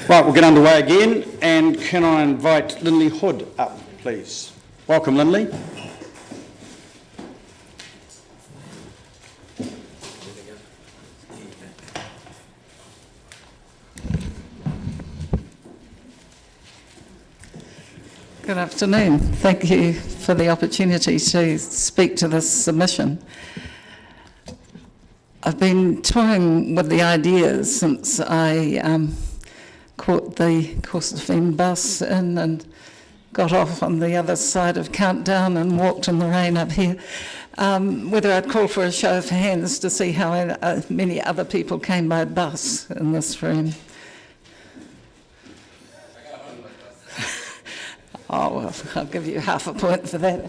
Right, we'll get underway again, and can I invite Lindley Hood up, please? Welcome, Lindley. Good afternoon. Thank you for the opportunity to speak to this submission. I've been toying with the ideas since I caught the Corsafine bus in and got off on the other side of Countdown and walked in the rain up here, whether I'd call for a show of hands to see how many other people came by bus in this room. Oh, well, I'll give you half a point for that.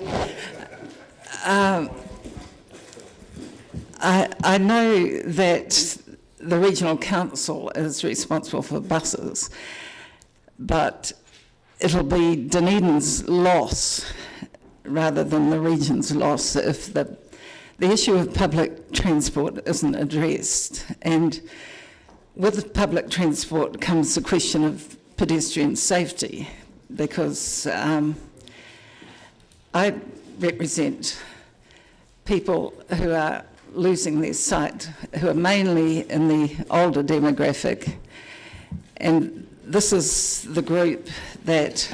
I know that the Regional Council is responsible for buses, but it'll be Dunedin's loss rather than the region's loss if the issue of public transport isn't addressed. And with public transport comes the question of pedestrian safety, because I represent people who are losing their sight, who are mainly in the older demographic, and this is the group that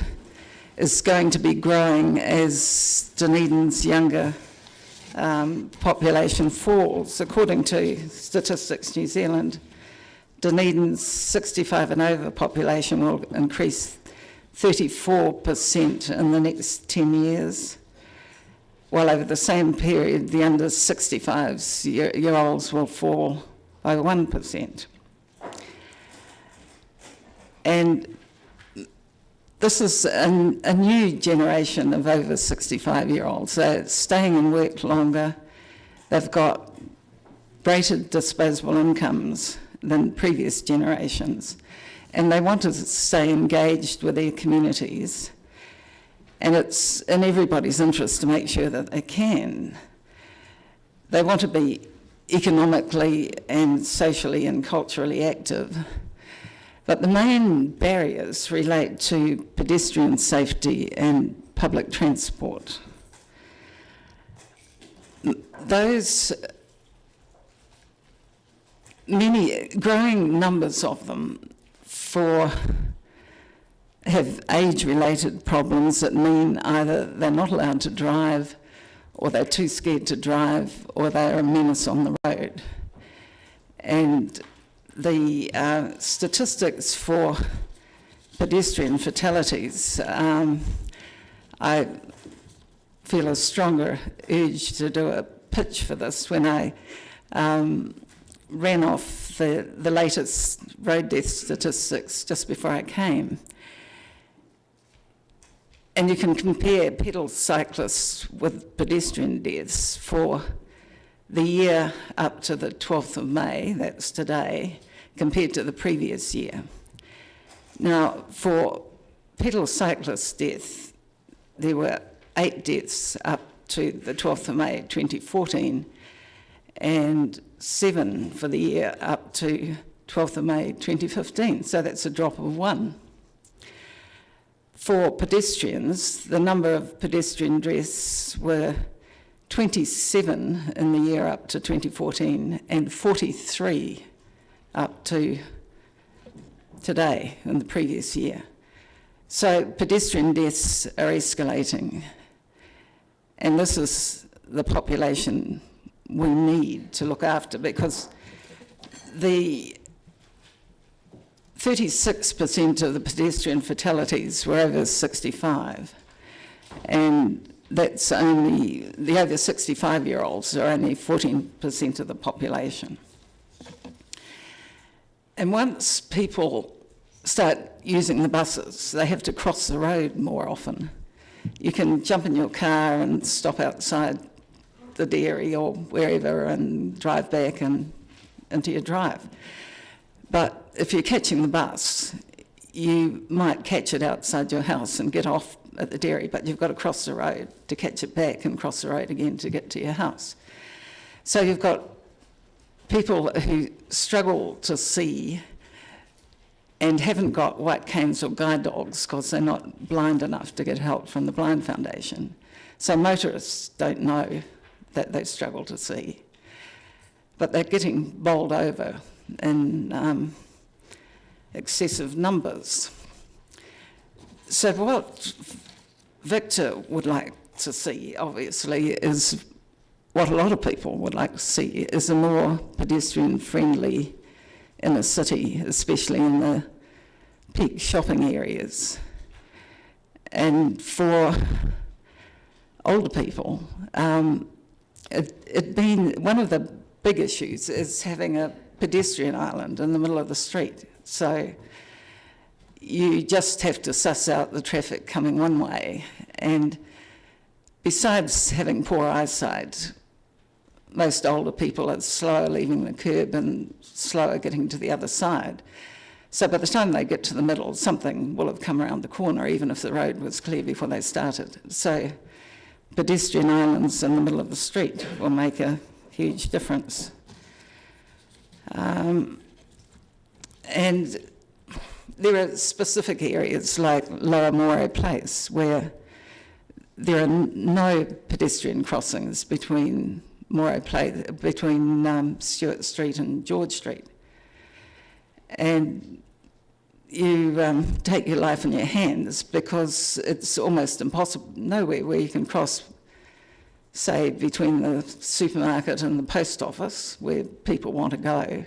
is going to be growing as Dunedin's younger population falls. According to Statistics New Zealand, Dunedin's 65 and over population will increase 34% in the next 10 years, while over the same period, the under 65-year-olds will fall by 1%. And this is a new generation of over 65-year-olds. They're staying in work longer. They've got greater disposable incomes than previous generations, and they want to stay engaged with their communities. And it's in everybody's interest to make sure that they can. They want to be economically and socially and culturally active. But the main barriers relate to pedestrian safety and public transport. Those many growing numbers of them have age-related problems that mean either they're not allowed to drive, or they're too scared to drive, or they're a menace on the road. And the statistics for pedestrian fatalities, I feel a stronger urge to do a pitch for this when I ran off the latest road death statistics just before I came. And you can compare pedal cyclists with pedestrian deaths for the year up to the 12th of May, that's today, compared to the previous year. Now, for pedal cyclist death, there were 8 deaths up to the 12th of May 2014, and 7 for the year up to 12th of May 2015, so that's a drop of 1. For pedestrians, the number of pedestrian deaths were 27 in the year up to 2014 and 43 up to today in the previous year. So pedestrian deaths are escalating, and this is the population we need to look after, because the 36% of the pedestrian fatalities were over 65, and that's only, the over 65-year-olds are only 14% of the population. And once people start using the buses, they have to cross the road more often. You can jump in your car and stop outside the dairy or wherever and drive back and into your drive. But if you're catching the bus, you might catch it outside your house and get off at the dairy, but you've got to cross the road to catch it back and cross the road again to get to your house. So you've got people who struggle to see and haven't got white canes or guide dogs because they're not blind enough to get help from the Blind Foundation. So motorists don't know that they struggle to see. But they're getting bowled over in excessive numbers. So what Victor would like to see, obviously, is what a lot of people would like to see, is a more pedestrian-friendly inner city, especially in the peak shopping areas. And for older people, one of the big issues is having a pedestrian island in the middle of the street. So you just have to suss out the traffic coming one way. And besides having poor eyesight, most older people are slower leaving the curb and slower getting to the other side. So by the time they get to the middle, something will have come around the corner, even if the road was clear before they started. So pedestrian islands in the middle of the street will make a huge difference. And there are specific areas like Lower Moray Place where there are no pedestrian crossings between Stewart Street and George Street. And you take your life in your hands because it's almost impossible, nowhere where you can cross, say, between the supermarket and the post office, where people want to go,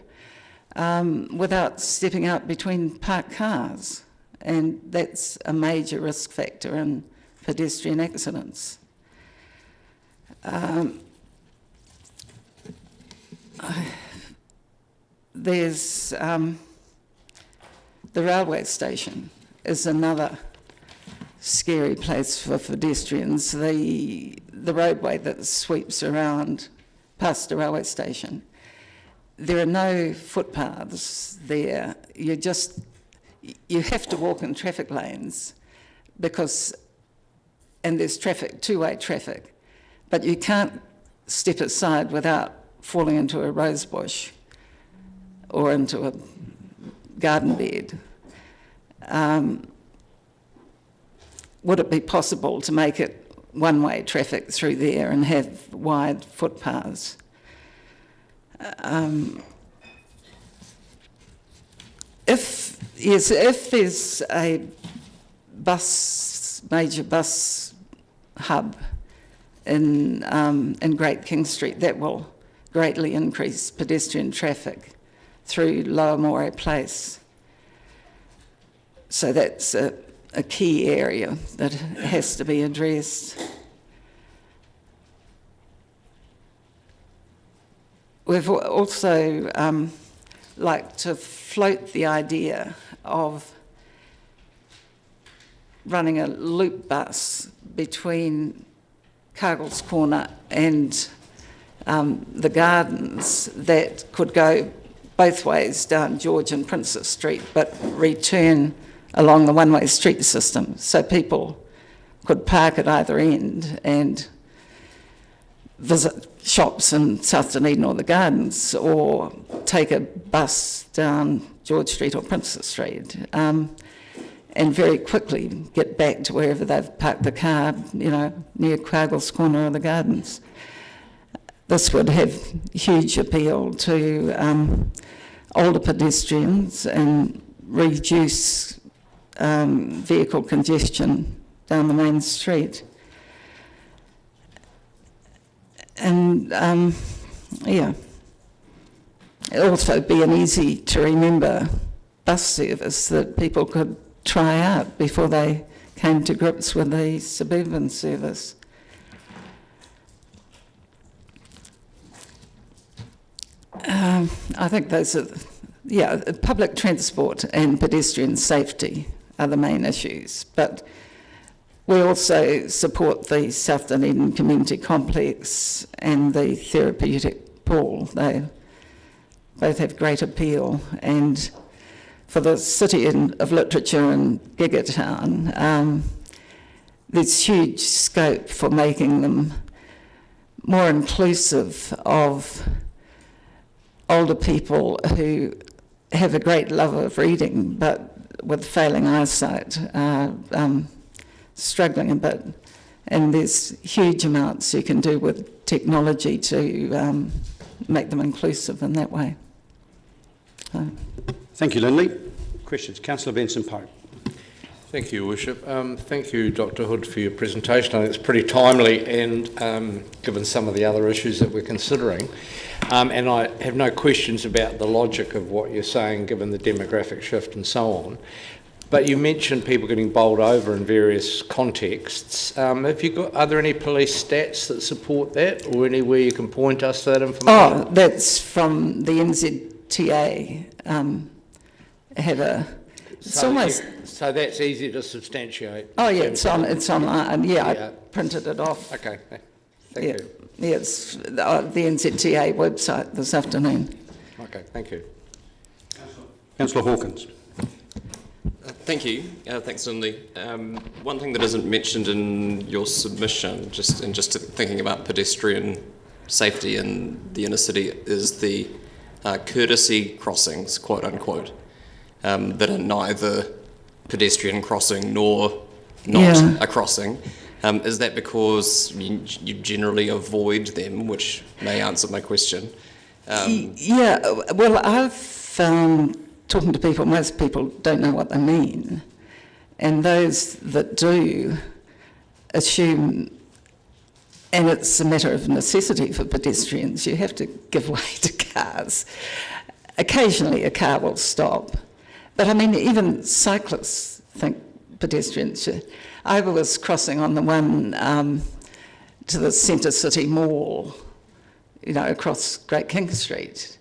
without stepping out between parked cars. And that's a major risk factor in pedestrian accidents. There's the railway station is another scary place for pedestrians. The roadway that sweeps around past the railway station. There are no footpaths there. You have to walk in traffic lanes and there's traffic, two-way traffic, but you can't step aside without falling into a rose bush or into a garden bed. Would it be possible to make it one-way traffic through there and have wide footpaths? If there's a major bus hub in Great King Street, that will greatly increase pedestrian traffic through Lower Moray Place. So that's a key area that has to be addressed. We've also like to float the idea of running a loop bus between Cargill's Corner and the gardens that could go both ways down George and Princess Street, but return along the one-way street system, so people could park at either end and visit shops in South Dunedin or the gardens, or take a bus down George Street or Princess Street, and very quickly get back to wherever they've parked the car, near Cargill's Corner or the gardens. This would have huge appeal to older pedestrians and reduce vehicle congestion down the main street. And it'll also be an easy to remember bus service that people could try out before they came to grips with the suburban service. I think those are, public transport and pedestrian safety are the main issues, but we also support the South Dunedin Community Complex and the therapeutic pool. They both have great appeal, and for the City of Literature and Gigatown, there's huge scope for making them more inclusive of older people who have a great love of reading, but with failing eyesight, struggling a bit. And there's huge amounts you can do with technology to make them inclusive in that way. So. Thank you, Lindley. Questions? Councillor Benson-Pope. Thank you, Worship. Thank you, Dr. Hood, for your presentation. I think it's pretty timely and given some of the other issues that we're considering. And I have no questions about the logic of what you're saying, given the demographic shift and so on. But you mentioned people getting bowled over in various contexts. Are there any police stats that support that, or anywhere you can point us to that information? Oh, that's from the NZTA. Had a. It's almost. So that's easy to substantiate. Oh yeah, it's online. Yeah, I printed it off. Okay, thank you. Yeah, it's the NZTA website this afternoon. Okay, thank you. Councillor Hawkins. Thank you. Thanks, Lindley. One thing that isn't mentioned in your submission, just thinking about pedestrian safety in the inner city, is the courtesy crossings, quote unquote, that are neither pedestrian crossing nor not a crossing. Is that because you generally avoid them, which may answer my question? Yeah, well, I've found talking to people, most people don't know what they mean. And those that do assume, and it's a matter of necessity for pedestrians, you have to give way to cars. Occasionally a car will stop. But I mean, even cyclists think pedestrians should. I was crossing on the one to the Centre City Mall, you know, across Great King Street.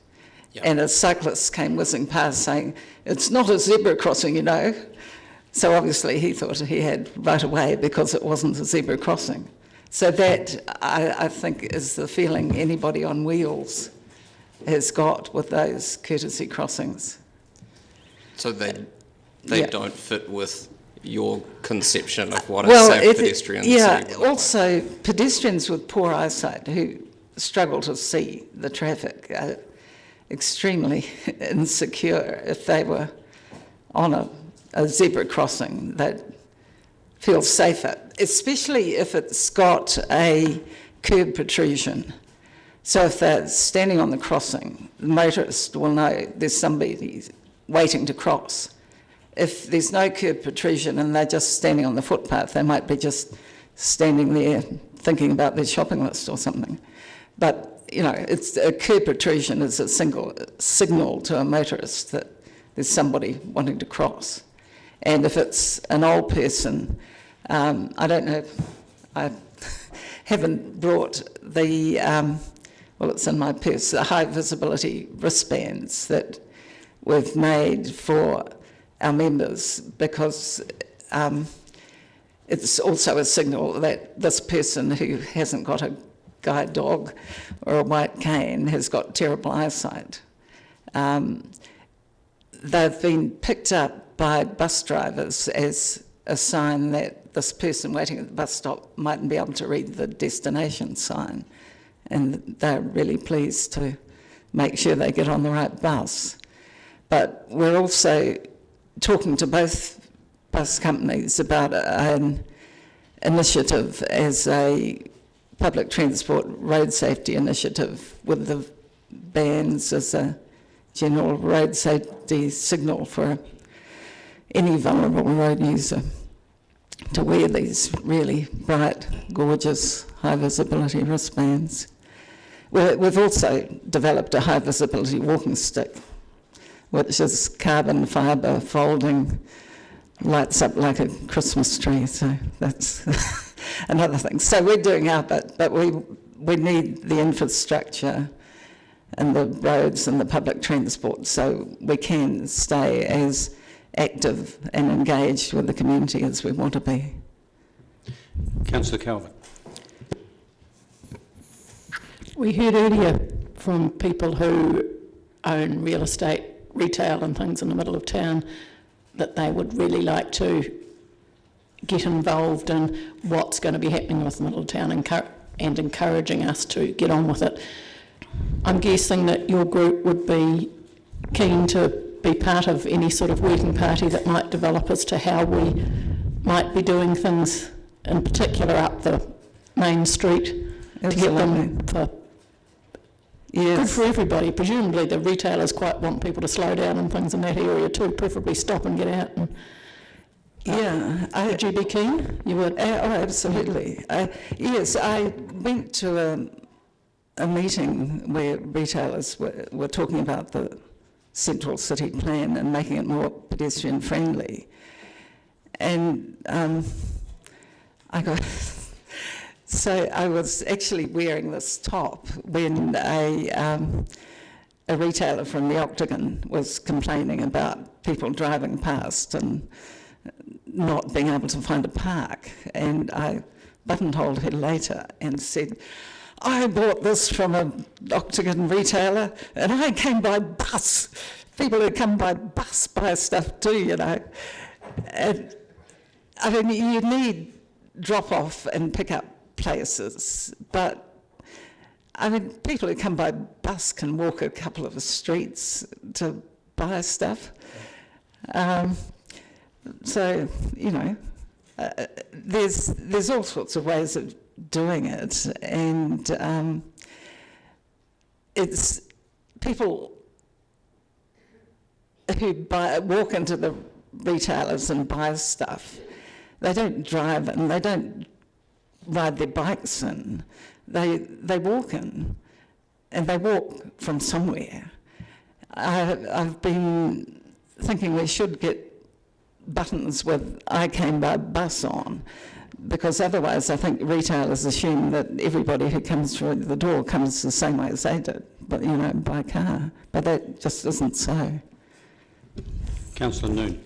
Yep. And a cyclist came whizzing past saying, "It's not a zebra crossing, you know." So obviously he thought he had right away because it wasn't a zebra crossing. So that, I think, is the feeling anybody on wheels has got with those courtesy crossings. So they don't fit with your conception of what a safe pedestrian city would look also like. Pedestrians with poor eyesight who struggle to see the traffic are extremely insecure. If they were on a zebra crossing, they'd feel safer, especially if it's got a curb protrusion. So if they're standing on the crossing, the motorist will know there's somebody waiting to cross. If there's no curb protrusion and they're just standing on the footpath, they might be just standing there thinking about their shopping list or something. But you know, it's a curb protrusion is a single signal to a motorist that there's somebody wanting to cross. And if it's an old person, I don't know, I haven't brought the, well, it's in my purse, the high visibility wristbands that we've made for our members, because it's also a signal that this person who hasn't got a guide dog or a white cane has got terrible eyesight. They've been picked up by bus drivers as a sign that this person waiting at the bus stop mightn't be able to read the destination sign, and they're really pleased to make sure they get on the right bus. But we're also talking to both bus companies about an initiative as a public transport road safety initiative with the bands as a general road safety signal for any vulnerable road user to wear these really bright, gorgeous, high visibility wristbands. We've also developed a high visibility walking stick, which is carbon fibre folding, lights up like a Christmas tree, so that's another thing. So we're doing our bit, but we need the infrastructure and the roads and the public transport so we can stay as active and engaged with the community as we want to be. Councillor Calvin. We heard earlier from people who own real estate, retail and things in the middle of town that they would really like to get involved in what's going to be happening with the middle of town and encouraging us to get on with it. I'm guessing that your group would be keen to be part of any sort of working party that might develop as to how we might be doing things, in particular up the main street, to get them for good for everybody. Presumably the retailers quite want people to slow down and things in that area too, preferably stop and get out. And, would you be keen? You would? Oh, absolutely. Yes, I went to a meeting where retailers were talking about the central city plan and making it more pedestrian friendly. And so I was actually wearing this top when a retailer from the Octagon was complaining about people driving past and not being able to find a park. And I buttonholed her later and said, I bought this from an Octagon retailer and I came by bus. People who come by bus buy stuff too, you know. And, I mean, you need drop-off and pick-up places, but, I mean, people who come by bus can walk a couple of streets to buy stuff. So, you know, there's all sorts of ways of doing it, and it's people who walk into the retailers and buy stuff. They don't drive in, they don't ride their bikes in, they walk in, and they walk from somewhere. I've been thinking we should get buttons with I came by bus on, because otherwise I think retailers assume that everybody who comes through the door comes the same way as they did, but you know, by car. But that just isn't so. Councillor Noon.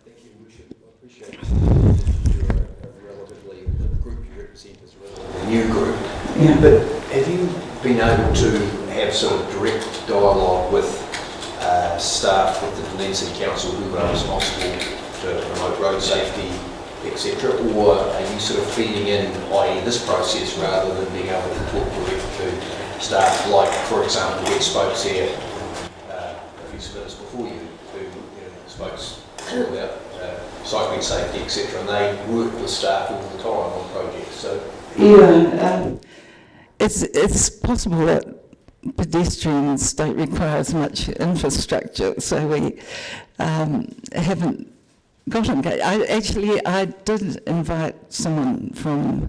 Thank you, Worship. I appreciate you're a relatively, the group you represent is a relatively new group. Yeah. But have you been able to have sort of direct dialogue with staff with the Dunedin City Council who are responsible to promote road safety, etc., or are you sort of feeding in, i.e. this process, rather than being able to talk direct to staff, like, for example, we had spokes here a few minutes before you, who spokes about cycling safety, etc., and they work with staff all the time on projects. So yeah, it's possible that pedestrians don't require as much infrastructure, so we haven't got engaged. I did invite someone from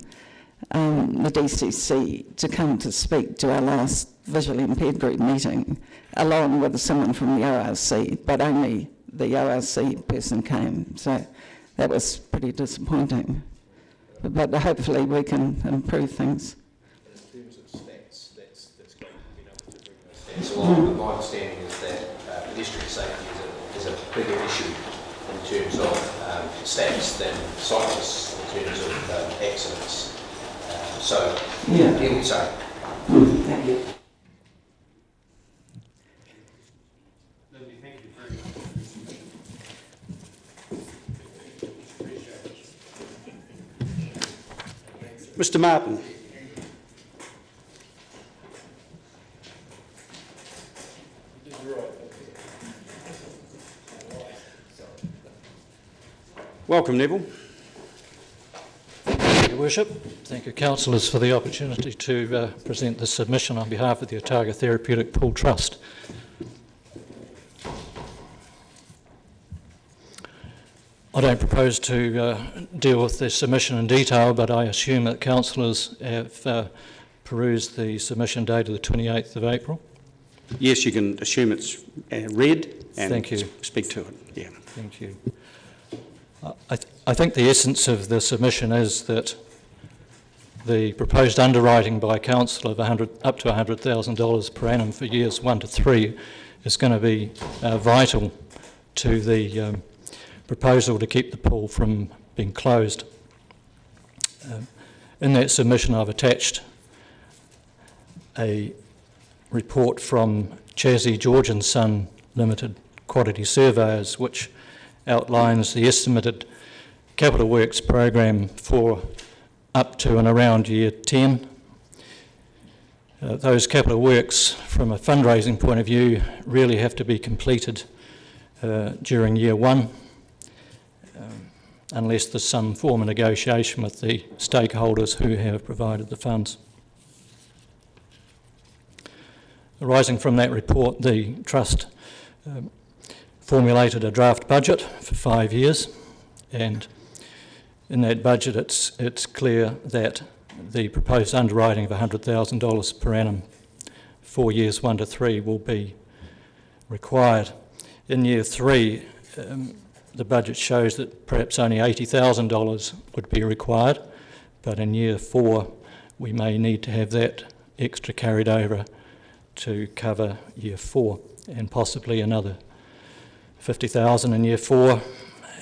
the DCC to come to speak to our last visually impaired group meeting, along with someone from the ORC, but only the ORC person came, so that was pretty disappointing. But hopefully we can improve things. in terms of stats, that's great, being able to bring those stats along. My understanding is that pedestrian safety is a bigger issue in terms of stats than cyclists in terms of accidents. So, Yeah. here we say. Thank you. Mr. Martin. Welcome, Neville. Thank you, Worship. Thank you, councillors, for the opportunity to present this submission on behalf of the Otago Therapeutic Pool Trust. I don't propose to deal with the submission in detail, but I assume that councillors have perused the submission dated the 28th of April. Yes, you can assume it's read and Thank you. Speak to it. Yeah. Thank you. I think the essence of the submission is that the proposed underwriting by council of up to $100,000 per annum for years 1 to 3 is going to be vital to the proposal to keep the pool from being closed. In that submission I've attached a report from Chazzy George and Son Limited Quantity Surveyors, which outlines the estimated capital works program for up to and around year 10. Those capital works, from a fundraising point of view, really have to be completed during year one, unless there's some form of negotiation with the stakeholders who have provided the funds. Arising from that report, the Trust formulated a draft budget for 5 years, and in that budget it's clear that the proposed underwriting of $100,000 per annum for years 1 to 3 will be required. In year 3, the budget shows that perhaps only $80,000 would be required, but in year 4 we may need to have that extra carried over to cover year 4, and possibly another $50,000 in year 4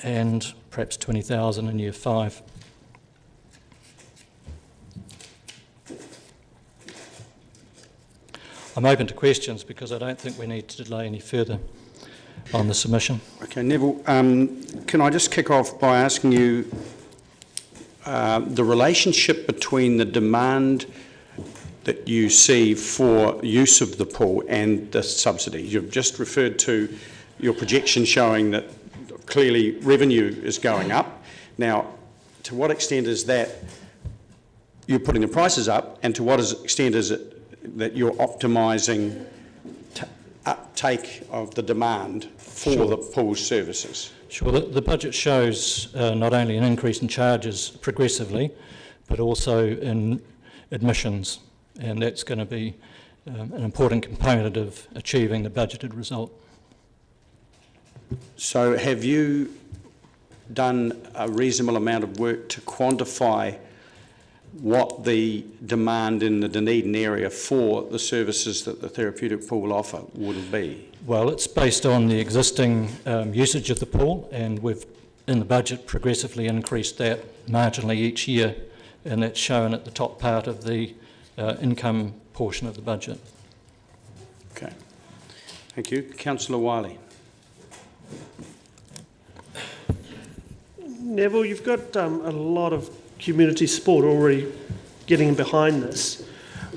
and perhaps $20,000 in year 5. I'm open to questions because I don't think we need to delay any further on the submission. Okay, Neville, can I just kick off by asking you the relationship between the demand that you see for use of the pool and the subsidy? You've just referred to your projection showing that clearly revenue is going up. Now, to what extent is that you're putting the prices up, and to what extent is it that you're optimising uptake of the demand for the pool's services? Sure. The budget shows not only an increase in charges progressively, but also in admissions, and that's going to be an important component of achieving the budgeted result. So have you done a reasonable amount of work to quantify what the demand in the Dunedin area for the services that the therapeutic pool offer would be? Well, it's based on the existing usage of the pool, and we've, in the budget, progressively increased that marginally each year, and that's shown at the top part of the income portion of the budget. Okay. Thank you. Councillor Wiley. Neville, you've got a lot of community support already getting behind this.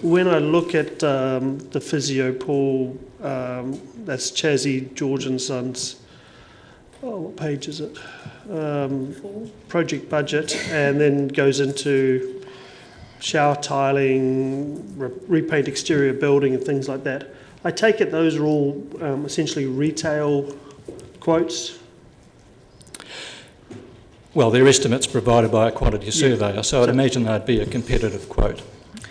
When I look at the physio pool, that's Chazzy, George and Sons, what page is it? Project budget, and then goes into shower tiling, repaint exterior building and things like that. I take it those are all essentially retail quotes? Well, they're estimates provided by a quantity surveyor, so I'd imagine they'd be a competitive quote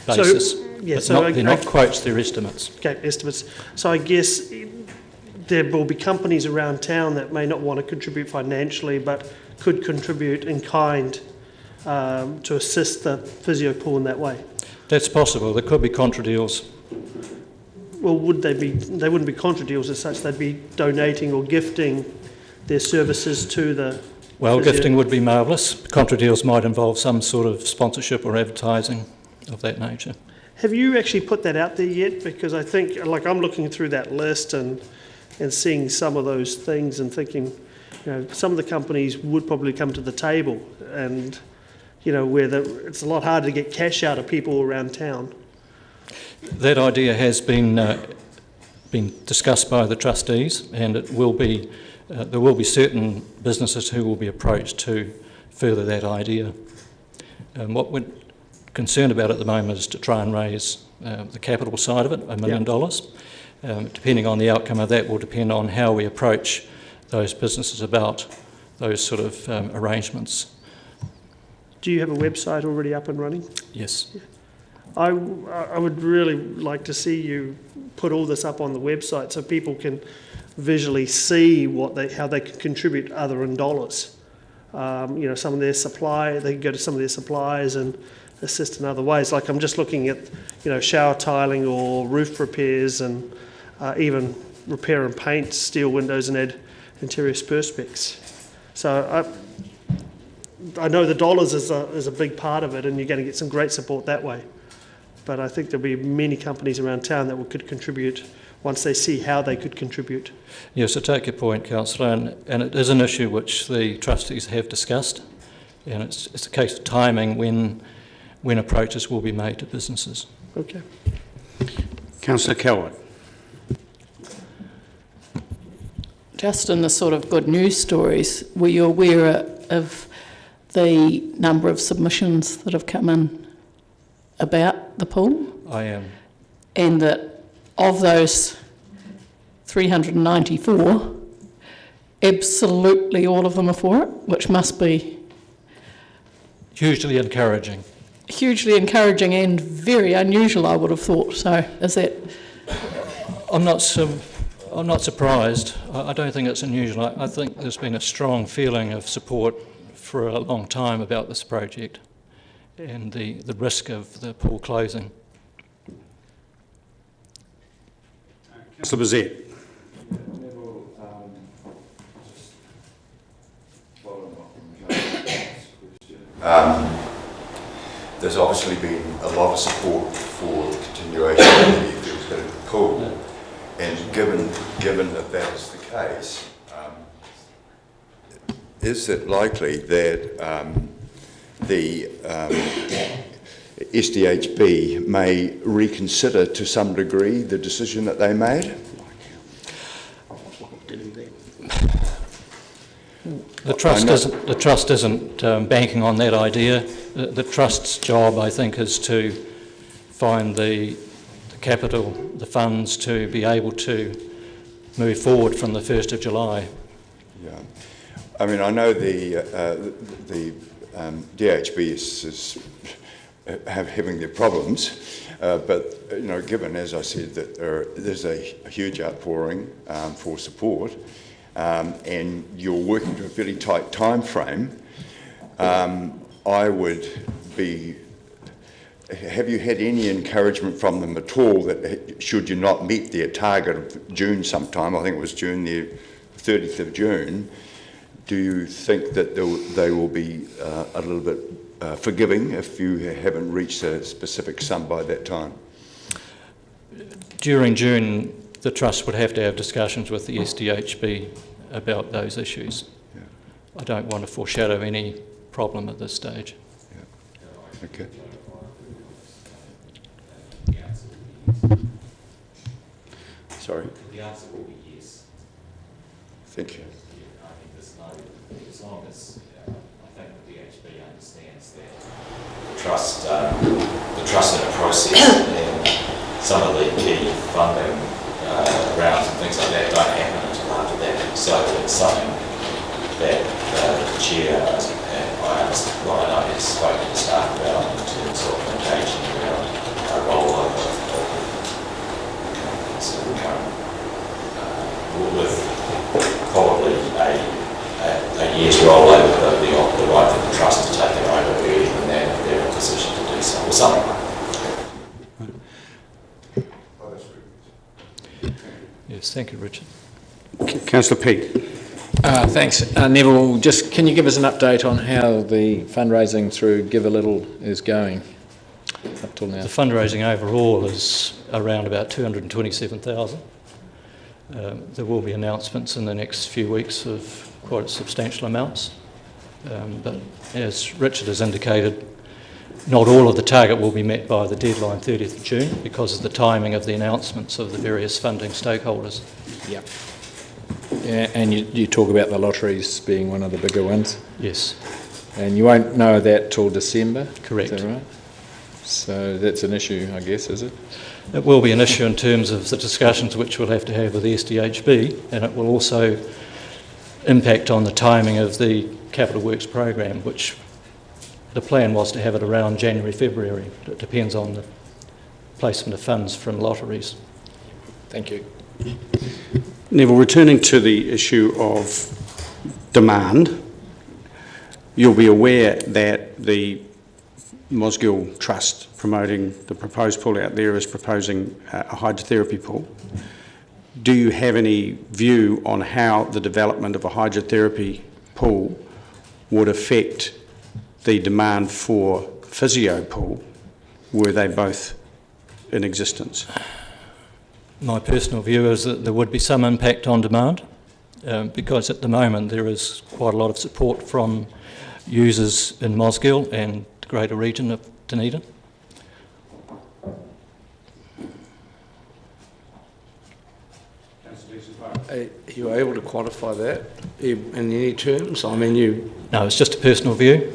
basis. They're not quotes, they're estimates. Okay, estimates. So I guess there will be companies around town that may not want to contribute financially, but could contribute in kind to assist the physio pool in that way. That's possible. There could be contra deals. Well, would they be? They wouldn't be contra deals as such. They'd be donating or gifting their services to the. Well, gifting would be marvellous. Contra deals might involve some sort of sponsorship or advertising of that nature. Have you actually put that out there yet? Because I think, like, I'm looking through that list and seeing some of those things and thinking, you know, some of the companies would probably come to the table, and you know, where it's a lot harder to get cash out of people around town. That idea has been discussed by the trustees, and it will be. There will be certain businesses who will be approached to further that idea. What we're concerned about at the moment is to try and raise the capital side of it, $1 million. Depending on the outcome of that will depend on how we approach those businesses about those sort of arrangements. Do you have a website already up and running? Yes. I would really like to see you put all this up on the website so people can visually see how they can contribute other than dollars. You know, some of their supply, they can go to some of their suppliers and assist in other ways. Like I'm just looking at, you know, shower tiling or roof repairs, and even repair and paint steel windows and add interior perspex. So I know the dollars is a big part of it, and you're going to get some great support that way. But I think there'll be many companies around town that could contribute once they see how they could contribute. Yes, I take your point, Councillor, and it is an issue which the trustees have discussed, and it's a case of timing when approaches will be made to businesses. Okay. Councillor Kelwood. Just in the sort of good news stories, were you aware of the number of submissions that have come in about the pool? I am. And that of those 394, absolutely all of them are for it, which must be Hugely encouraging. hugely encouraging and very unusual, I would have thought. So is that... I'm not surprised. I don't think it's unusual. I think there's been a strong feeling of support for a long time about this project and the risk of the pool closing. Councillor Bezet. There's obviously been a lot of support for the continuation of the field pool, and given that that is the case, is it likely that the SDHB may reconsider to some degree the decision that they made? The trust isn't banking on that idea. The trust's job, I think, is to find the capital, the funds to be able to move forward from the 1st of July. Yeah, I mean, I know the DHB is having their problems, but you know, given, as I said, that there's a huge outpouring for support, and you're working to a fairly tight time frame, I would be... Have you had any encouragement from them at all that should you not meet their target of June sometime, I think it was June, the 30th of June, do you think that they will be a little bit forgiving if you haven't reached a specific sum by that time? During June, the Trust would have to have discussions with the SDHB about those issues. Yeah. I don't want to foreshadow any problem at this stage. Yeah. Okay. Sorry? The answer will be yes. Thank you. I think there's no, as long as I think the DHB understands that the trust in a process and some of the key funding rounds and things like that don't happen until after that. So it's something that the chair, I know has spoken to staff about in terms of engaging around a rollover with probably a year's rollover, but the right for the trust to take it over earlier than that if they're in a position to do so, or something like that. Yes, thank you, Richard. Councillor Peake. Thanks. Neville, just can you give us an update on how the fundraising through Give a Little is going up till now? The fundraising overall is around about 227,000. There will be announcements in the next few weeks of quite substantial amounts. But as Richard has indicated, not all of the target will be met by the deadline 30th of June because of the timing of the announcements of the various funding stakeholders. Yeah. Yeah, and you talk about the lotteries being one of the bigger ones? Yes. And you won't know that till December? Correct. Is that right? So that's an issue, I guess, is it? It will be an issue in terms of the discussions which we'll have to have with the SDHB, and it will also impact on the timing of the Capital Works program, which the plan was to have it around January, February. It depends on the placement of funds from lotteries. Thank you. Neville, returning to the issue of demand, you'll be aware that the Mosgiel Trust promoting the proposed pool out there is proposing a hydrotherapy pool. Do you have any view on how the development of a hydrotherapy pool would affect the demand for physio pool were they both in existence? My personal view is that there would be some impact on demand because at the moment there is quite a lot of support from users in Mosgiel and the greater region of Dunedin. Are you able to quantify that in any terms? I mean, you... No, it's just a personal view.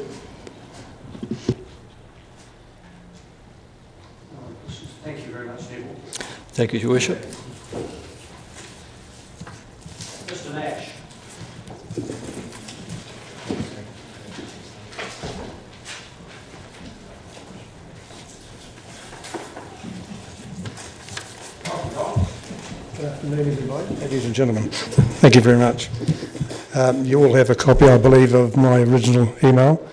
Thank you very much, Neville. Thank you, Your Worship. Mr Nash. Good afternoon, everybody. Ladies and gentlemen, thank you very much. You all have a copy, I believe, of my original email.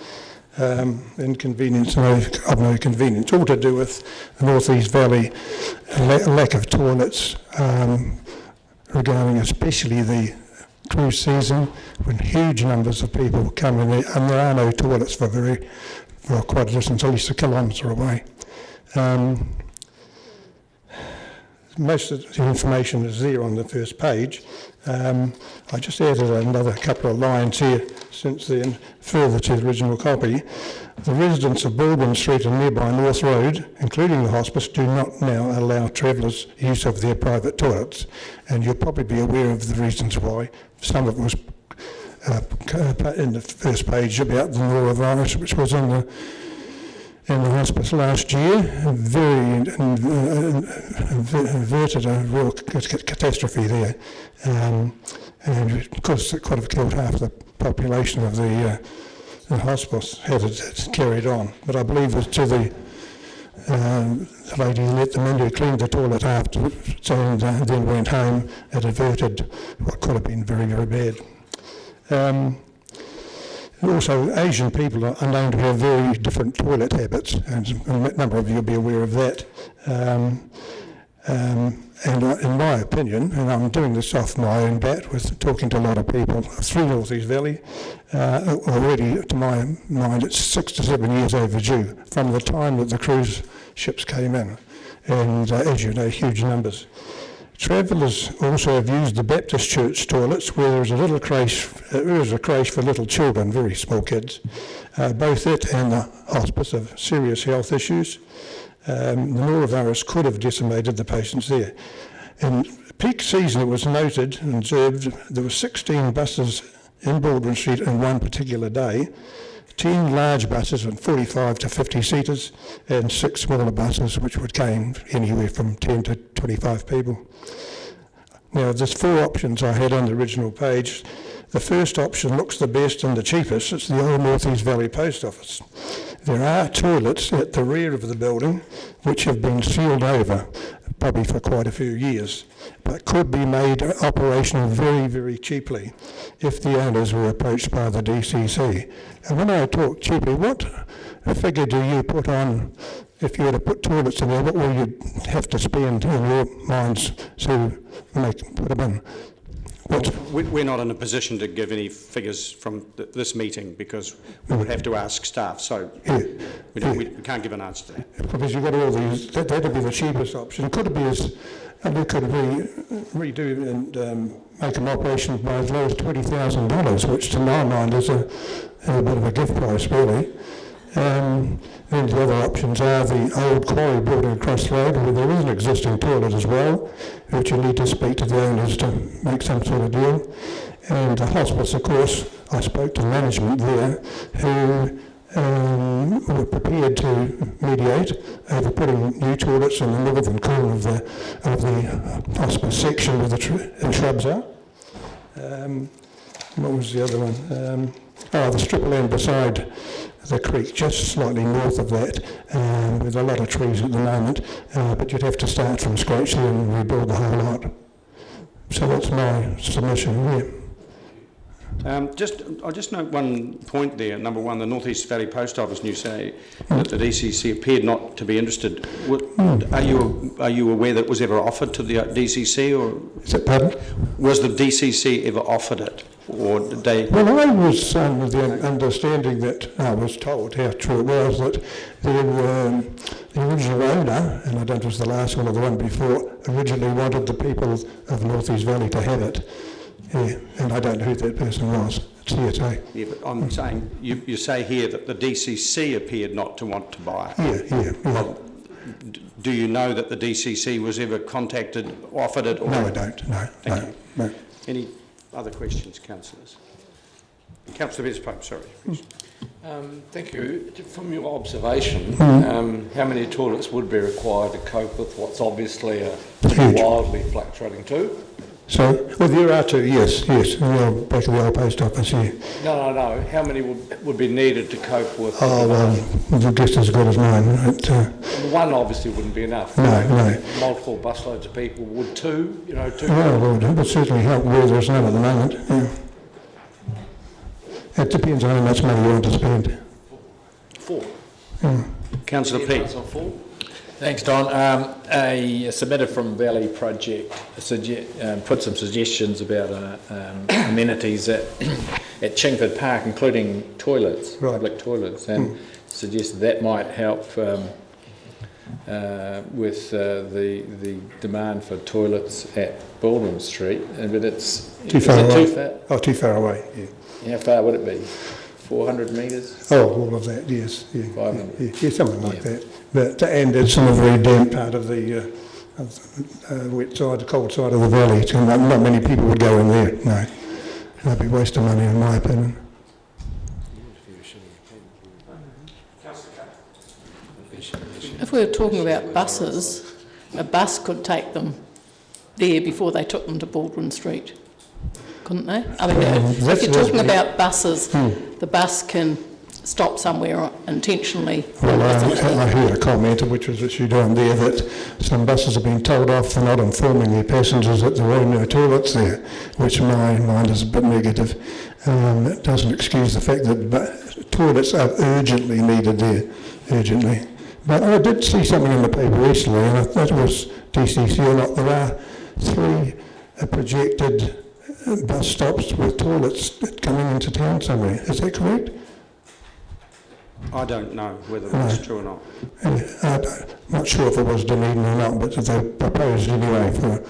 Inconvenience, of no convenience, all to do with the North East Valley, lack of toilets, regarding especially the cruise season, when huge numbers of people come in there, and there are no toilets for quite a distance, at least a kilometre away. Most of the information is there on the first page. I just added another couple of lines here since then, further to the original copy. The residents of Baldwin Street and nearby North Road, including the hospice, do not now allow travellers use of their private toilets, and you'll probably be aware of the reasons why. Some of it was in the first page about the norovirus, which was in the hospice last year, averted a real catastrophe there, and of course it could have killed half the population of the hospice had it carried on. But I believe it to the lady who let them in, who cleaned the toilet afterwards and then went home, it averted what could have been very, very bad. Also, Asian people are known to have very different toilet habits, and a number of you will be aware of that. And in my opinion, and I'm doing this off my own bat with talking to a lot of people through North East Valley, already to my mind it's 6 to 7 years overdue from the time that the cruise ships came in, and as you know, huge numbers. Travellers also have used the Baptist Church toilets, where there is a little creche, for little children, very small kids. Both it and the hospice have serious health issues. The norovirus could have decimated the patients there. In peak season, it was noted and observed there were 16 buses in Baldwin Street in one particular day, 10 large buses and 45 to 50 seaters, and 6 smaller buses which would carry anywhere from 10 to 25 people. Now there's 4 options I had on the original page. The first option looks the best and the cheapest. It's the old North East Valley Post Office. There are toilets at the rear of the building which have been sealed over, probably for quite a few years, but could be made operational very, very cheaply if the owners were approached by the DCC. And when I talk cheaply, what figure do you put on if you were to put toilets in there? What will you have to spend in your minds to put them in? We're not in a position to give any figures from this meeting because we would have to ask staff, so we can't give an answer to that. Because you've got all these, that would be the cheapest option. Could it be we could redo and make them operational by as low as $20,000, which to my mind is a bit of a gift price, really. And the other options are the old quarry building across the road, where there is an existing toilet as well, which you need to speak to the owners to make some sort of deal. And the hospice, of course, I spoke to management there, who were prepared to mediate over putting new toilets in the northern corner of the hospice section where the shrubs are. What was the other one? The strip of land beside the creek, just slightly north of that, with a lot of trees at the moment, but you'd have to start from scratch and rebuild the whole lot. So that's my submission here. I just note one point there. Number one, the North East Valley Post Office, and you say that the DCC appeared not to be interested. Are you aware that it was ever offered to the DCC, or is it pardon? Was the DCC ever offered it, or did they? Well, I was with the understanding that I was told how true it was that the original owner, and I don't know if it was the last one or the one before, originally wanted the people of North East Valley to have it. Yeah, and I don't know who that person was. It's here today. Yeah, but I'm saying, you say here that the DCC appeared not to want to buy it. Yeah. Well, do you know that the DCC was ever contacted, offered it? Or? No, I don't. No. Any other questions, councillors? Councillor Betts-Pope, sorry. Thank you. From your observation, how many toilets would be required to cope with what's obviously a wildly fluctuating too? So, well, there are two, yes, back of the old post office, yeah. No. How many would be needed to cope with? Oh, well, just as good as mine. One obviously wouldn't be enough. No. Multiple busloads of people. Would two, two? Oh, well, it would certainly help where there's none at the moment, yeah. It depends on how much money you want to spend. 4. Councillor Peake. Four. Thanks, Don. A submitter from Valley Project put some suggestions about amenities at Chingford Park, including toilets, public toilets, and suggested that might help with the demand for toilets at Baldwin Street. But it's too far away. Too far? Oh, too far away, yeah. How far would it be? 400 metres? Oh, all of that, yes. Yeah, 500. yeah, something like that. But and it's in a very damp part of the wet side, the cold side of the valley. So not many people would go in there. No, that'd be a waste of money, in my opinion. If we were talking about buses, a bus could take them there before they took them to Baldwin Street, couldn't they? I mean, if you're talking about buses, the bus can stop somewhere intentionally. Well, I heard a comment, which was what you down there, that some buses have been told off for not informing their passengers that there are no toilets there, which in my mind is a bit negative. It doesn't excuse the fact that toilets are urgently needed there, urgently. But I did see something in the paper recently, and I thought it was DCC or not. There are 3 projected bus stops with toilets coming into town somewhere. Is that correct? I don't know whether that's true or not. I'm not sure if it was Dunedin or not, but they proposed anyway for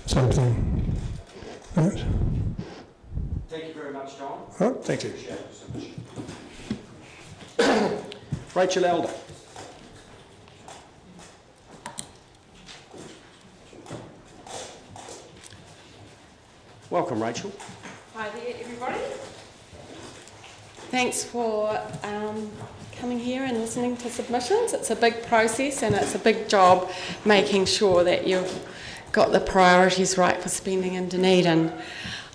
something. Right. Thank you very much, John. Oh, thank you. Rachel Elder. Welcome, Rachel. Hi there, everybody. Thanks for coming here and listening to submissions. It's a big process and it's a big job making sure that you've got the priorities right for spending in Dunedin.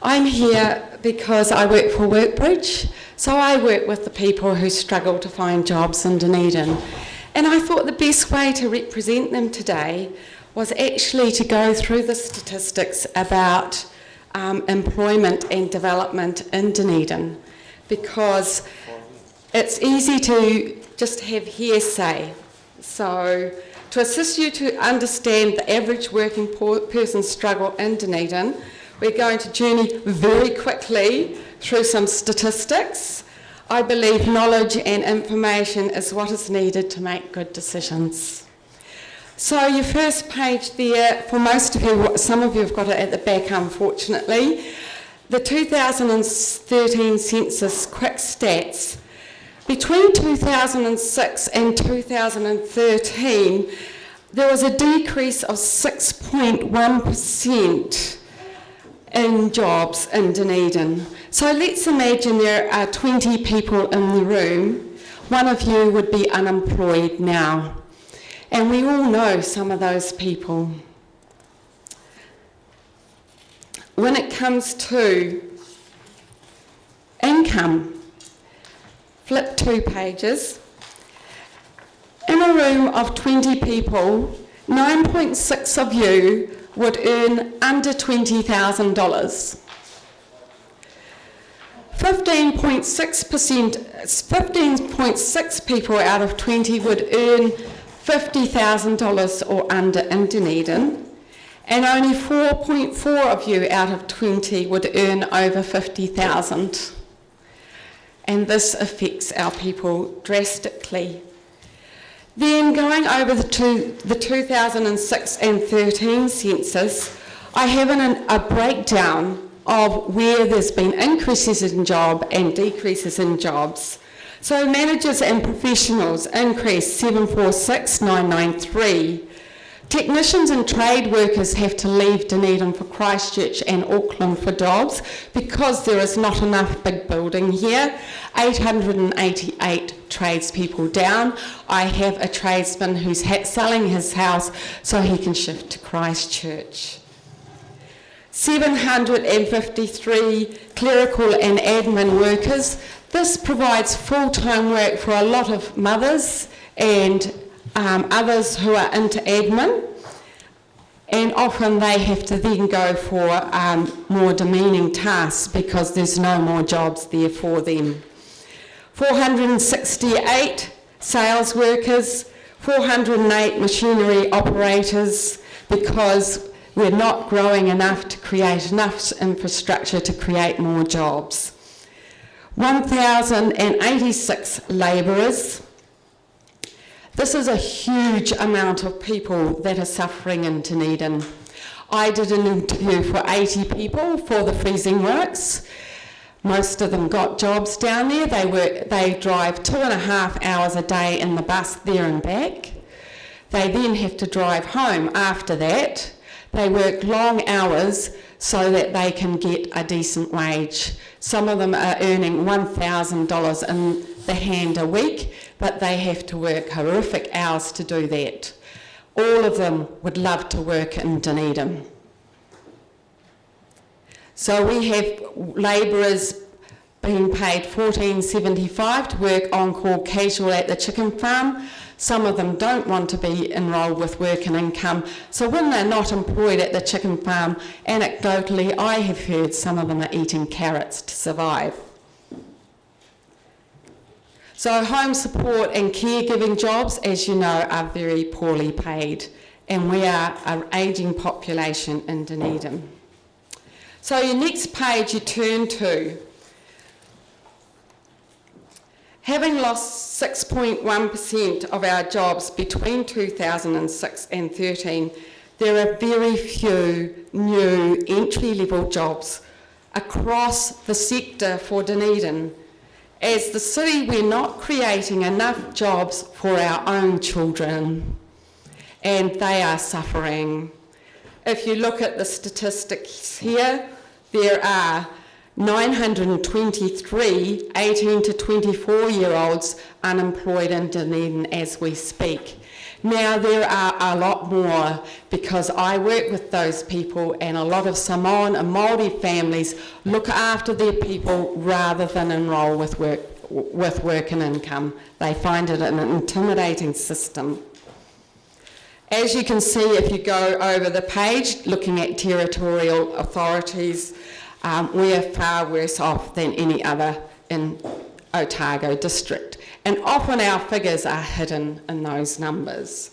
I'm here because I work for Workbridge, so I work with the people who struggle to find jobs in Dunedin. And I thought the best way to represent them today was actually to go through the statistics about employment and development in Dunedin, because it's easy to just have hearsay. So to assist you to understand the average working person's struggle in Dunedin, we're going to journey very quickly through some statistics. I believe knowledge and information is what is needed to make good decisions. So your first page there, for most of you, some of you have got it at the back unfortunately, the 2013 census quick stats. Between 2006 and 2013, there was a decrease of 6.1% in jobs in Dunedin. So let's imagine there are 20 people in the room. One of you would be unemployed now. And we all know some of those people. When it comes to income, flip 2 pages. In a room of 20 people, 9.6 of you would earn under $20,000. 15.6 people out of 20 would earn $50,000 or under in Dunedin, and only 4.4 of you out of 20 would earn over $50,000. And this affects our people drastically. Then going over the 2006 and 13 census, I have a breakdown of where there's been increases in job and decreases in jobs. So managers and professionals increased 746,993. Technicians and trade workers have to leave Dunedin for Christchurch and Auckland for jobs because there is not enough big building here. 888 tradespeople down. I have a tradesman who's selling his house so he can shift to Christchurch. 753 clerical and admin workers. This provides full-time work for a lot of mothers and others who are into admin, and often they have to then go for more demeaning tasks because there's no more jobs there for them. 468 sales workers, 408 machinery operators, because we're not growing enough to create enough infrastructure to create more jobs. 1,086 labourers. This is a huge amount of people that are suffering in Dunedin. I did an interview for 80 people for the freezing works. Most of them got jobs down there. They drive 2.5 hours a day in the bus there and back. They then have to drive home after that. They work long hours so that they can get a decent wage. Some of them are earning $1,000 in the hand a week, but they have to work horrific hours to do that. All of them would love to work in Dunedin. So we have labourers being paid $14.75 to work on-call casual at the chicken farm. Some of them don't want to be enrolled with work and income. So when they're not employed at the chicken farm, anecdotally, I have heard some of them are eating carrots to survive. So home support and caregiving jobs, as you know, are very poorly paid, and we are an ageing population in Dunedin. So your next page you turn to. Having lost 6.1% of our jobs between 2006 and 13, there are very few new entry-level jobs across the sector for Dunedin. As the city, we're not creating enough jobs for our own children, and they are suffering. If you look at the statistics here, there are 923 18 to 24-year-olds unemployed in Dunedin as we speak. Now there are a lot more because I work with those people, and a lot of Samoan and Māori families look after their people rather than enrol with work and income. They find it an intimidating system. As you can see, if you go over the page, looking at territorial authorities, we are far worse off than any other in Otago district. And often our figures are hidden in those numbers.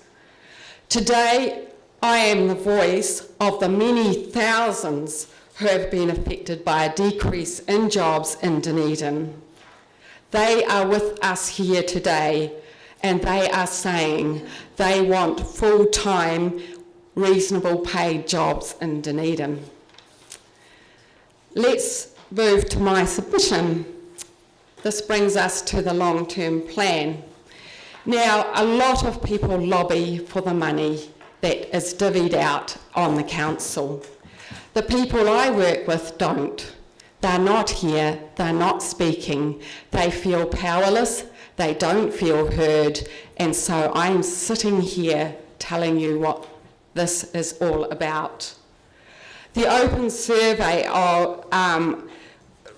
Today, I am the voice of the many thousands who have been affected by a decrease in jobs in Dunedin. They are with us here today, and they are saying they want full-time, reasonable paid jobs in Dunedin. Let's move to my submission. This brings us to the long-term plan. Now, a lot of people lobby for the money that is divvied out on the council. The people I work with don't. They're not here, they're not speaking, they feel powerless, they don't feel heard, and so I'm sitting here telling you what this is all about. The open survey of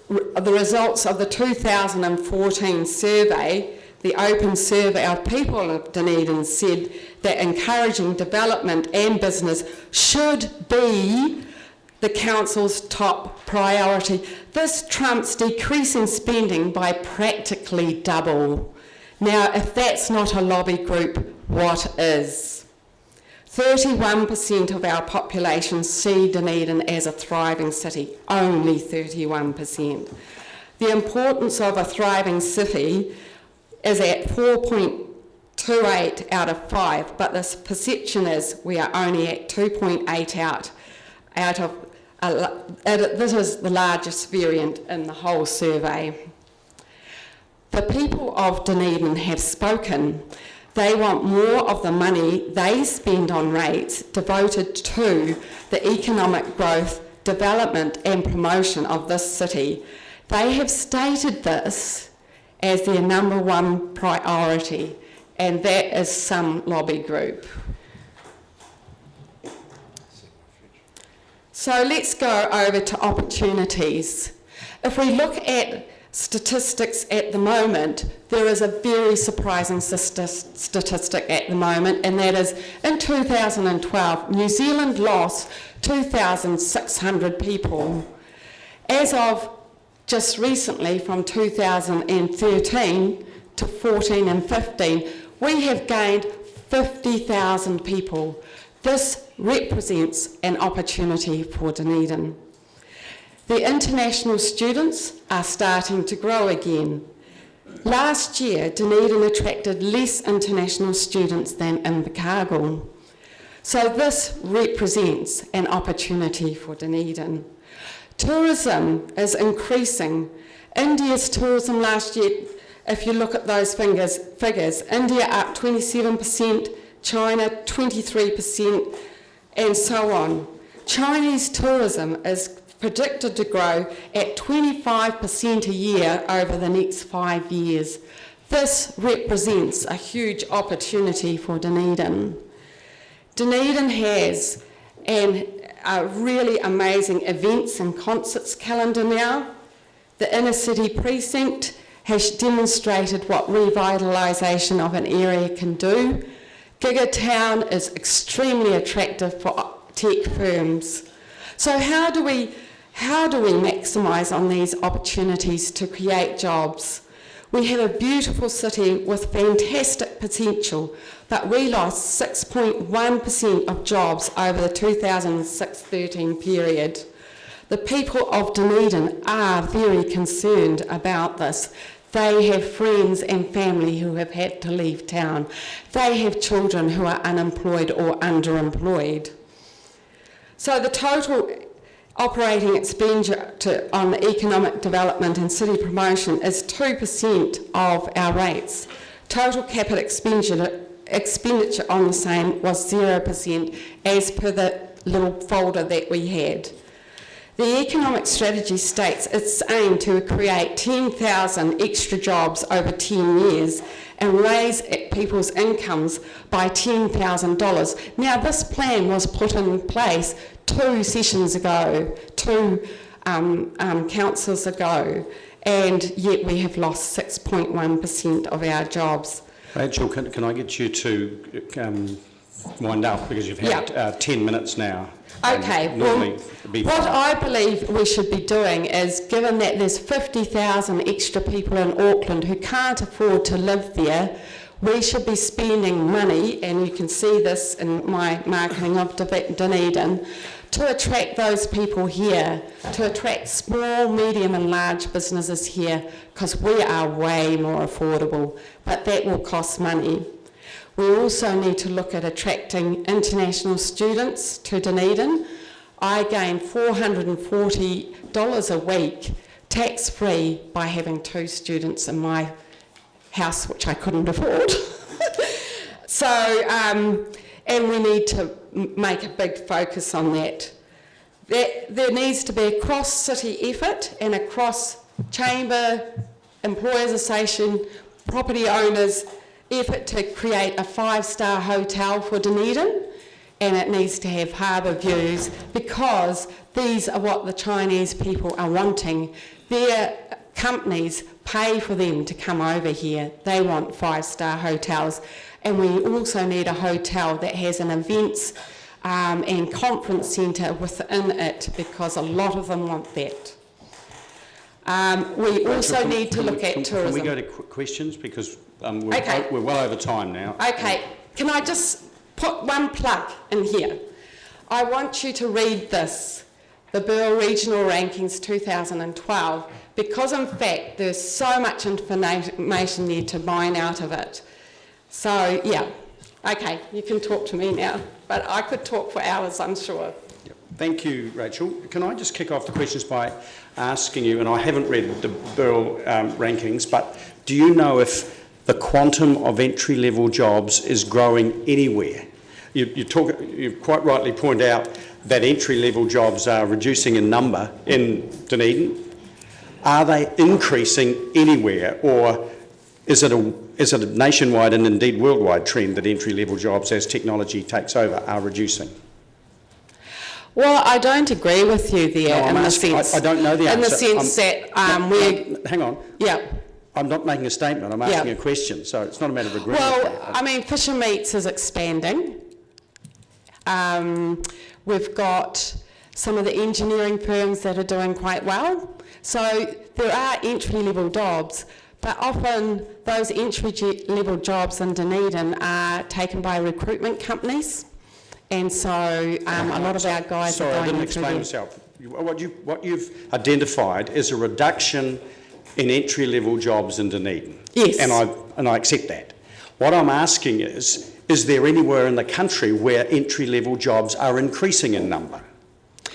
the results of the 2014 survey, the open survey of people of Dunedin said that encouraging development and business should be the council's top priority. This trumps decreasing spending by practically double. Now, if that's not a lobby group, what is? 31% of our population see Dunedin as a thriving city, only 31%. The importance of a thriving city is at 4.28 out of 5, but the perception is we are only at 2.8 out of, this is the largest variant in the whole survey. The people of Dunedin have spoken. They want more of the money they spend on rates devoted to the economic growth, development and promotion of this city. They have stated this as their number one priority, and that is some lobby group. So let's go over to opportunities. If we look at statistics at the moment, there is a very surprising statistic at the moment, and that is in 2012, New Zealand lost 2,600 people. As of just recently, from 2013 to 14 and 15, we have gained 50,000 people. This represents an opportunity for Dunedin. The international students are starting to grow again. Last year, Dunedin attracted less international students than Invercargill. So this represents an opportunity for Dunedin. Tourism is increasing. India's tourism last year, if you look at those figures, India up 27%, China 23%, and so on. Chinese tourism is predicted to grow at 25% a year over the next 5 years. This represents a huge opportunity for Dunedin. Dunedin has a really amazing events and concerts calendar now. The inner city precinct has demonstrated what revitalisation of an area can do. Giga Town is extremely attractive for tech firms. So how do we maximise on these opportunities to create jobs? We have a beautiful city with fantastic potential, but we lost 6.1% of jobs over the 2006-13 period. The people of Dunedin are very concerned about this. They have friends and family who have had to leave town. They have children who are unemployed or underemployed. So the total operating expenditure on economic development and city promotion is 2% of our rates. Total capital expenditure on the same was 0% as per the little folder that we had. The economic strategy states its aim to create 10,000 extra jobs over 10 years and raise people's incomes by $10,000. Now, this plan was put in place 2 sessions ago, 2 councils ago, and yet we have lost 6.1% of our jobs. Rachel, can I get you to wind up, because you've had 10 minutes now. Okay, well, what I believe we should be doing is, given that there's 50,000 extra people in Auckland who can't afford to live there, we should be spending money, and you can see this in my marketing of Dunedin, to attract those people here, to attract small, medium and large businesses here, because we are way more affordable, but that will cost money. We also need to look at attracting international students to Dunedin. I gain $440 a week tax-free by having 2 students in my house, which I couldn't afford. So, and we need to make a big focus on that. There needs to be a cross-city effort and a cross-chamber, employers association, property owners effort to create a 5-star hotel for Dunedin, and it needs to have harbour views, because these are what the Chinese people are wanting. Their companies pay for them to come over here. They want 5-star hotels, and we also need a hotel that has an events and conference centre within it, because a lot of them want that. We also need to look at tourism. Can we go to questions, because we're well over time now. Okay, can I just put one plug in here? I want you to read this, the Burl Regional Rankings 2012, because in fact there's so much information there to mine out of it. So yeah, okay, you can talk to me now, but I could talk for hours, I'm sure. Yep. Thank you, Rachel. Can I just kick off the questions by asking you, and I haven't read the Burl rankings, but do you know if the quantum of entry-level jobs is growing anywhere. You quite rightly point out that entry-level jobs are reducing in number in Dunedin. Are they increasing anywhere, or is it a nationwide and indeed worldwide trend that entry-level jobs, as technology takes over, are reducing? Well, I don't agree with you there in the sense. I don't know the answer. In the sense that we're. Hang on. Yeah. I'm not making a statement. I'm asking a question, so it's not a matter of agreeing. Well, I mean, Fish and Meats is expanding. We've got some of the engineering firms that are doing quite well. So there are entry-level jobs, but often those entry-level jobs in Dunedin are taken by recruitment companies. And so a lot of our guys are going I didn't into explain myself. What you've identified is a reduction in entry-level jobs in Dunedin. Yes. And I accept that. What I'm asking is there anywhere in the country where entry-level jobs are increasing in number?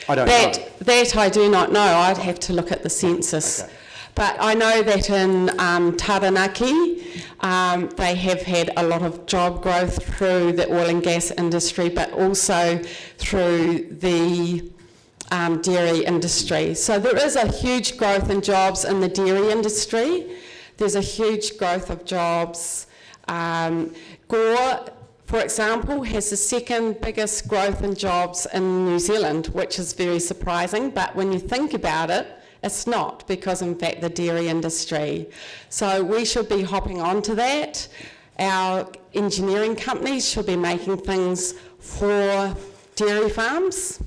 I don't know. That I do not know. I'd have to look at the census. Okay. But I know that in Taranaki, they have had a lot of job growth through the oil and gas industry, but also through the dairy industry. So there is a huge growth in jobs in the dairy industry. There's a huge growth of jobs. Gore, for example, has the second biggest growth in jobs in New Zealand, which is very surprising. But when you think about it, it's not, because in fact the dairy industry. So we should be hopping onto that. Our engineering companies should be making things for dairy farms.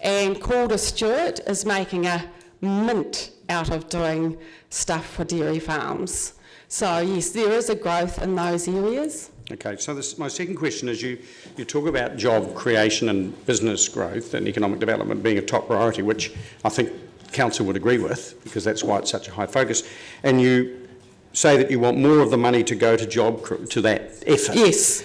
And Calder Stewart is making a mint out of doing stuff for dairy farms. So yes, there is a growth in those areas. Okay, so my second question is you talk about job creation and business growth and economic development being a top priority, which I think Council would agree with, because that's why it's such a high focus. And you say that you want more of the money to go to that effort. Yes.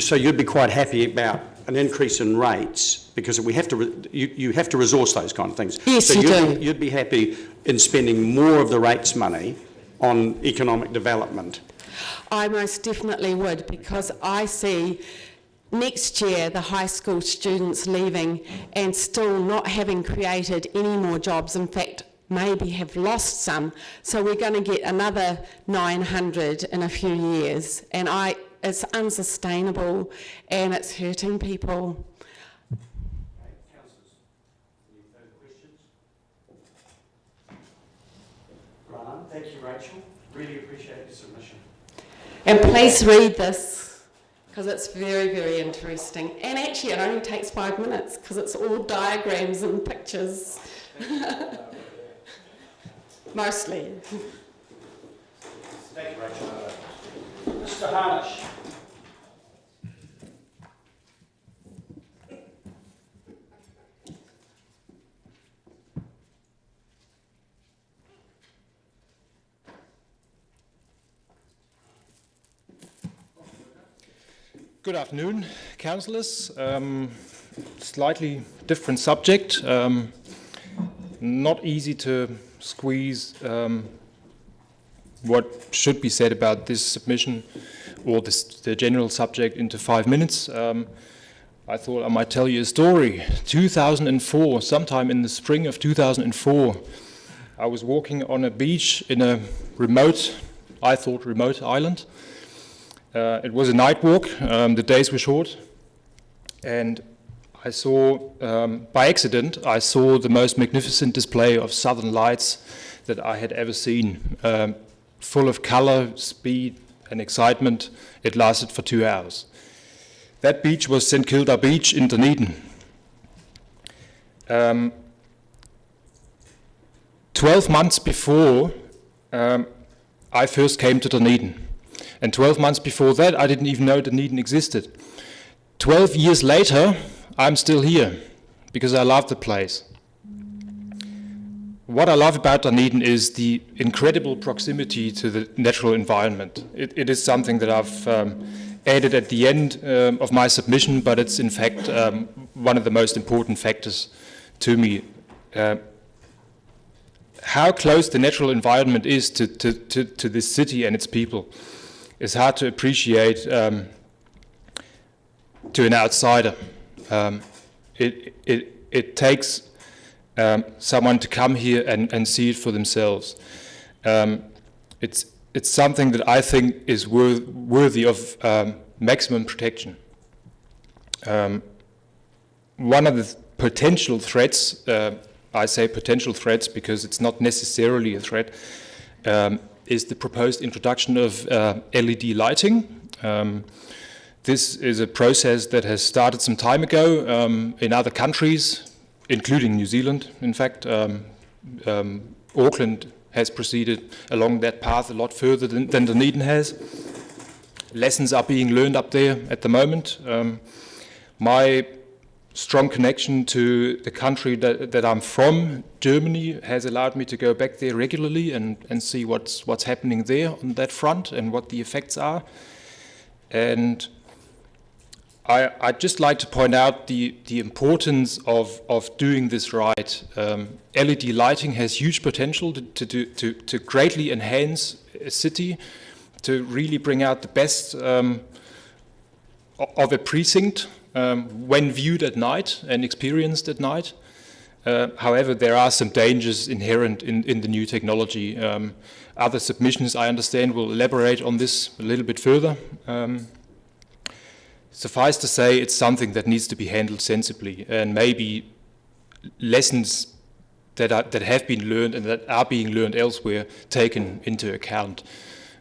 So you'd be quite happy about an increase in rates, because we have to you have to resource those kind of things. Yes, so you do. You'd be happy in spending more of the rates money on economic development. I most definitely would, because I see next year the high school students leaving and still not having created any more jobs. In fact, maybe have lost some. So we're going to get another 900 in a few years. And it's unsustainable and it's hurting people. Councillors, any further questions? Right, thank you, Rachel. Really appreciate your submission. And please read this, because it's very, very interesting. And actually it only takes 5 minutes, because it's all diagrams and pictures. Mostly. Thank you, Rachel. Mr. Harnish. Good afternoon, councillors. Slightly different subject. Not easy to squeeze what should be said about this submission or the general subject into 5 minutes. I thought I might tell you a story. 2004, sometime in the spring of 2004, I was walking on a beach in a remote island. It was a night walk, the days were short, and I saw, by accident, I saw the most magnificent display of southern lights that I had ever seen. Full of color, speed, and excitement. It lasted for 2 hours. That beach was St. Kilda Beach in Dunedin. 12 months before I first came to Dunedin. And 12 months before that, I didn't even know Dunedin existed. 12 years later, I'm still here because I love the place. What I love about Dunedin is the incredible proximity to the natural environment. It is something that I've added at the end of my submission, but it's in fact one of the most important factors to me. how close the natural environment is to this city and its people is hard to appreciate to an outsider. It takes someone to come here and see it for themselves. It's something that I think is worthy of maximum protection. One of the potential threats, I say potential threats because it's not necessarily a threat, is the proposed introduction of LED lighting. This is a process that has started some time ago in other countries, including New Zealand. In fact, Auckland has proceeded along that path a lot further than Dunedin has. Lessons are being learned up there at the moment. My strong connection to the country that I'm from, Germany, has allowed me to go back there regularly and see what's happening there on that front and what the effects are. And I'd just like to point out the importance of doing this right. LED lighting has huge potential to greatly enhance a city, to really bring out the best of a precinct when viewed at night and experienced at night. However, there are some dangers inherent in the new technology. Other submissions, I understand, will elaborate on this a little bit further. Suffice to say, it's something that needs to be handled sensibly, and maybe lessons that have been learned and that are being learned elsewhere taken into account.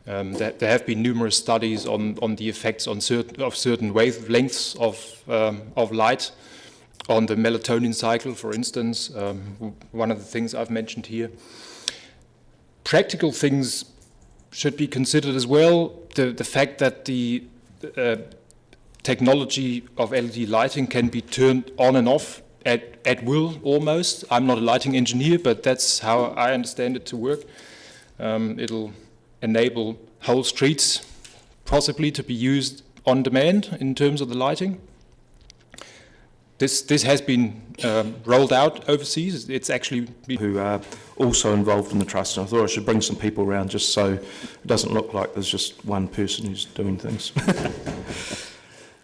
There have been numerous studies on the effects of certain wavelengths of light on the melatonin cycle, for instance, one of the things I've mentioned here. Practical things should be considered as well. The fact that the technology of LED lighting can be turned on and off at will, almost. I'm not a lighting engineer, but that's how I understand it to work. It'll enable whole streets possibly to be used on demand in terms of the lighting. This has been rolled out overseas. It's actually who are also involved in the trust, and I thought I should bring some people around just so it doesn't look like there's just one person who's doing things.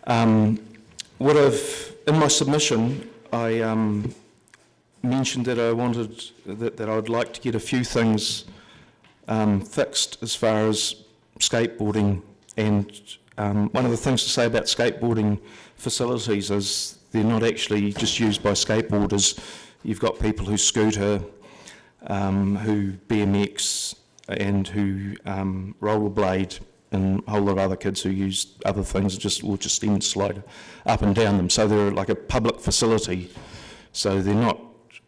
In my submission, I mentioned that I wanted that I would like to get a few things fixed as far as skateboarding, and one of the things to say about skateboarding facilities is they're not actually just used by skateboarders. You've got people who scooter, who BMX, and who rollerblade, and a whole lot of other kids who use other things or just even slide up and down them. So they're like a public facility. So they're not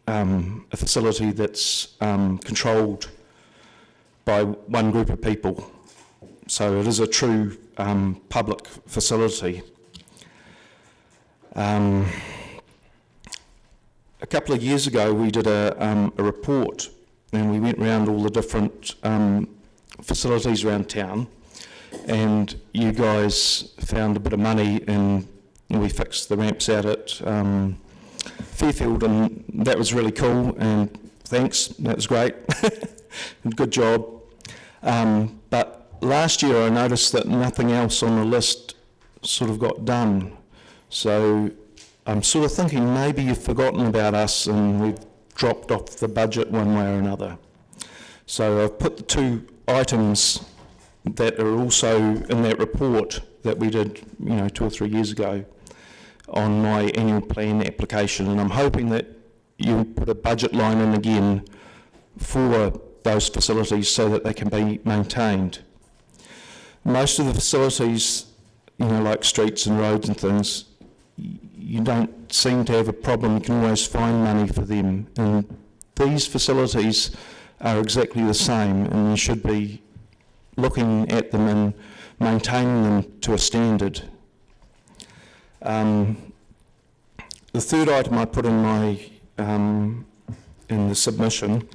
a facility that's controlled by one group of people. So it is a true public facility. A couple of years ago we did a report, and we went around all the different facilities around town, and you guys found a bit of money and we fixed the ramps out at Fairfield, and that was really cool, and thanks, that was great. Good job. But last year I noticed that nothing else on the list sort of got done. So I'm sort of thinking maybe you've forgotten about us and we've dropped off the budget one way or another. So I've put the two items that are also in that report that we did, 2 or 3 years ago on my annual plan application, and I'm hoping that you'll put a budget line in again for those facilities so that they can be maintained. Most of the facilities, like streets and roads and things, you don't seem to have a problem. You can always find money for them, and these facilities are exactly the same, and you should be looking at them and maintaining them to a standard. The third item I put in my in the submission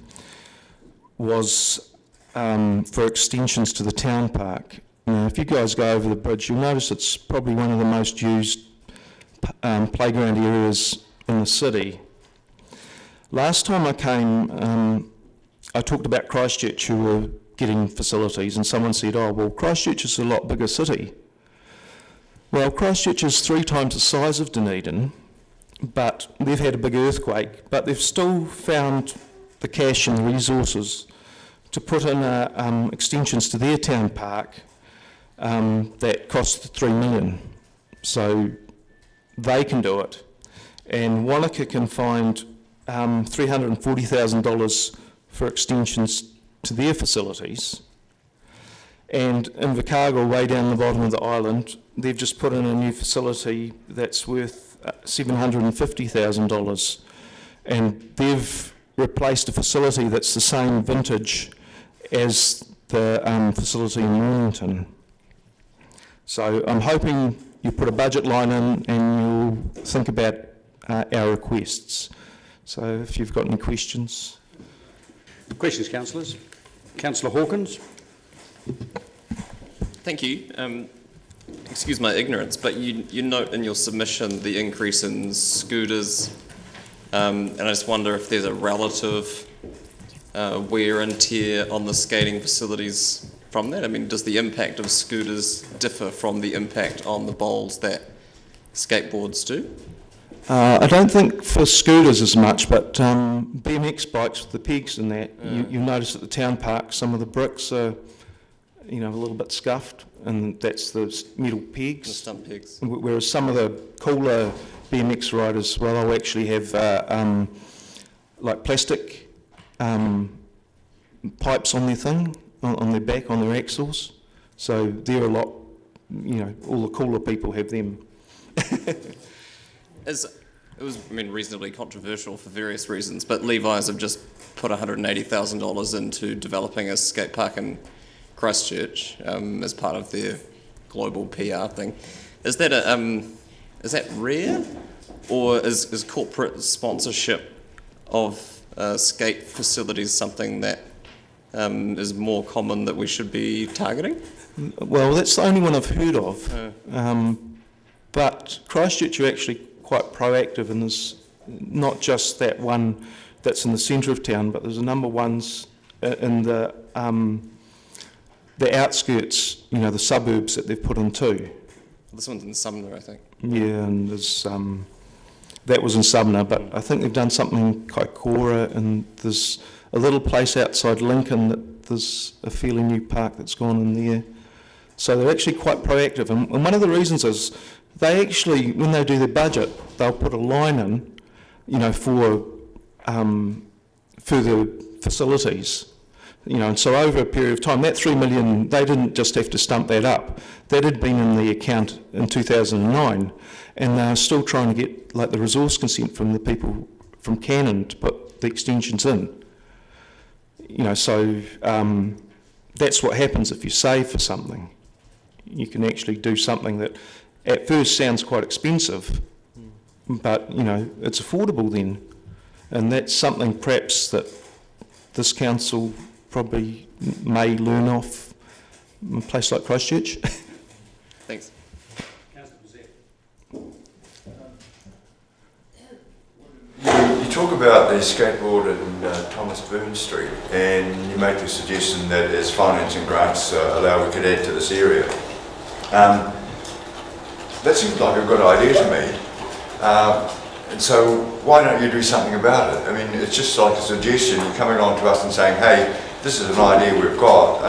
was for extensions to the town park. Now, if you guys go over the bridge, you'll notice it's probably one of the most used playground areas in the city. Last time I came, I talked about Christchurch, who were getting facilities, and someone said, oh, well, Christchurch is a lot bigger city. Well, Christchurch is 3 times the size of Dunedin, but they've had a big earthquake, but they've still found the cash and the resources to put in extensions to their town park that cost $3 million. So they can do it. And Wanaka can find $340,000 for extensions to their facilities. And in Invercargill, way down the bottom of the island, they've just put in a new facility that's worth $750,000. And they've replaced a facility that's the same vintage as the facility in Mornington. So I'm hoping you put a budget line in and you'll think about our requests. So if you've got any questions. Questions, councillors? Councillor Hawkins? Thank you. Excuse my ignorance, but you note in your submission the increase in scooters, and I just wonder if there's a relative wear and tear on the skating facilities from that. I mean, does the impact of scooters differ from the impact on the bowls that skateboards do? I don't think for scooters as much, but BMX bikes with the pegs and that, you'll notice at the town park some of the bricks are, a little bit scuffed, and that's the metal pegs. The stump pegs. Whereas some of the cooler BMX riders, well, they'll actually have like plastic pipes on their thing, on their back, on their axles. So they're a lot, all the cooler people have them. It was, reasonably controversial for various reasons, but Levi's have just put $180,000 into developing a skate park in Christchurch as part of their global PR thing. Is that rare, or is corporate sponsorship of skate facilities something that is more common that we should be targeting? Well, that's the only one I've heard of. But Christchurch are actually quite proactive, and there's not just that one that's in the centre of town, but there's a number of ones in the outskirts, the suburbs that they've put in too. This one's in Sumner, I think. Yeah, and there's that was in Sumner, but I think they've done something in Kaikoura, and there's a little place outside Lincoln that there's a fairly new park that's gone in there. So they're actually quite proactive, and one of the reasons is they actually, when they do their budget, they'll put a line in, for further facilities, and so over a period of time, that $3 million, they didn't just have to stump that up. That had been in the account in 2009, and they're still trying to get the resource consent from the people from Canon to put the extensions in. So that's what happens if you save for something. You can actually do something that at first sounds quite expensive, but it's affordable then, and that's something perhaps that this council probably may learn off a place like Christchurch. Thanks. You talk about the skateboard in Thomas Byrne Street, and you make the suggestion that as financing grants allow, we could add to this area. That seems like a good idea to me. And so why don't you do something about it? It's just like a suggestion. You're coming along to us and saying, hey, this is an idea we've got,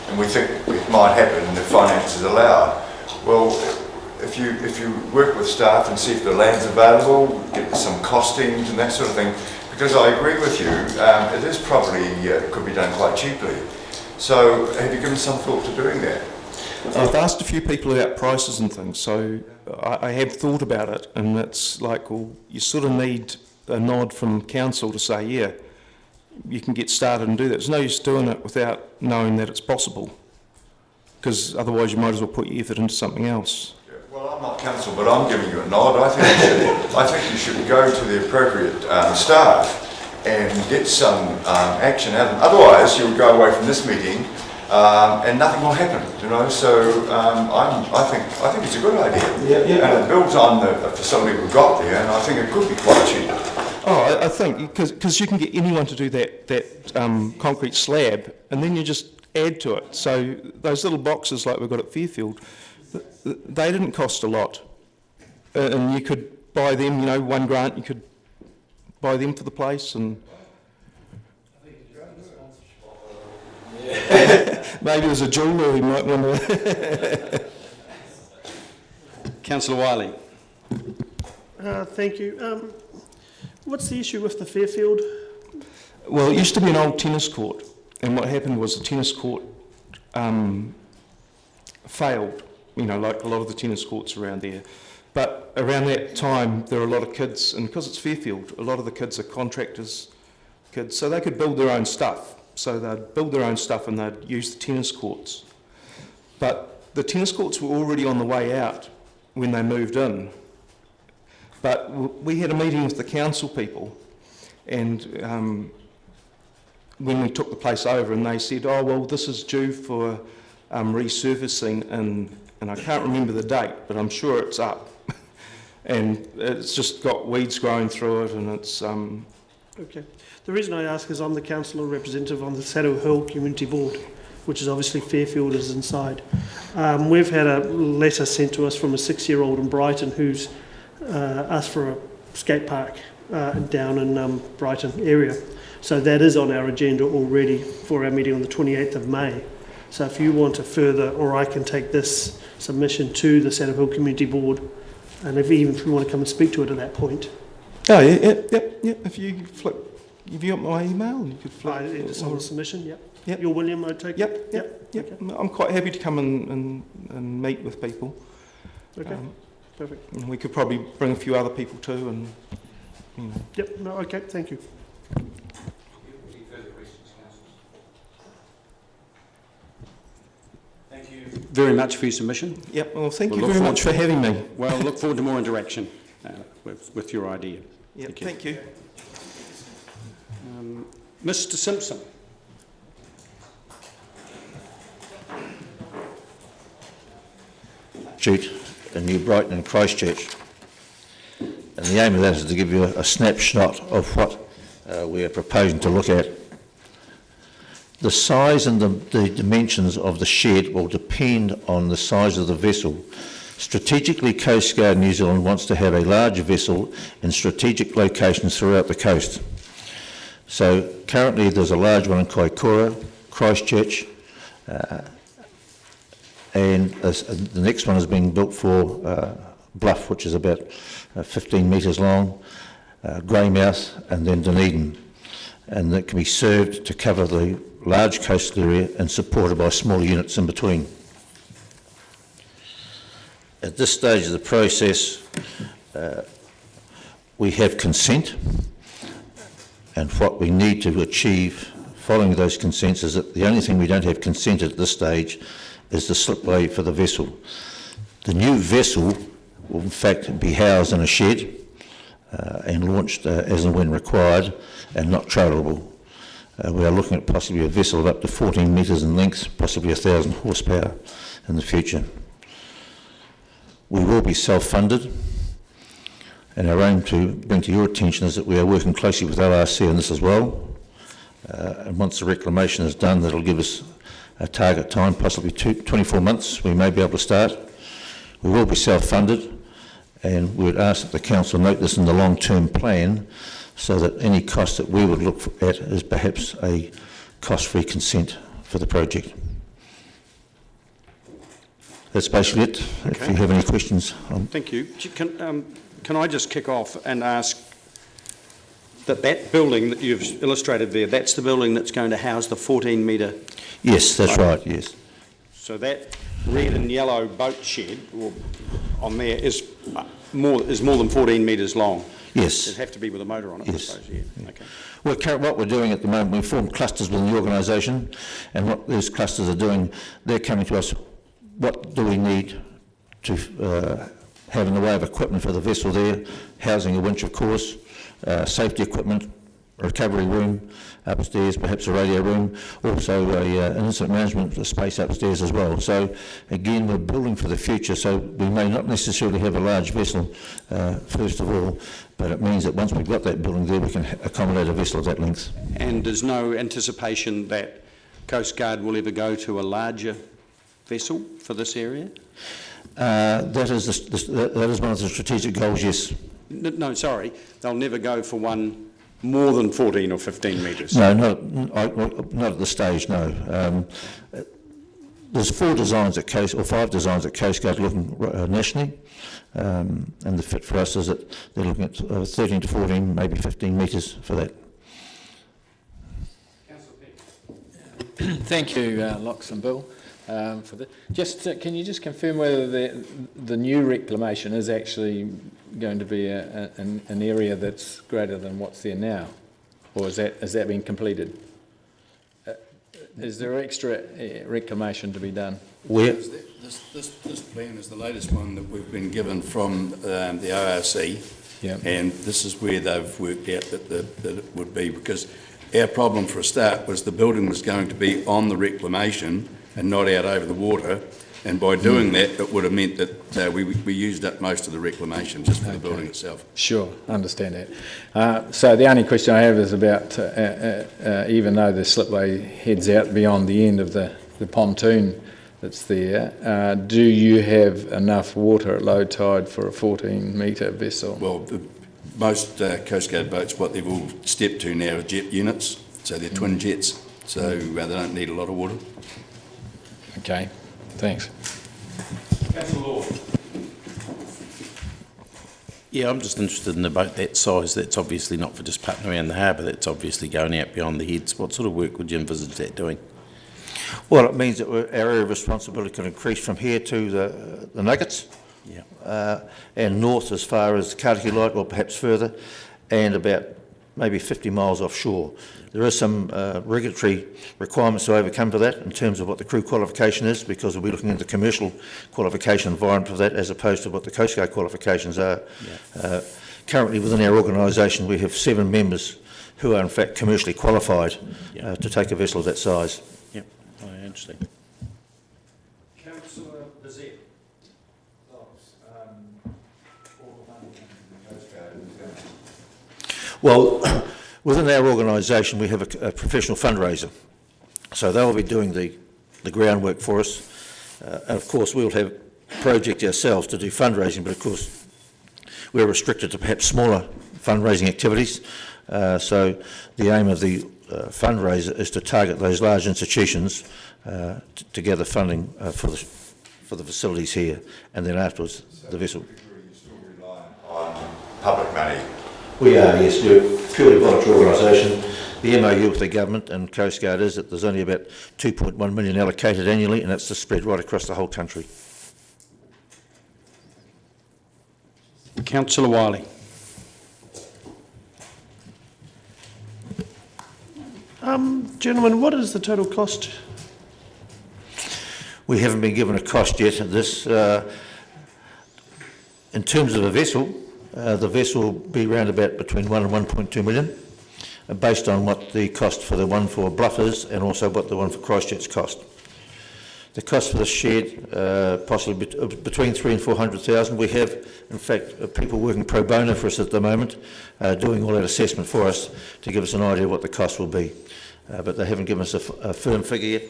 and we think it might happen if finances allow. Well, if you work with staff and see if the land's available, get some costings and that sort of thing, because I agree with you, it is probably, could be done quite cheaply. So have you given some thought to doing that? I've asked a few people about prices and things, so I have thought about it, and it's like, well, you sort of need a nod from council to say, yeah, you can get started and do that. There's no use doing it without knowing that it's possible, because otherwise you might as well put your effort into something else. Yeah, well, I'm not council, but I'm giving you a nod. I think you should go to the appropriate staff and get some action out of them. Otherwise, you'll go away from this meeting and nothing will happen, So I think it's a good idea, and it builds on the facility we've got there, and I think it could be quite cheap. Oh, I think, because you can get anyone to do that concrete slab, and then you just add to it. So those little boxes like we've got at Fairfield, they didn't cost a lot. And you could buy them, you know, one grant, you could buy them for the place, and maybe there's a jeweller who might want to. Councillor Wiley. Thank you. What's the issue with the Fairfield? Well, it used to be an old tennis court, and what happened was the tennis court failed, you know, like a lot of the tennis courts around there. But around that time, there were a lot of kids, and because it's Fairfield, a lot of the kids are contractors' kids, so they could build their own stuff. So they'd build their own stuff and they'd use the tennis courts. But the tennis courts were already on the way out when they moved in. But we had a meeting with the council people, and when we took the place over, and they said, oh, well, this is due for resurfacing, and I can't remember the date, but I'm sure it's up. And it's just got weeds growing through it, and it's... Okay. The reason I ask is I'm the councillor representative on the Saddle Hill Community Board, which is obviously Fairfield is inside. We've had a letter sent to us from a 6-year-old in Brighton who's asked for a skate park down in Brighton area. So that is on our agenda already for our meeting on the 28th of May. So if you want to further, or I can take this submission to the Saddle Hill Community Board, and if you want to come and speak to it at that point. Oh, yeah, if you got my email, you could flip. It's on the submission, yep. Yep. You're William, I take it? Yep. Okay. I'm quite happy to come and meet with people. Okay, perfect. And we could probably bring a few other people too, and you know. Yep, no, okay, thank you. Thank you very much for your submission. Yep, well, thank you very much for having me. Well, look forward to more interaction with your idea. Yep, thank you. Mr. Simpson. In New Brighton and Christchurch. And the aim of that is to give you a snapshot of what we are proposing to look at. The size and the dimensions of the shed will depend on the size of the vessel. Strategically, Coast Guard New Zealand wants to have a large vessel in strategic locations throughout the coast. So currently there's a large one in Kaikoura, Christchurch, and the next one is being built for Bluff, which is about 15 metres long, Greymouth, and then Dunedin. And that can be served to cover the large coastal area and supported by smaller units in between. At this stage of the process, we have consent, and what we need to achieve following those consents is that the only thing we don't have consent at this stage is the slipway for the vessel. The new vessel will in fact be housed in a shed and launched as and when required, and not trailerable. We are looking at possibly a vessel of up to 14 metres in length, possibly 1,000 horsepower in the future. We will be self-funded, and our aim to bring to your attention is that we are working closely with LRC on this as well. And once the reclamation is done, that'll give us a target time, possibly 24 months, we may be able to start. We will be self-funded, and we would ask that the council note this in the long-term plan, so that any cost that we would look at is perhaps a cost-free consent for the project. That's basically it. Okay. If you have any questions. Thank you. Can I just kick off and ask that building that you've illustrated there, that's the building that's going to house the 14-metre... Yes, that's right, yes. So that red and yellow boat shed on there is more than 14 metres long? Yes. It'd have to be with a motor on it, yes. I suppose, yeah. Okay. Well, what we're doing at the moment, we formed clusters within the organisation, and what those clusters are doing, they're coming to us, what do we need to have in the way of equipment for the vessel there, housing a winch, of course, safety equipment, recovery room upstairs, perhaps a radio room, also an incident management space upstairs as well. So again, we're building for the future, so we may not necessarily have a large vessel first of all, but it means that once we've got that building there, we can accommodate a vessel of that length. And there's no anticipation that Coast Guard will ever go to a larger vessel for this area? That is one of the strategic goals, yes. No, sorry, they'll never go for one more than 14 or 15 metres? No, not at this stage, no. There's 5 designs at Coast Guard looking nationally, and the fit for us is that they're looking at 13 to 14, maybe 15 metres for that. Thank you, Lox and Bill, for that. Can you just confirm whether the new reclamation is actually going to be an area that's greater than what's there now, or has that been completed? Is there extra reclamation to be done? Where? This plan is the latest one that we've been given from the ORC, and this is where they've worked out that it would be, because our problem for a start was the building was going to be on the reclamation and not out over the water, and by doing that it would have meant that we used up most of the reclamation just for the building itself. Sure, understand that. So the only question I have is about, even though the slipway heads out beyond the end of the pontoon that's there, do you have enough water at low tide for a 14-metre vessel? Well, most Coast Guard boats, what they've all stepped to now are jet units, so they're twin jets, so they don't need a lot of water. Okay, thanks. Yeah, I'm just interested in a boat that size. That's obviously not for just putting around the harbour, that's obviously going out beyond the heads. What sort of work would you envisage that doing? Well, it means that our area of responsibility can increase from here to the Nuggets, and north as far as Kariki Light, or perhaps further, and about maybe 50 miles offshore. There are some regulatory requirements to overcome for that in terms of what the crew qualification is, because we'll be looking into the commercial qualification environment for that as opposed to what the Coast Guard qualifications are. Currently within our organisation we have 7 members who are in fact commercially qualified to take a vessel of that size. Yep, interesting. Councillor Bazette. Well, within our organisation we have a professional fundraiser, so they'll be doing the groundwork for us, and of course we'll have projects ourselves to do fundraising, but of course we're restricted to perhaps smaller fundraising activities, so the aim of the fundraiser is to target those large institutions to gather funding for the facilities here, and then afterwards the vessel. You're still reliant on public money? We are, yes. We're a purely voluntary organisation. The MOU with the government and Coast Guard is that there's only about 2.1 million allocated annually, and that's to spread right across the whole country. Councillor Wiley. Gentlemen, what is the total cost? We haven't been given a cost yet. This, in terms of a vessel, the vessel will be around about between 1 and 1.2 million, based on what the cost for the one for Bluff is and also what the one for Christchurch cost. The cost for the shed, possibly between 300,000 and 400,000. We have, in fact, people working pro bono for us at the moment, doing all that assessment for us to give us an idea of what the cost will be. But they haven't given us a firm figure yet.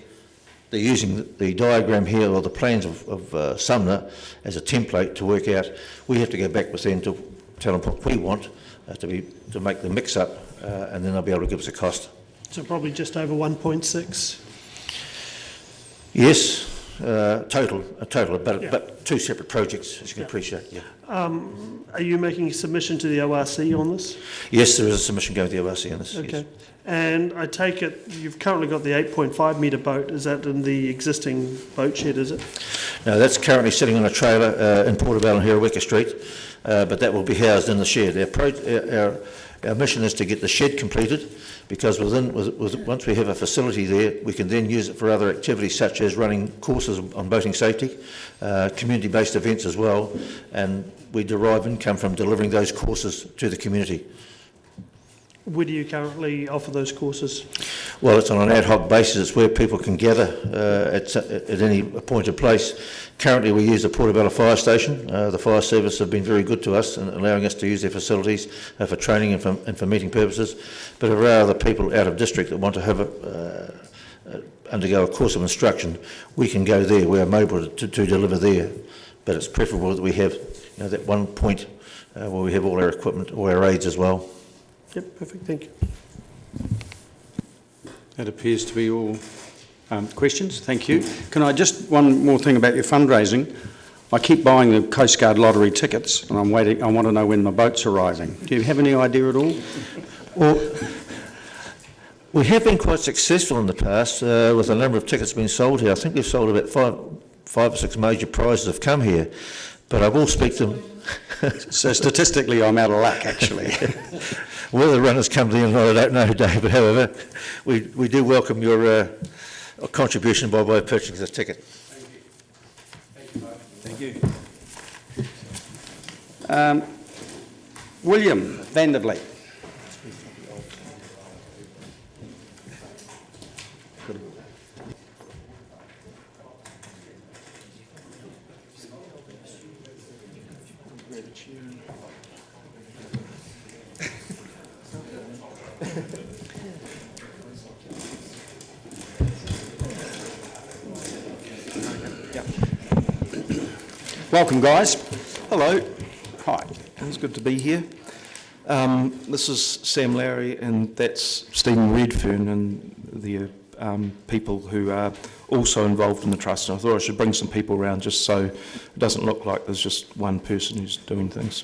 They're using the diagram here, or the plans of Sumner, as a template to work out. We have to go back with them to tell them what we want to make the mix up, and then they'll be able to give us a cost. So probably just over 1.6. Yes, total, but 2 separate projects, as you can appreciate. Yeah. Are you making a submission to the ORC on this? Yes, there is a submission going to the ORC on this. Okay. Yes. And I take it you've currently got the 8.5 metre boat. Is that in the existing boat shed, is it? No, that's currently sitting on a trailer in Portobello here at Wicker Street, but that will be housed in the shed. Our mission is to get the shed completed, because once we have a facility there, we can then use it for other activities such as running courses on boating safety, community-based events as well, and we derive income from delivering those courses to the community. Where do you currently offer those courses? Well, it's on an ad hoc basis. It's where people can gather at any appointed place. Currently, we use the Portobello Fire Station. The fire service have been very good to us in allowing us to use their facilities for training and for meeting purposes. But if there are other people out of district that want to have undergo a course of instruction, we can go there. We are mobile to deliver there. But it's preferable that we have that one point where we have all our equipment, all our aids as well. Yep, perfect, thank you. That appears to be all questions. Thank you. Can I just, one more thing about your fundraising. I keep buying the Coast Guard lottery tickets and I'm waiting, I want to know when my boat's arriving. Do you have any idea at all? Well, we have been quite successful in the past with a number of tickets being sold here. I think we've sold about five or six major prizes have come here, but I will speak to them. So statistically, I'm out of luck, actually. Whether the runners come to the end, I don't know, Dave, but however, we do welcome your contribution by way of purchasing this ticket. Thank you. William van der Vliet. Welcome, guys. Hello. Hi. It's good to be here. This is Sam Lowry and that's Stephen Redfern and the people who are also involved in the trust. And I thought I should bring some people around just so it doesn't look like there's just one person who's doing things.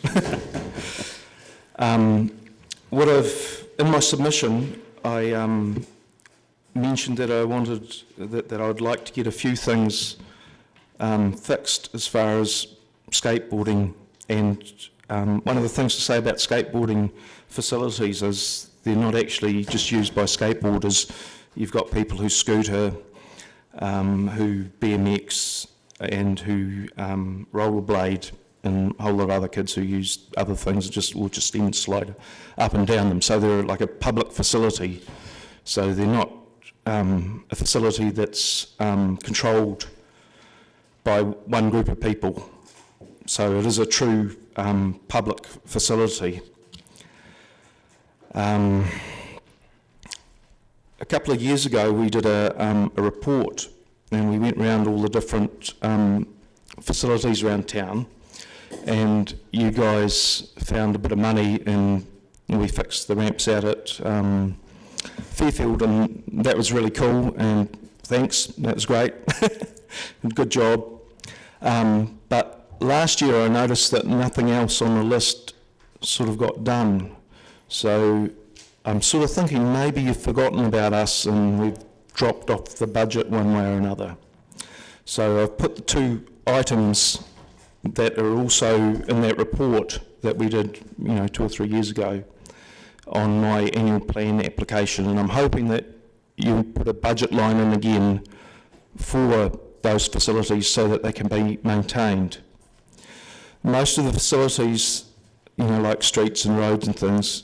In my submission, I mentioned that I wanted, that I would like to get a few things fixed as far as skateboarding, and one of the things to say about skateboarding facilities is they're not actually just used by skateboarders. You've got people who scooter, who BMX and who rollerblade, and a whole lot of other kids who use other things will just even slide up and down them. So they're like a public facility. So they're not a facility that's controlled by one group of people. So it is a true public facility. A couple of years ago we did a report and we went around all the different facilities around town, and you guys found a bit of money and we fixed the ramps out at Fairfield, and that was really cool, and thanks, that was great. Good job. But last year I noticed that nothing else on the list sort of got done. So I'm sort of thinking maybe you've forgotten about us and we've dropped off the budget one way or another. So I've put the two items that are also in that report that we did, 2 or 3 years ago on my annual plan application, and I'm hoping that you'll put a budget line in again for those facilities so that they can be maintained. Most of the facilities, like streets and roads and things,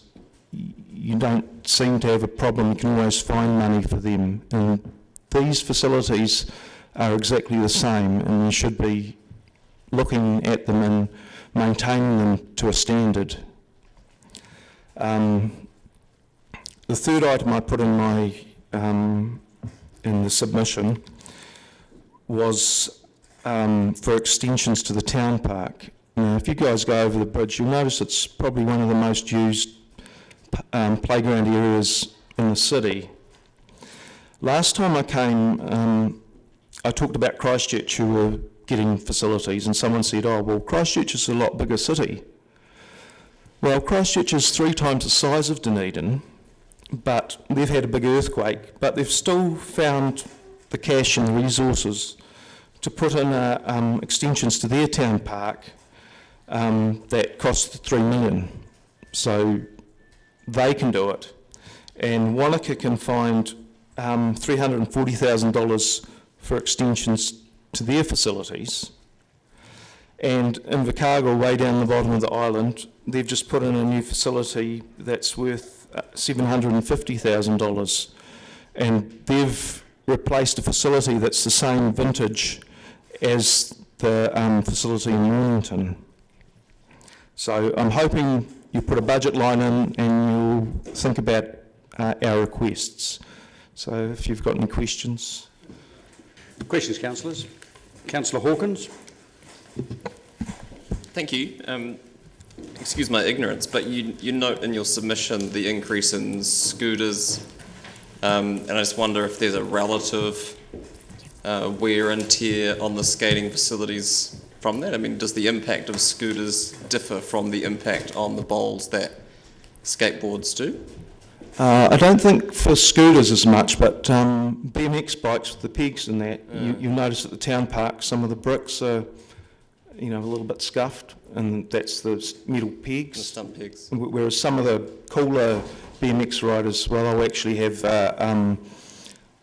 you don't seem to have a problem. You can always find money for them. And these facilities are exactly the same, and you should be looking at them and maintaining them to a standard. The third item I put in my in the submission was for extensions to the town park. Now, if you guys go over the bridge, you'll notice it's probably one of the most used playground areas in the city. Last time I came, I talked about Christchurch, who were getting facilities, and someone said, oh, well, Christchurch is a lot bigger city. Well, Christchurch is 3 times the size of Dunedin, but they've had a big earthquake, but they've still found the cash and the resources to put in extensions to their town park that cost $3 million. So they can do it. And Wanaka can find $340,000 for extensions to their facilities. And in Invercargill, way down the bottom of the island, they've just put in a new facility that's worth $750,000, and they've replaced a facility that's the same vintage as the facility in Mornington. So I'm hoping you put a budget line in and you'll think about our requests. So if you've got any questions. Questions, councillors? Councillor Hawkins? Thank you. Excuse my ignorance, but you note in your submission the increase in scooters, and I just wonder if there's a relative wear and tear on the skating facilities from that. I mean, does the impact of scooters differ from the impact on the bowls that skateboards do? I don't think for scooters as much, but BMX bikes with the pegs and that, you'll notice at the town park some of the bricks are, a little bit scuffed, and that's the metal pegs. The stump pegs. Whereas some of the cooler BMX riders, well, they'll actually have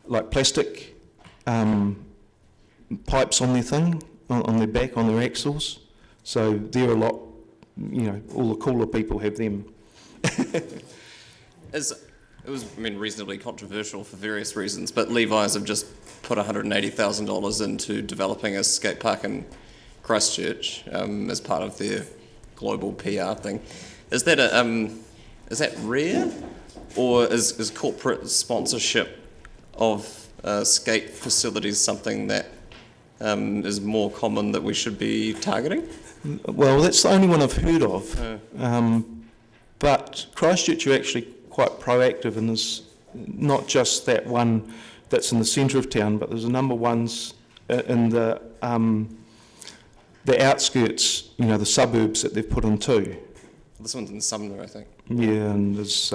like plastic pipes on their thing, on their back, on their axles. So they're a lot, all the cooler people have them. It was, reasonably controversial for various reasons, but Levi's have just put $180,000 into developing a skate park in Christchurch as part of their global PR thing. Is that rare, or is corporate sponsorship of skate facilities something that is more common that we should be targeting? Well, that's the only one I've heard of. But Christchurch are actually quite proactive, and there's not just that one that's in the centre of town, but there's a number of ones in the outskirts, the suburbs that they've put in too. This one's in Sumner, I think. Yeah, and there's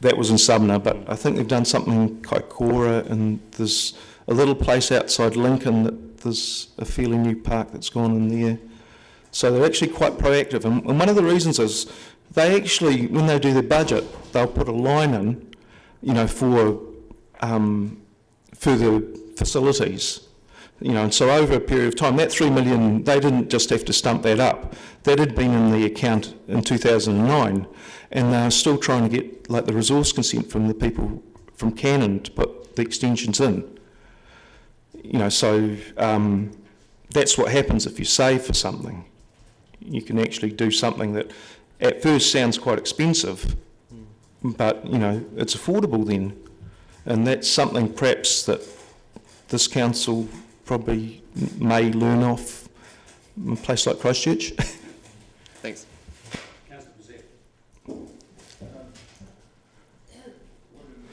that was in Sumner, but I think they've done something in Kaikoura, and there's a little place outside Lincoln that there's a fairly new park that's gone in there. So they're actually quite proactive, and one of the reasons is they actually, when they do their budget, they'll put a line in, for further facilities. And so over a period of time, that $3 million, they didn't just have to stump that up. That had been in the account in 2009, and they're still trying to get the resource consent from the people from Canon to put the extensions in. So that's what happens if you save for something. You can actually do something that at first sounds quite expensive, but it's affordable then, and that's something perhaps that this council probably may learn off a place like Christchurch. Thanks.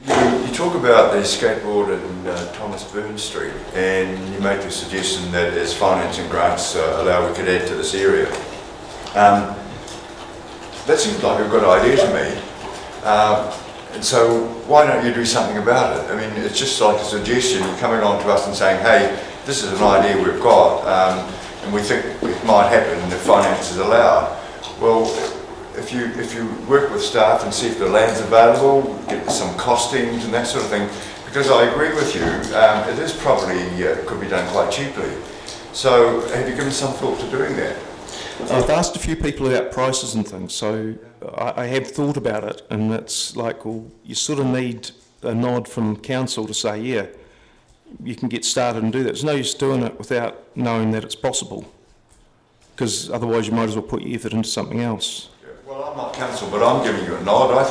You talk about the skateboard in Thomas Byrne Street, and you make the suggestion that as financing grants allow, we could add to this area. That seems like a good idea to me. And so why don't you do something about it? It's just like a suggestion. You're coming on to us and saying, hey, this is an idea we've got, and we think it might happen if finances allow. Well, if you work with staff and see if the land's available, get some costings and that sort of thing, because I agree with you, it is probably, could be done quite cheaply. So have you given some thought to doing that? I've asked a few people about prices and things, so I have thought about it, and it's like, well, you sort of need a nod from council to say, yeah, you can get started and do that. There's no use doing it without knowing that it's possible, because otherwise you might as well put your effort into something else. Well, I'm not council, but I'm giving you a nod. I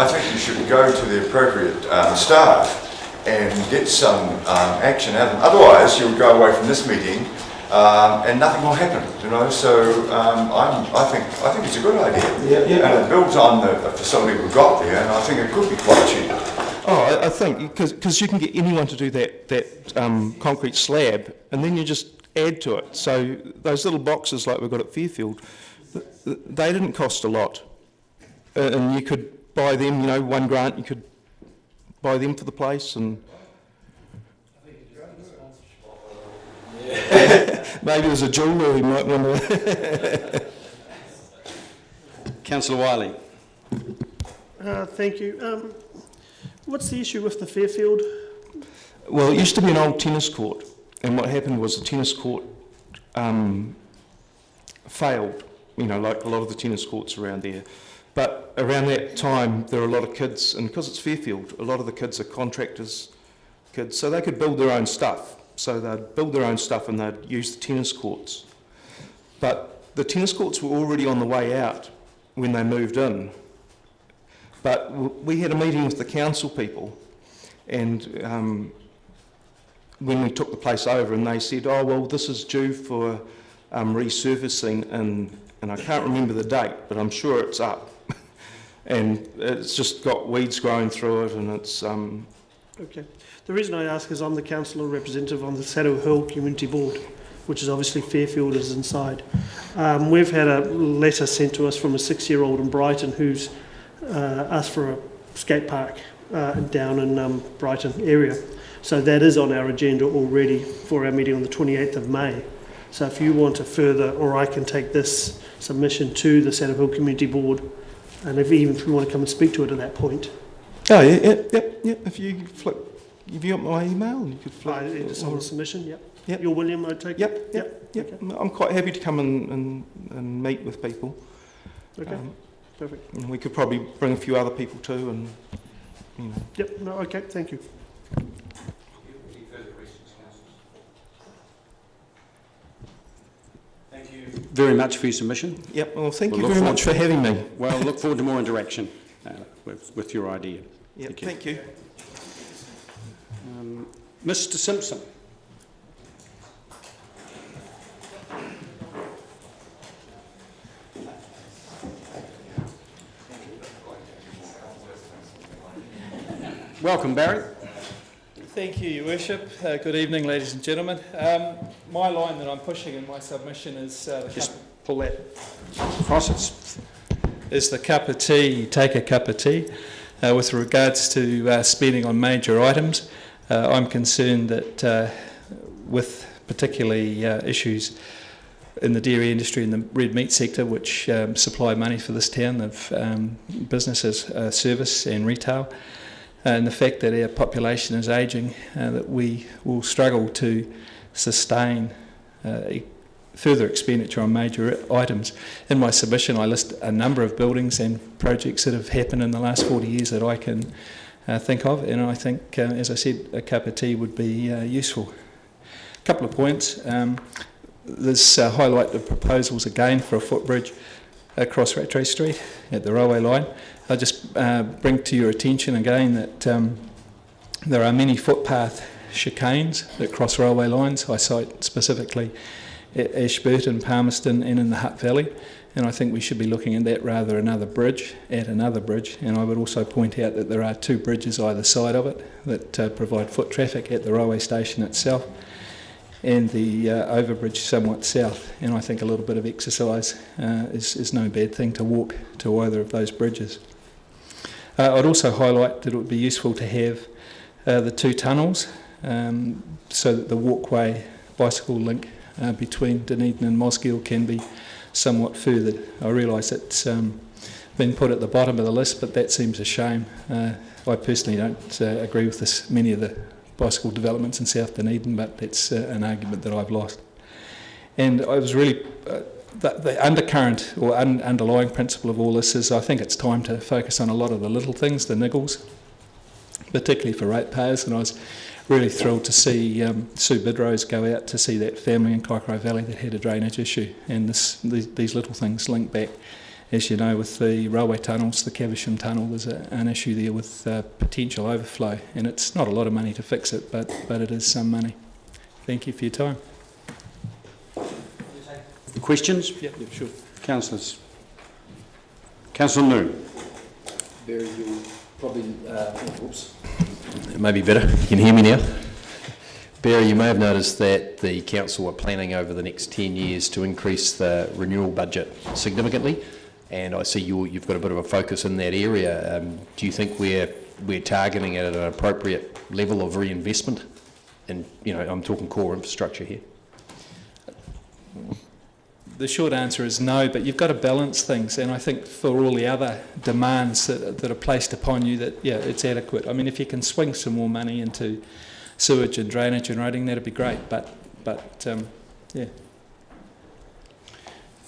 think you should go to the appropriate staff and get some action out of them. Otherwise, you'll go away from this meeting and nothing will happen. So I think it's a good idea, and it builds on the facility we've got there, and I think it could be quite cheap. Oh, I think because you can get anyone to do that concrete slab, and then you just add to it. So those little boxes like we've got at Fairfield, they didn't cost a lot, and you could buy them. One grant, you could buy them for the place, and maybe there's a jeweller who might want to. Councillor Wiley. Thank you. What's the issue with the Fairfield? Well, it used to be an old tennis court, and what happened was the tennis court failed, like a lot of the tennis courts around there. But around that time, there were a lot of kids, and because it's Fairfield, a lot of the kids are contractors' kids, so they could build their own stuff. So they'd build their own stuff and they'd use the tennis courts. But the tennis courts were already on the way out when they moved in. But we had a meeting with the council people, and when we took the place over, and they said, oh, well, this is due for resurfacing, and I can't remember the date, but I'm sure it's up. And it's just got weeds growing through it, and it's... Okay. The reason I ask is I'm the councillor representative on the Saddle Hill Community Board, which is obviously Fairfield is inside. We've had a letter sent to us from a 6-year-old in Brighton who's asked for a skate park down in Brighton area. So that is on our agenda already for our meeting on the 28th of May. So if you want to further, or I can take this submission to the Saddle Hill Community Board, and if you want to come and speak to it at that point. Oh, yeah, yep. If you got my email, you could flip. It's on the submission, yep. Yep. You're William, I take it? Yep. Okay. I'm quite happy to come and meet with people. Okay, perfect. And we could probably bring a few other people too, and you know. Yep, no, okay, thank you. Thank you very much for your submission. Yep, well, thank you very much for having me. Well, look forward to more interaction with your idea. Yep, thank you. Mr. Simpson. Welcome, Barry. Thank you, Your Worship. Good evening, ladies and gentlemen. My line that I'm pushing in my submission is just pull that process. Is the cup of tea, take a cup of tea. With regards to spending on major items, I'm concerned that with particularly issues in the dairy industry and the red meat sector, which supply money for this town of businesses, service and retail, and the fact that our population is ageing, that we will struggle to sustain further expenditure on major items. In my submission, I list a number of buildings and projects that have happened in the last 40 years that I can think of, and I think, as I said, a cup of tea would be useful. A couple of points. There's highlight the proposals again for a footbridge across Rattray Street at the railway line. I'll just bring to your attention again that there are many footpath chicanes that cross railway lines. I cite specifically at Ashburton, Palmerston and in the Hutt Valley, and I think we should be looking at that rather than another bridge. And I would also point out that there are 2 bridges either side of it that provide foot traffic at the railway station itself, and the overbridge somewhat south, and I think a little bit of exercise is no bad thing to walk to either of those bridges. I'd also highlight that it would be useful to have the 2 tunnels so that the walkway bicycle link between Dunedin and Mosgiel can be somewhat furthered. I realise it's been put at the bottom of the list, but that seems a shame. I personally don't agree with many of the bicycle developments in South Dunedin, but that's an argument that I've lost. And I was really, the undercurrent or underlying principle of all this is I think it's time to focus on a lot of the little things, the niggles, particularly for ratepayers, and I was really thrilled to see Sue Bidrose go out to see that family in Kaikorai Valley that had a drainage issue, and these little things link back. As you know, with the railway tunnels, the Caversham tunnel, there's an issue there with potential overflow, and it's not a lot of money to fix it, but it is some money. Thank you for your time. Questions? Yep, sure. Councillors. Councillor Noon. Barry, you probably, oops. It may be better. You can hear me now. Barry, you may have noticed that the council are planning over the next 10 years to increase the renewal budget significantly, and I see you've got a bit of a focus in that area. Do you think we're targeting it at an appropriate level of reinvestment? And I'm talking core infrastructure here. The short answer is no, but you've got to balance things, and I think for all the other demands that are placed upon you, that it's adequate. I mean, if you can swing some more money into sewage and drainage and roading, that'd be great. But yeah.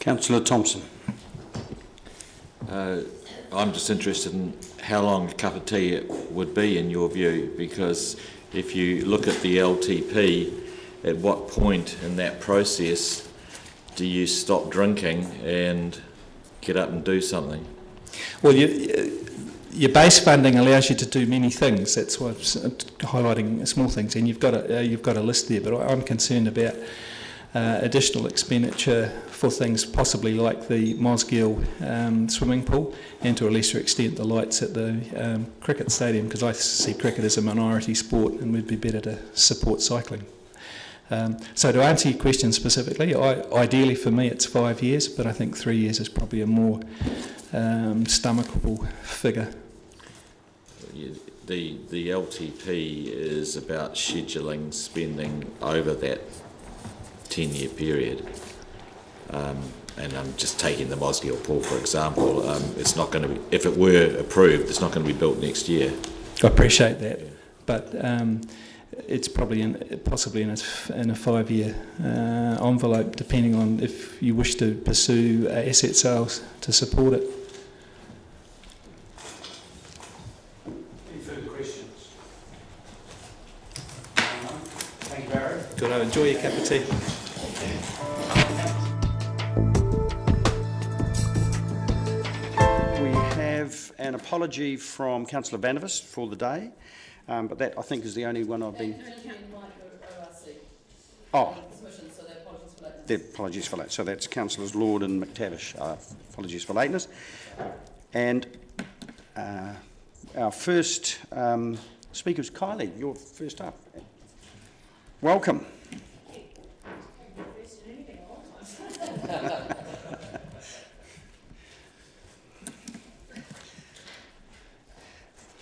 Councillor Thompson. I'm just interested in how long a cup of tea it would be in your view, because if you look at the LTP, at what point in that process do you stop drinking and get up and do something? Well, your base funding allows you to do many things. That's why I'm highlighting small things, and you've got a list there. But I'm concerned about additional expenditure for things possibly like the Mosgiel swimming pool, and to a lesser extent the lights at the cricket stadium, because I see cricket as a minority sport and would be better to support cycling. So to answer your question specifically, ideally for me it's 5 years, but I think 3 years is probably a more stomachable figure. The LTP is about scheduling spending over that 10-year period. And I'm just taking the Mosgiel pool for example. It's not going to be, if it were approved, it's not going to be built next year. I appreciate that, but it's probably possibly in a 5-year envelope, depending on if you wish to pursue asset sales to support it. Any further questions? Thank you, Barry. Good. Enjoy your cup of tea. We have an apology from Councillor Vanavas for the day, but that I think is the only one I've been... Oh, the apologies for that. So that's Councillors Lord and McTavish. Apologies for lateness. And our first speaker is Kylie. You're first up. Welcome.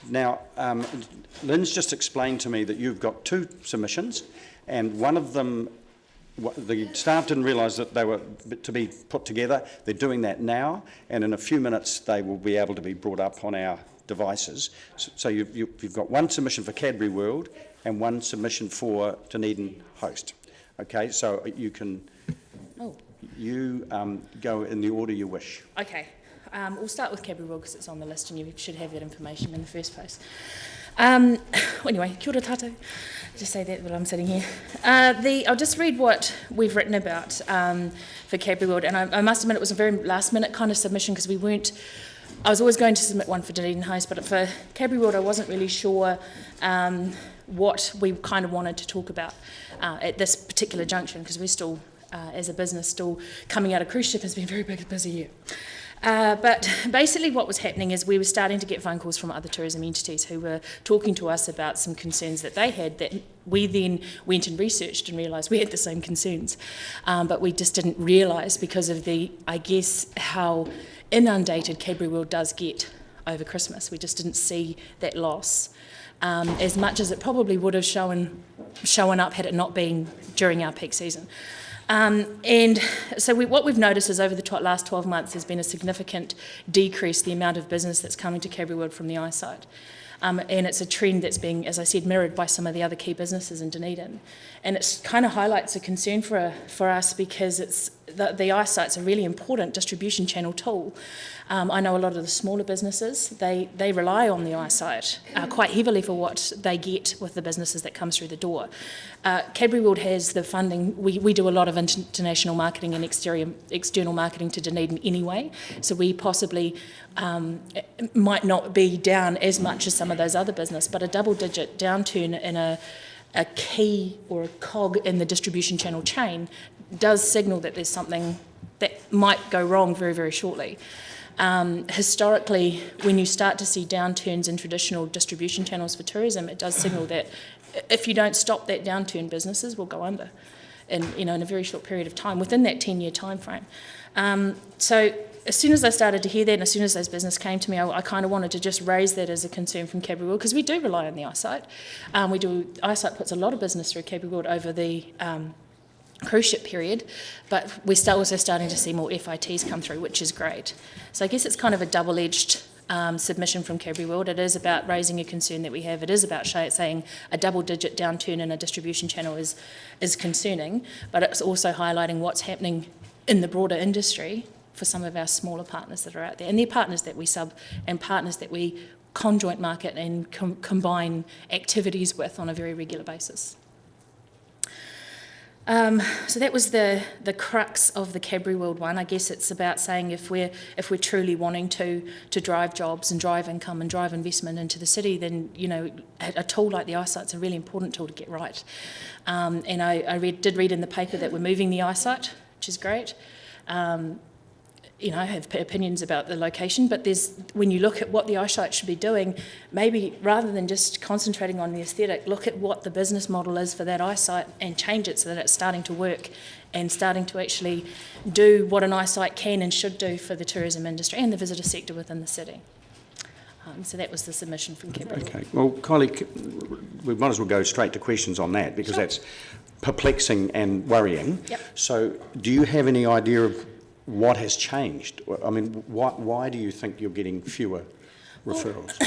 Now, Lynn's just explained to me that you've got 2 submissions, and one of them, the staff didn't realise that they were to be put together. They're doing that now, and in a few minutes they will be able to be brought up on our devices. So you've got 1 submission for Cadbury World and 1 submission for Dunedin Host. Okay, so you can go in the order you wish. Okay. We'll start with Cadbury World because it's on the list and you should have that information in the first place. Anyway, kia ora tātou. Just say that while I'm sitting here. I'll just read what we've written about for Cadbury World, and I must admit it was a very last-minute kind of submission because I was always going to submit one for Dunedin Host, but for Cadbury World I wasn't really sure what we kind of wanted to talk about at this particular junction, because we're still, as a business, still coming out of cruise ship. Has been a very busy year. But basically what was happening is we were starting to get phone calls from other tourism entities who were talking to us about some concerns that they had, that we then went and researched and realised we had the same concerns. But we just didn't realise, because of how inundated Cadbury World does get over Christmas. We just didn't see that loss as much as it probably would have shown up had it not been during our peak season. And so what we've noticed is over the last 12 months there's been a significant decrease in the amount of business that's coming to Cadbury World from the eyesight. And it's a trend that's being, as I said, mirrored by some of the other key businesses in Dunedin. And it kind of highlights a concern for us, because the eyesight's a really important distribution channel tool. I know a lot of the smaller businesses, they rely on the eyesight quite heavily for what they get with the businesses that come through the door. Cadbury World has the funding. We do a lot of international marketing and external marketing to Dunedin anyway, so we possibly might not be down as much as some of those other businesses, but a double-digit downturn in a key or a cog in the distribution channel chain does signal that there's something that might go wrong very, very shortly. Historically, when you start to see downturns in traditional distribution channels for tourism, it does signal that if you don't stop that downturn, businesses will go under in a very short period of time, within that 10-year time frame. So as soon as I started to hear that, and as soon as those businesses came to me, I kind of wanted to just raise that as a concern from Cadbury World, because we do rely on the eyesight. Eyesight puts a lot of business through Cadbury World over the cruise ship period, but we're also starting to see more FITs come through, which is great. So I guess it's kind of a double-edged submission from Cadbury World. It is about raising a concern that we have. It is about saying a double-digit downturn in a distribution channel is concerning, but it's also highlighting what's happening in the broader industry for some of our smaller partners that are out there. And they're partners that we sub and partners that we conjoint market and combine activities with on a very regular basis. So that was the crux of the Cadbury World one. I guess it's about saying if we're truly wanting to drive jobs and drive income and drive investment into the city, then a tool like the iSite's a really important tool to get right. And I did read in the paper that we're moving the iSite, which is great. I have opinions about the location, but when you look at what the iSite should be doing, maybe rather than just concentrating on the aesthetic, look at what the business model is for that iSite and change it so that it's starting to work and starting to actually do what an iSite can and should do for the tourism industry and the visitor sector within the city. So that was the submission from Cadbury. Okay. Well, Kylie, we might as well go straight to questions on that because that's perplexing and worrying. Yep. So do you have any idea of what has changed? I mean, why do you think you're getting fewer referrals?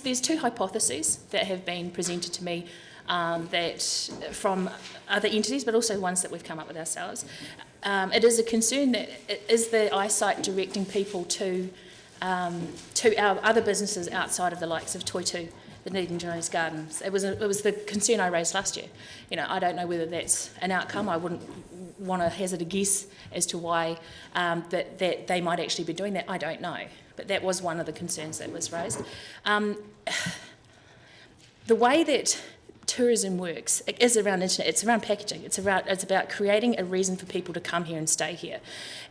There's two hypotheses that have been presented to me that from other entities, but also ones that we've come up with ourselves. It is a concern that is the iSite directing people to our other businesses outside of the likes of Toitu, the Dunedin Jones Gardens. It was the concern I raised last year. I don't know whether that's an outcome. I wouldn't want to hazard a guess as to why that they might actually be doing that. I don't know, but that was one of the concerns that was raised. The way that tourism works, it is around internet, it's around packaging, it's about creating a reason for people to come here and stay here.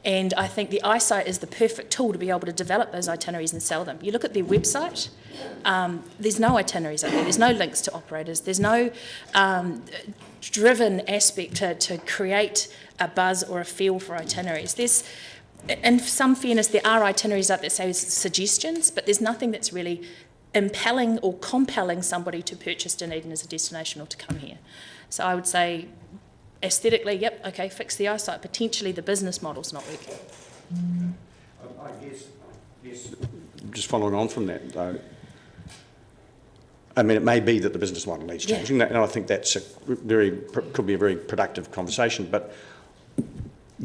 And I think the iSite is the perfect tool to be able to develop those itineraries and sell them. You look at their website, there's no itineraries up there, there's no links to operators, there's no driven aspect to create a buzz or a feel for itineraries. In some fairness, there are itineraries up that say suggestions, but there's nothing that's really impelling or compelling somebody to purchase Dunedin as a destination or to come here. So I would say, aesthetically, yep, okay, fix the iSite. Potentially the business model's not working. I guess, just following on from that, though, I mean, it may be that the business model needs changing, and I think that's could be a very productive conversation, but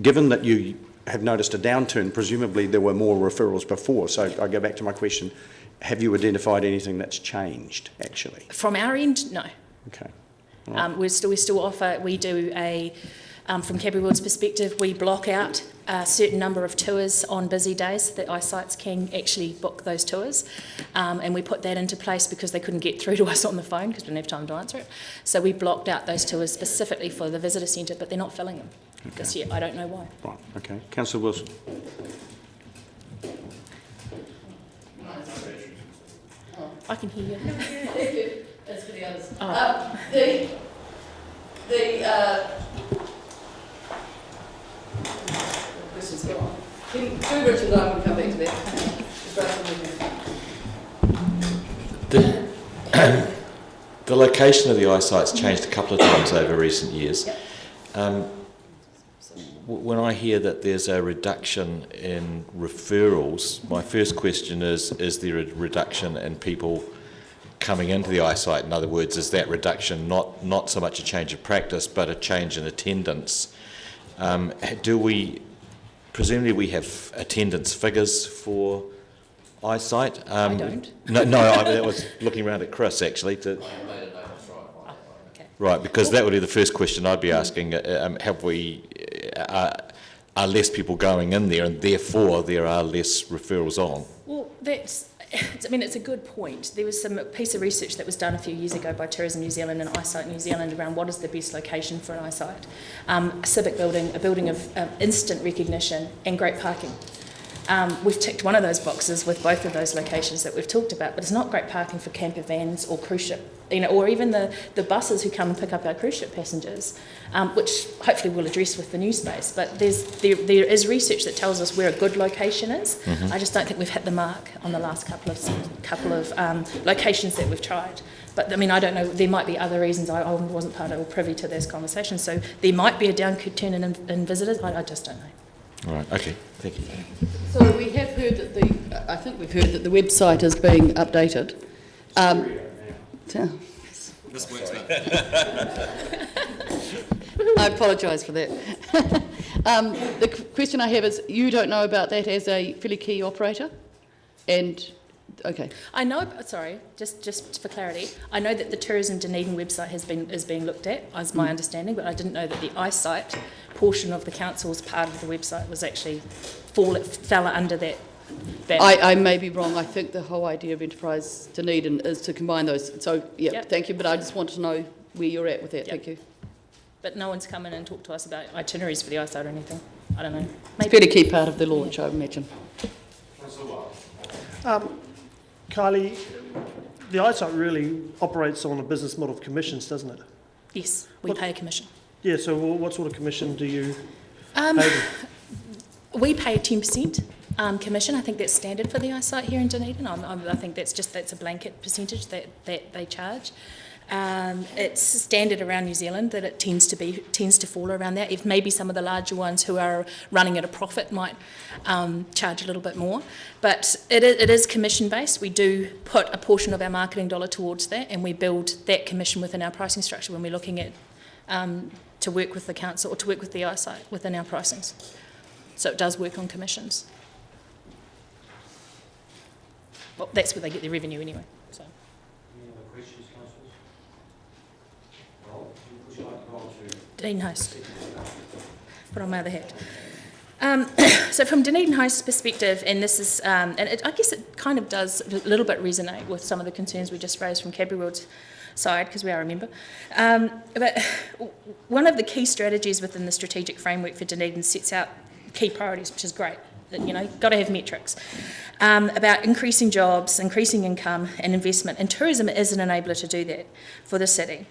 given that you have noticed a downturn, presumably there were more referrals before, so I go back to my question, have you identified anything that's changed, actually? From our end, no. Okay. Right. We still offer, we do from Cadbury World's perspective, we block out a certain number of tours on busy days so that iSites can actually book those tours. And we put that into place because they couldn't get through to us on the phone because we didn't have time to answer it. So we blocked out those tours specifically for the visitor centre, but they're not filling them this year. I don't know why. Right, okay. Councillor Wilson. I can hear you. That's for the others. Oh. Questions go on. Can Richard and I will come back to that. The location of the iSite's changed a couple of times over recent years. When I hear that there's a reduction in referrals, my first question is there a reduction in people coming into the iSite? In other words, is that reduction not so much a change of practice, but a change in attendance? Presumably we have attendance figures for iSite? I don't. No, I was looking around at Chris, actually. Right, because that would be the first question I'd be asking. Are less people going in there and therefore there are less referrals on? Well, it's a good point. There was some piece of research that was done a few years ago by Tourism New Zealand and iSite New Zealand around what is the best location for an iSite. A civic building, a building of instant recognition and great parking. We've ticked one of those boxes with both of those locations that we've talked about, but it's not great parking for camper vans or cruise ship, or even the buses who come and pick up our cruise ship passengers, which hopefully we'll address with the new space. But there is research that tells us where a good location is. Mm-hmm. I just don't think we've hit the mark on the last couple of locations that we've tried. But I mean, I don't know, there might be other reasons. I wasn't part of or privy to this conversation, so there might be a downturn in visitors. I just don't know. All right, okay, thank you. So we have heard that I think we've heard that the website is being updated. This works now. I apologise for that. The question I have is, you don't know about that as a fairly key operator? And, okay. I know, sorry, just for clarity, I know that the Tourism Dunedin website is being looked at, as my understanding, but I didn't know that the eyesight portion of the council's part of the website was actually fell under that banner. I may be wrong. I think the whole idea of Enterprise Dunedin is to combine those. So, yeah, Yep. thank you, but I just wanted to know where you're at with that. Yep. Thank you. But no one's come in and talked to us about itineraries for the eyesight or anything. I don't know. It's a fairly key part of the launch, I imagine. Kylie, the eyesight really operates on a business model of commissions, doesn't it? Yes, we pay a commission. Yeah, so what sort of commission do you pay them? We pay a 10% commission. I think that's standard for the eyesight here in Dunedin. I think that's a blanket percentage that they charge. It's standard around New Zealand that it tends to fall around that. If maybe some of the larger ones who are running at a profit might charge a little bit more, but it is commission based. We do put a portion of our marketing dollar towards that, and we build that commission within our pricing structure when we're looking at to work with the council or to work with the eyesight within our pricings. So it does work on commissions. Well, that's where they get their revenue anyway. So. Any other questions, councillors? Well, would you like to go on to Dunedin Host. Put on my other hat. So from Dunedin Host's perspective, and this is, I guess it kind of does a little bit resonate with some of the concerns we just raised from Cadbury World's side, because we are a member. But one of the key strategies within the strategic framework for Dunedin sets out key priorities, which is great. Got to have metrics about increasing jobs, increasing income and investment, and tourism is an enabler to do that for the city.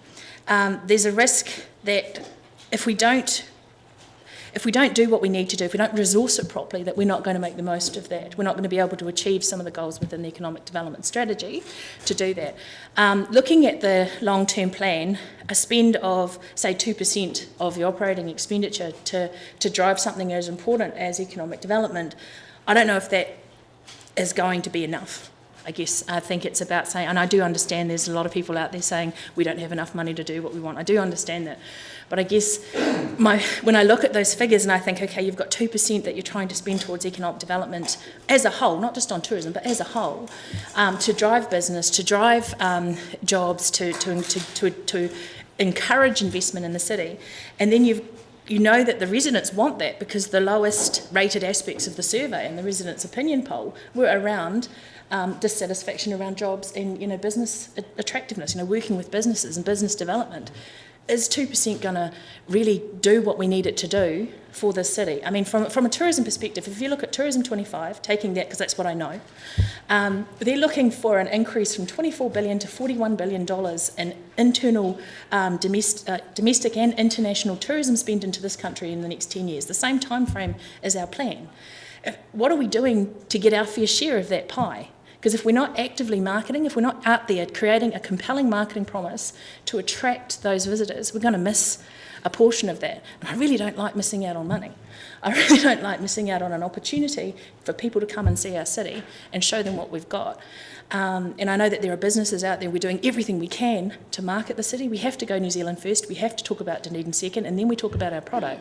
There's a risk that if we don't do what we need to do, if we don't resource it properly, that we're not going to make the most of that. We're not going to be able to achieve some of the goals within the economic development strategy to do that. Looking at the long-term plan, a spend of, say, 2% of the operating expenditure to drive something as important as economic development, I don't know if that is going to be enough. I guess I think it's about saying, and I do understand there's a lot of people out there saying we don't have enough money to do what we want. I do understand that. But I guess when I look at those figures and I think, okay, you've got 2% that you're trying to spend towards economic development as a whole, not just on tourism, but as a whole, to drive business, to drive jobs, to encourage investment in the city. And then you know that the residents want that because the lowest rated aspects of the survey and the residents' opinion poll were around dissatisfaction around jobs and business attractiveness, working with businesses and business development. Is 2% going to really do what we need it to do for the city? I mean, from a tourism perspective, if you look at Tourism 25, taking that because that's what I know, they're looking for an increase from $24 billion to $41 billion in internal domestic and international tourism spend into this country in the next 10 years, the same time frame as our plan. What are we doing to get our fair share of that pie? Because if we're not actively marketing, if we're not out there creating a compelling marketing promise to attract those visitors, we're going to miss a portion of that. And I really don't like missing out on money. I really don't like missing out on an opportunity for people to come and see our city and show them what we've got. And I know that there are businesses out there, we're doing everything we can to market the city. We have to go New Zealand first, we have to talk about Dunedin second, and then we talk about our product.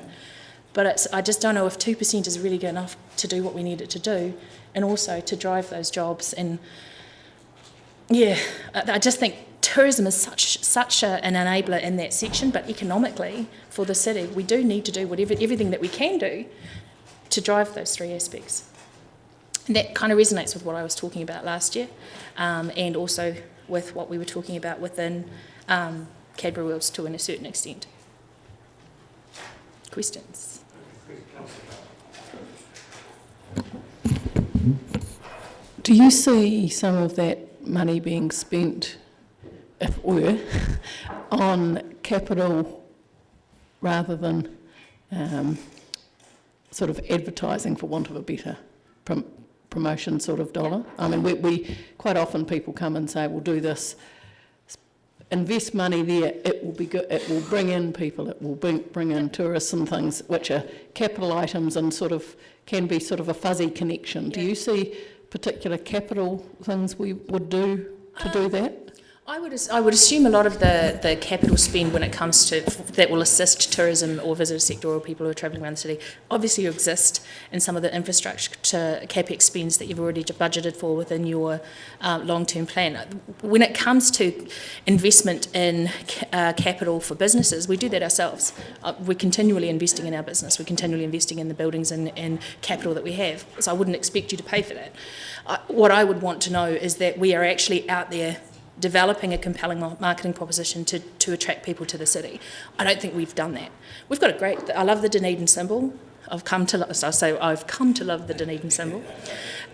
But I just don't know if 2% is really good enough to do what we need it to do, and also to drive those jobs. And yeah, I just think tourism is such an enabler in that section, but economically for the city, we do need to do everything that we can do to drive those three aspects. And that kind of resonates with what I was talking about last year, and also with what we were talking about within Cadbury Worlds to a certain extent. Questions? Do you see some of that money being spent, if it were, on capital rather than sort of advertising, for want of a better promotion sort of dollar? I mean, we quite often people come and say, we'll do this, invest money there, it will be good, it will bring in people, it will bring in tourists and things, which are capital items and sort of can be sort of a fuzzy connection. Do you see particular capital things we would do to do that? I would assume a lot of the capital spend when it comes to that will assist tourism or visitor sector or people who are travelling around the city obviously exist in some of the infrastructure capex spends that you've already budgeted for within your long-term plan. When it comes to investment in capital for businesses, we do that ourselves. We're continually investing in our business. We're continually investing in the buildings and capital that we have. So I wouldn't expect you to pay for that. What I would want to know is that we are actually out there developing a compelling marketing proposition to attract people to the city. I don't think we've done that. We've got a great, I love the Dunedin symbol. I've come to love the Dunedin symbol.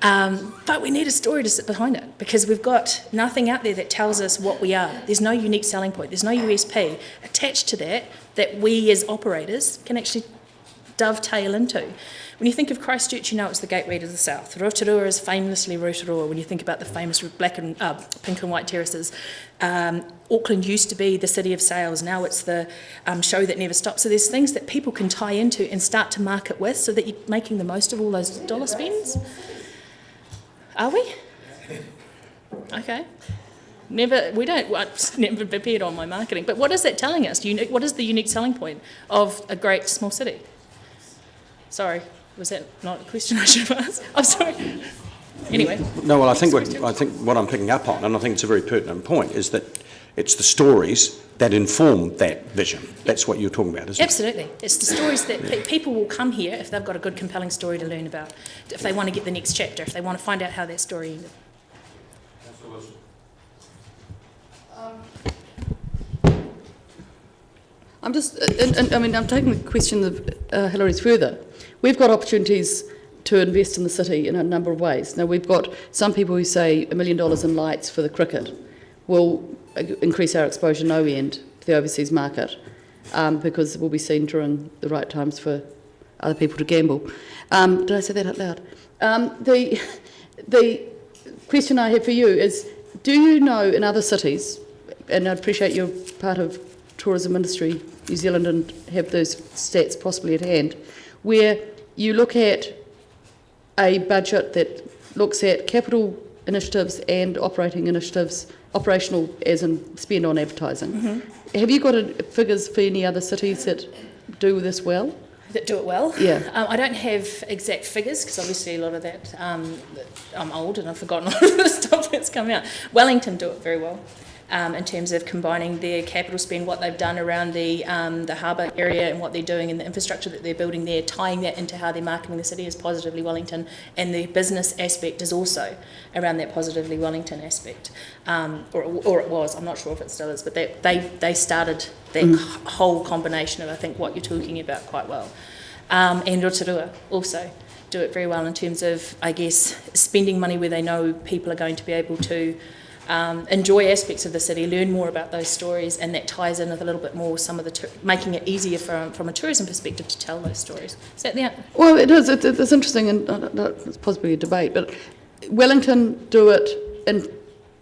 But we need a story to sit behind it because we've got nothing out there that tells us what we are. There's no unique selling point. There's no USP attached to that we as operators can actually dovetail into. When you think of Christchurch, you know it's the gateway to the south. Rotorua is famously Rotorua when you think about the famous pink and white terraces. Auckland used to be the city of sails, now it's the show that never stops. So there's things that people can tie into and start to market with so that you're making the most of all those dollar spends. Are we? Okay. Never prepared on my marketing. But what is that telling us? What is the unique selling point of a great small city? Sorry. Was that not a question I should have asked? I'm sorry. Anyway. No, well, I think what I'm picking up on, and I think it's a very pertinent point, is that it's the stories that inform that vision. That's what you're talking about, isn't it? Absolutely. It's the stories that people will come here if they've got a good, compelling story to learn about, if they want to get the next chapter, if they want to find out how their story ended. I'm taking the question of Hillary's further. We've got opportunities to invest in the city in a number of ways. Now, we've got some people who say $1 million in lights for the cricket will increase our exposure no end to the overseas market because we'll be seen during the right times for other people to gamble. Did I say that out loud? The question I have for you is, do you know in other cities, and I appreciate you're part of tourism industry, New Zealand, and have those stats possibly at hand, where you look at a budget that looks at capital initiatives and operating initiatives, operational as in spend on advertising. Mm-hmm. Have you got figures for any other cities that do this well? That do it well? Yeah. I don't have exact figures because obviously a lot of that, I'm old and I've forgotten a lot of the stuff that's come out. Wellington do it very well. In terms of combining their capital spend, what they've done around the harbour area and what they're doing and the infrastructure that they're building there, tying that into how they're marketing the city as Positively Wellington, and the business aspect is also around that Positively Wellington aspect, or it was. I'm not sure if it still is, but they started that whole combination of I think what you're talking about quite well, and Rotorua also do it very well in terms of I guess spending money where they know people are going to be able to. Enjoy aspects of the city, learn more about those stories, and that ties in with a little bit more some of the making it easier from a tourism perspective to tell those stories. Is that the answer? Well, it is. It's interesting, and it's possibly a debate, but Wellington do it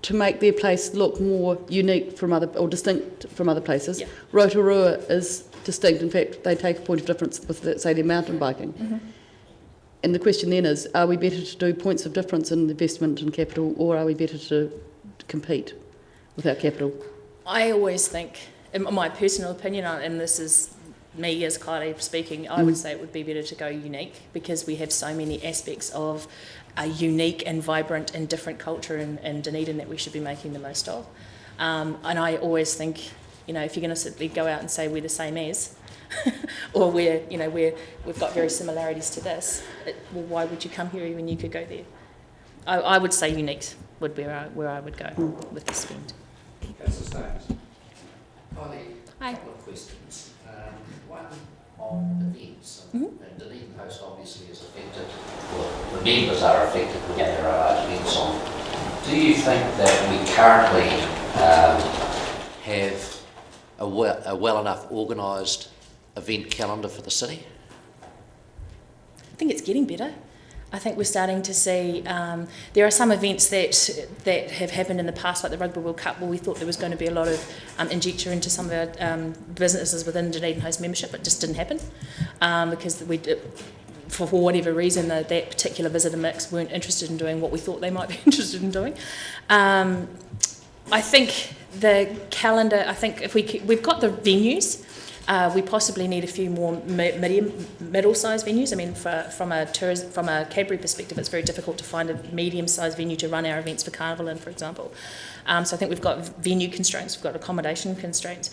to make their place look more unique from other or distinct from other places. Yeah. Rotorua is distinct. In fact, they take a point of difference with, say, their mountain biking. Mm-hmm. And the question then is, are we better to do points of difference in investment and capital, or are we better to compete with our capital? I always think, in my personal opinion, and this is me as Kylie speaking, I would say it would be better to go unique because we have so many aspects of a unique and vibrant and different culture in Dunedin that we should be making the most of. And I always think, if you're going to simply go out and say we're the same as, or we've got very similarities to this, well, why would you come here when you could go there? I would say unique would be where I would go with the spend. Hi. A couple of questions. One on events. And Dunedin Post obviously is affected, well, the members are affected when there are events on. Do you think that we currently have a well enough organised event calendar for the city? I think it's getting better. I think we're starting to see there are some events that have happened in the past, like the Rugby World Cup, where we thought there was going to be a lot of injection into some of our businesses within Dunedin Host membership, but just didn't happen because we did, for whatever reason that particular visitor mix weren't interested in doing what we thought they might be interested in doing. I think the calendar, I think if we've got the venues, we possibly need a few more middle-sized venues. I mean, from a Cadbury perspective, it's very difficult to find a medium-sized venue to run our events for Carnival in, for example. So I think we've got venue constraints, we've got accommodation constraints.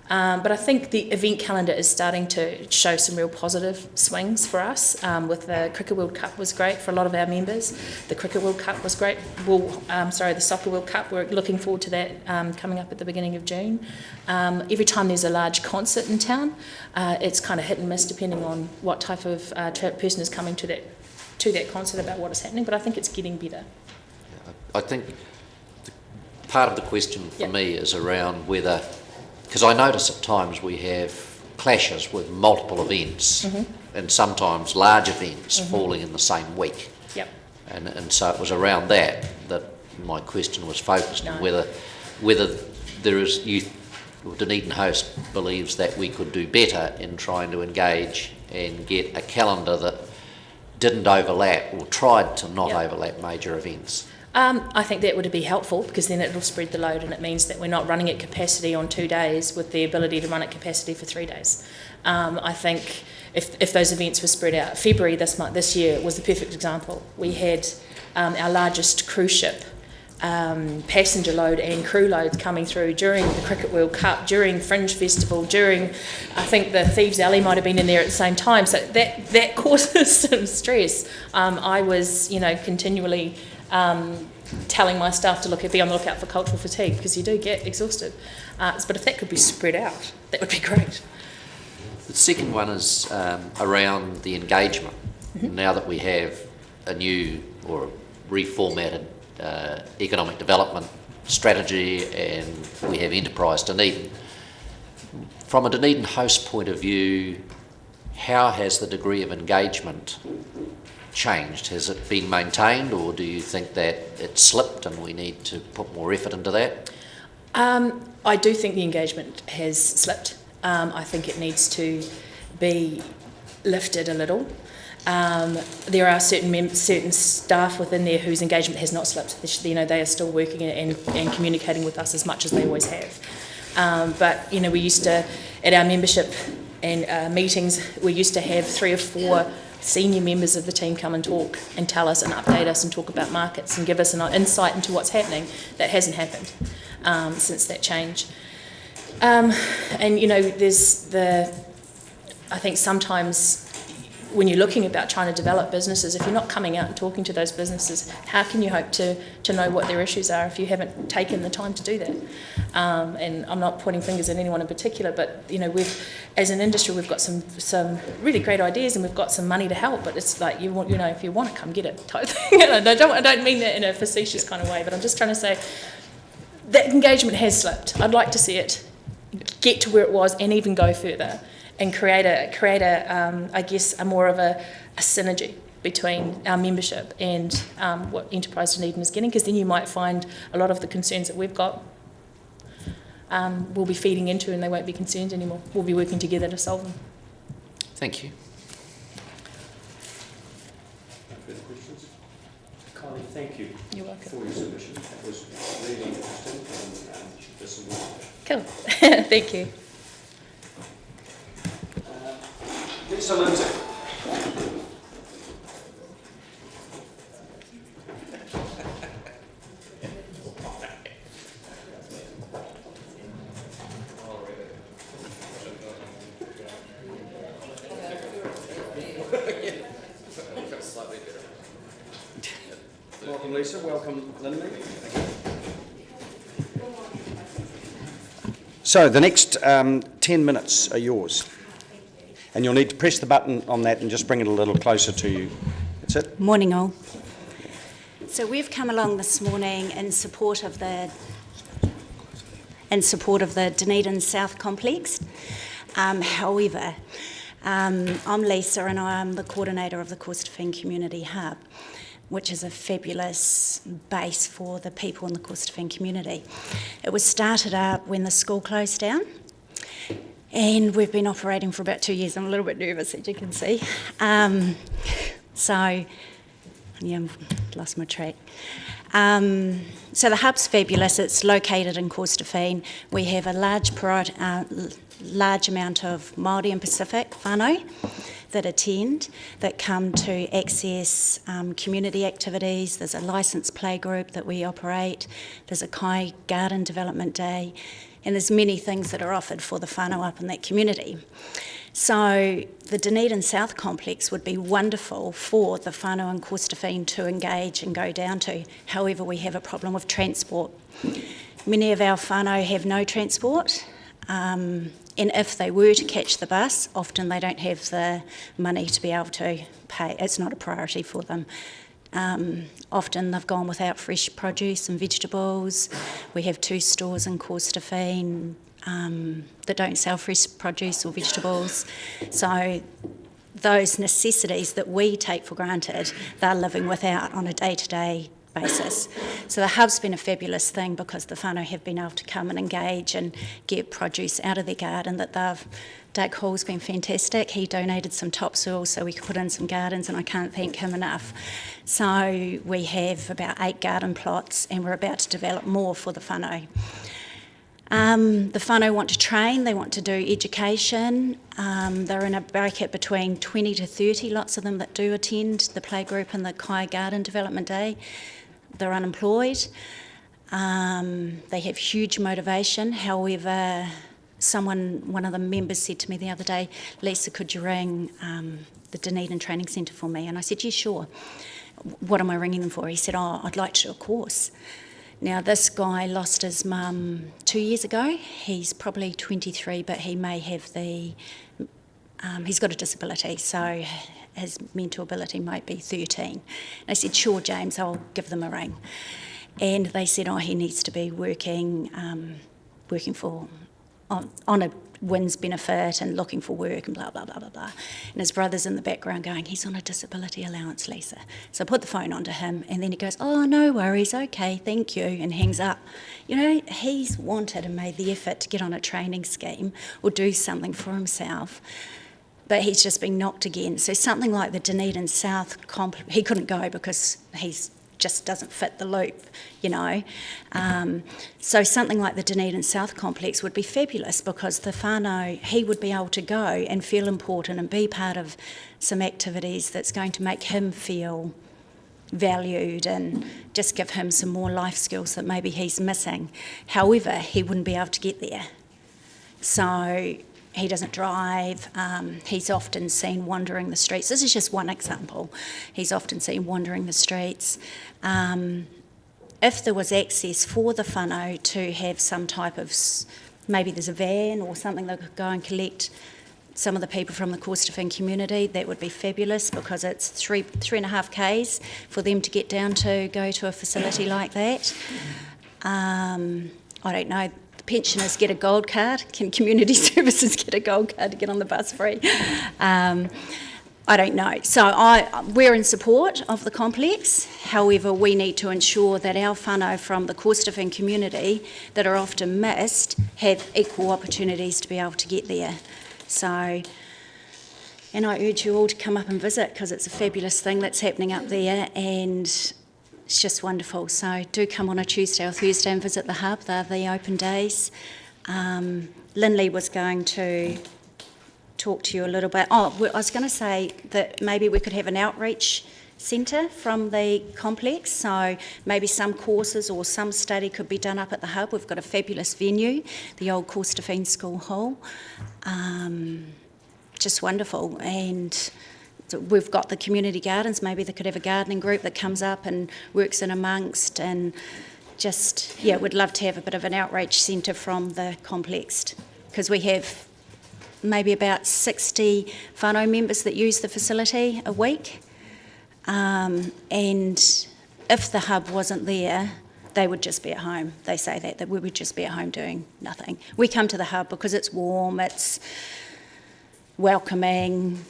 But I think the event calendar is starting to show some real positive swings for us. With the Cricket World Cup was great for a lot of our members. The Cricket World Cup was great. The Soccer World Cup, we're looking forward to that coming up at the beginning of June. Every time there's a large concert in town, it's kind of hit and miss depending on what type of person is coming to that concert about what is happening, but I think it's getting better. I think part of the question for me is around whether, because I notice at times we have clashes with multiple events and sometimes large events falling in the same week. Yep. And so it was around that my question was focused on whether there is Dunedin Host believes that we could do better in trying to engage and get a calendar that didn't overlap or tried to not overlap major events. I think that would be helpful because then it will spread the load and it means that we're not running at capacity on 2 days with the ability to run at capacity for 3 days. I think if those events were spread out, February this year was the perfect example. We had our largest cruise ship passenger load and crew load coming through during the Cricket World Cup, during Fringe Festival, during, I think the Thieves Alley might have been in there at the same time, so that causes some stress. I was, continually telling my staff to be on the lookout for cultural fatigue because you do get exhausted. But if that could be spread out, that would be great. The second one is around the engagement. Now that we have a new or reformatted economic development strategy and we have Enterprise Dunedin, from a Dunedin Host point of view, how has the degree of engagement changed? Has it been maintained, or do you think that it slipped and we need to put more effort into that? I do think the engagement has slipped. I think it needs to be lifted a little. There are certain staff within there whose engagement has not slipped. They are still working and communicating with us as much as they always have. But we used to, at our membership and meetings, we used to have 3 or 4 senior members of the team come and talk and tell us and update us and talk about markets and give us an insight into what's happening. That hasn't happened since that change. There's I think sometimes when you're looking about trying to develop businesses, if you're not coming out and talking to those businesses, how can you hope to know what their issues are if you haven't taken the time to do that? And I'm not pointing fingers at anyone in particular, but as an industry, we've got some really great ideas and we've got some money to help. But it's like if you want it, come get it type thing. I don't mean that in a facetious kind of way, but I'm just trying to say that engagement has slipped. I'd like to see it get to where it was and even go further, and create a more of a synergy between our membership and what Enterprise Dunedin is getting, because then you might find a lot of the concerns that we've got we'll be feeding into and they won't be concerns anymore. We'll be working together to solve them. Thank you. Further questions? Kylie, thank you. You're welcome. For your submission. That was really interesting and there's some more. Cool. Thank you. Lisa Lindsay. Welcome, Lisa. Welcome, Linda. So the next 10 minutes are yours. And you'll need to press the button on that and just bring it a little closer to you. That's it. Morning all. So we've come along this morning in support of the Dunedin South Complex. However, I'm Lisa and I'm the coordinator of the Corstorphine Community Hub, which is a fabulous base for the people in the Corstorphine community. It was started up when the school closed down. And we've been operating for about 2 years. I'm a little bit nervous, as you can see. I've lost my track. So the hub's fabulous. It's located in Corstorphine. We have a large amount of Māori and Pacific whānau that attend, that come to access community activities. There's a licensed play group that we operate. There's a Kai Garden Development Day. And there's many things that are offered for the whānau up in that community. So the Dunedin South Complex would be wonderful for the whānau in Corstorphine to engage and go down to. However, we have a problem with transport. Many of our whānau have no transport, and if they were to catch the bus, often they don't have the money to be able to pay. It's not a priority for them. Often they've gone without fresh produce and vegetables. We have 2 stores in Corstorphine that don't sell fresh produce or vegetables. So those necessities that we take for granted, they're living without on a day-to-day basis. So the hub's been a fabulous thing because the whānau have been able to come and engage and get produce out of their garden that they've. Doug Hall's been fantastic. He donated some topsoil so we could put in some gardens, and I can't thank him enough. So we have about 8 garden plots, and we're about to develop more for the whānau. The whānau want to train, they want to do education. They're in a bracket between 20 to 30, lots of them that do attend the playgroup and the Kai Garden Development Day. They're unemployed. They have huge motivation. However, one of the members said to me the other day, Lisa, could you ring the Dunedin Training Centre for me? And I said, yeah, sure. What am I ringing them for? He said, oh, I'd like to do a course. Now, this guy lost his mum 2 years ago. He's probably 23, but he may have he's got a disability, so his mental ability might be 13. And I said, sure, James, I'll give them a ring. And they said, oh, he needs to be working on a WINS benefit and looking for work and blah, blah, blah, blah, blah. And his brother's in the background going, he's on a disability allowance, Lisa. So I put the phone onto him, and then he goes, oh, no worries, okay, thank you, and hangs up. You know, he's wanted and made the effort to get on a training scheme or do something for himself, but he's just been knocked again. So something like the Dunedin South he couldn't go because he's just doesn't fit the loop, you know. So something like the Dunedin South Complex would be fabulous because the whānau, he would be able to go and feel important and be part of some activities that's going to make him feel valued and just give him some more life skills that maybe he's missing. However, he wouldn't be able to get there. So he doesn't drive. He's often seen wandering the streets. This is just one example. He's often seen wandering the streets. If there was access for the whānau to have some type of, maybe there's a van or something that could go and collect some of the people from the Corstorphine community, that would be fabulous because it's 3.5 k's for them to get down to go to a facility like that. I don't know. Pensioners get a gold card. Can community services get a gold card to get on the bus free? I don't know. So we're in support of the complex. However, we need to ensure that our whānau from the Corstorphine community that are often missed have equal opportunities to be able to get there. So, and I urge you all to come up and visit because it's a fabulous thing that's happening up there, and it's just wonderful. So do come on a Tuesday or Thursday and visit the hub. They're the open days. Lindley was going to talk to you a little bit. Oh, I was going to say that maybe we could have an outreach centre from the complex, so maybe some courses or some study could be done up at the hub. We've got a fabulous venue, the old Corstorphine School Hall. Just wonderful. And we've got the community gardens. Maybe they could have a gardening group that comes up and works in amongst, and just, yeah, we'd love to have a bit of an outreach centre from the complex because we have maybe about 60 whānau members that use the facility a week. And if the hub wasn't there, they would just be at home. They say that we would just be at home doing nothing. We come to the hub because it's warm, it's welcoming,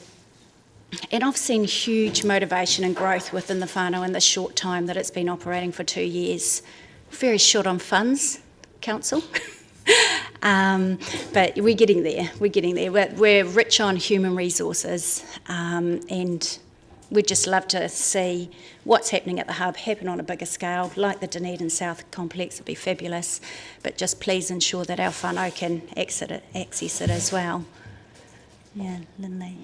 and I've seen huge motivation and growth within the whānau in the short time that it's been operating for 2 years. Very short on funds, council. But we're getting there. We're rich on human resources, and we'd just love to see what's happening at the hub happen on a bigger scale, like the Dunedin South complex. It'd be fabulous, but just please ensure that our whānau can access it as well. Yeah, Lindley.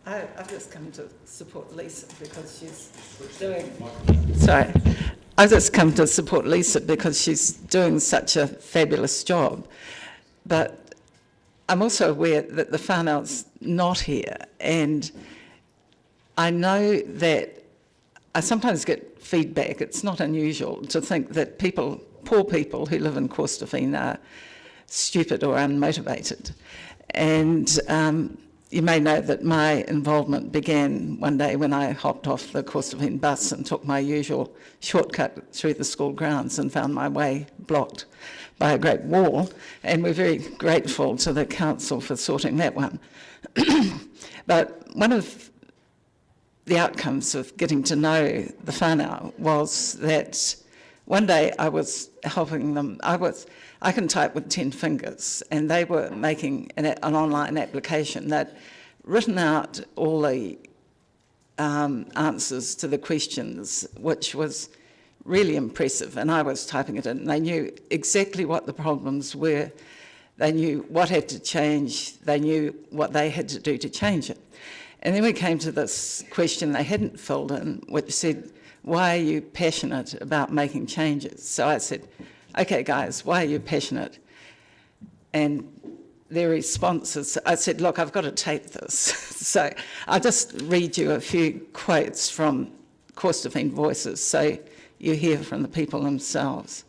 I've just come to support Lisa because she's doing... Sorry. I've just come to support Lisa because she's doing such a fabulous job. But I'm also aware that the whānau's not here, and I know that I sometimes get feedback. It's not unusual to think that people, poor people who live in Corstorphine, are stupid or unmotivated. And you may know that my involvement began one day when I hopped off the Corstorphine bus and took my usual shortcut through the school grounds and found my way blocked by a great wall, and we're very grateful to the council for sorting that one. But one of the outcomes of getting to know the whānau was that one day I was helping them. I can type with 10 fingers, and they were making an online application that written out all the answers to the questions, which was really impressive, and I was typing it in, and they knew exactly what the problems were. They knew what had to change. They knew what they had to do to change it. And then we came to this question they hadn't filled in, which said, why are you passionate about making changes? So I said, okay, guys, why are you passionate? And their responses, I said, look, I've got to tape this. So I'll just read you a few quotes from Corstorphine Voices so you hear from the people themselves.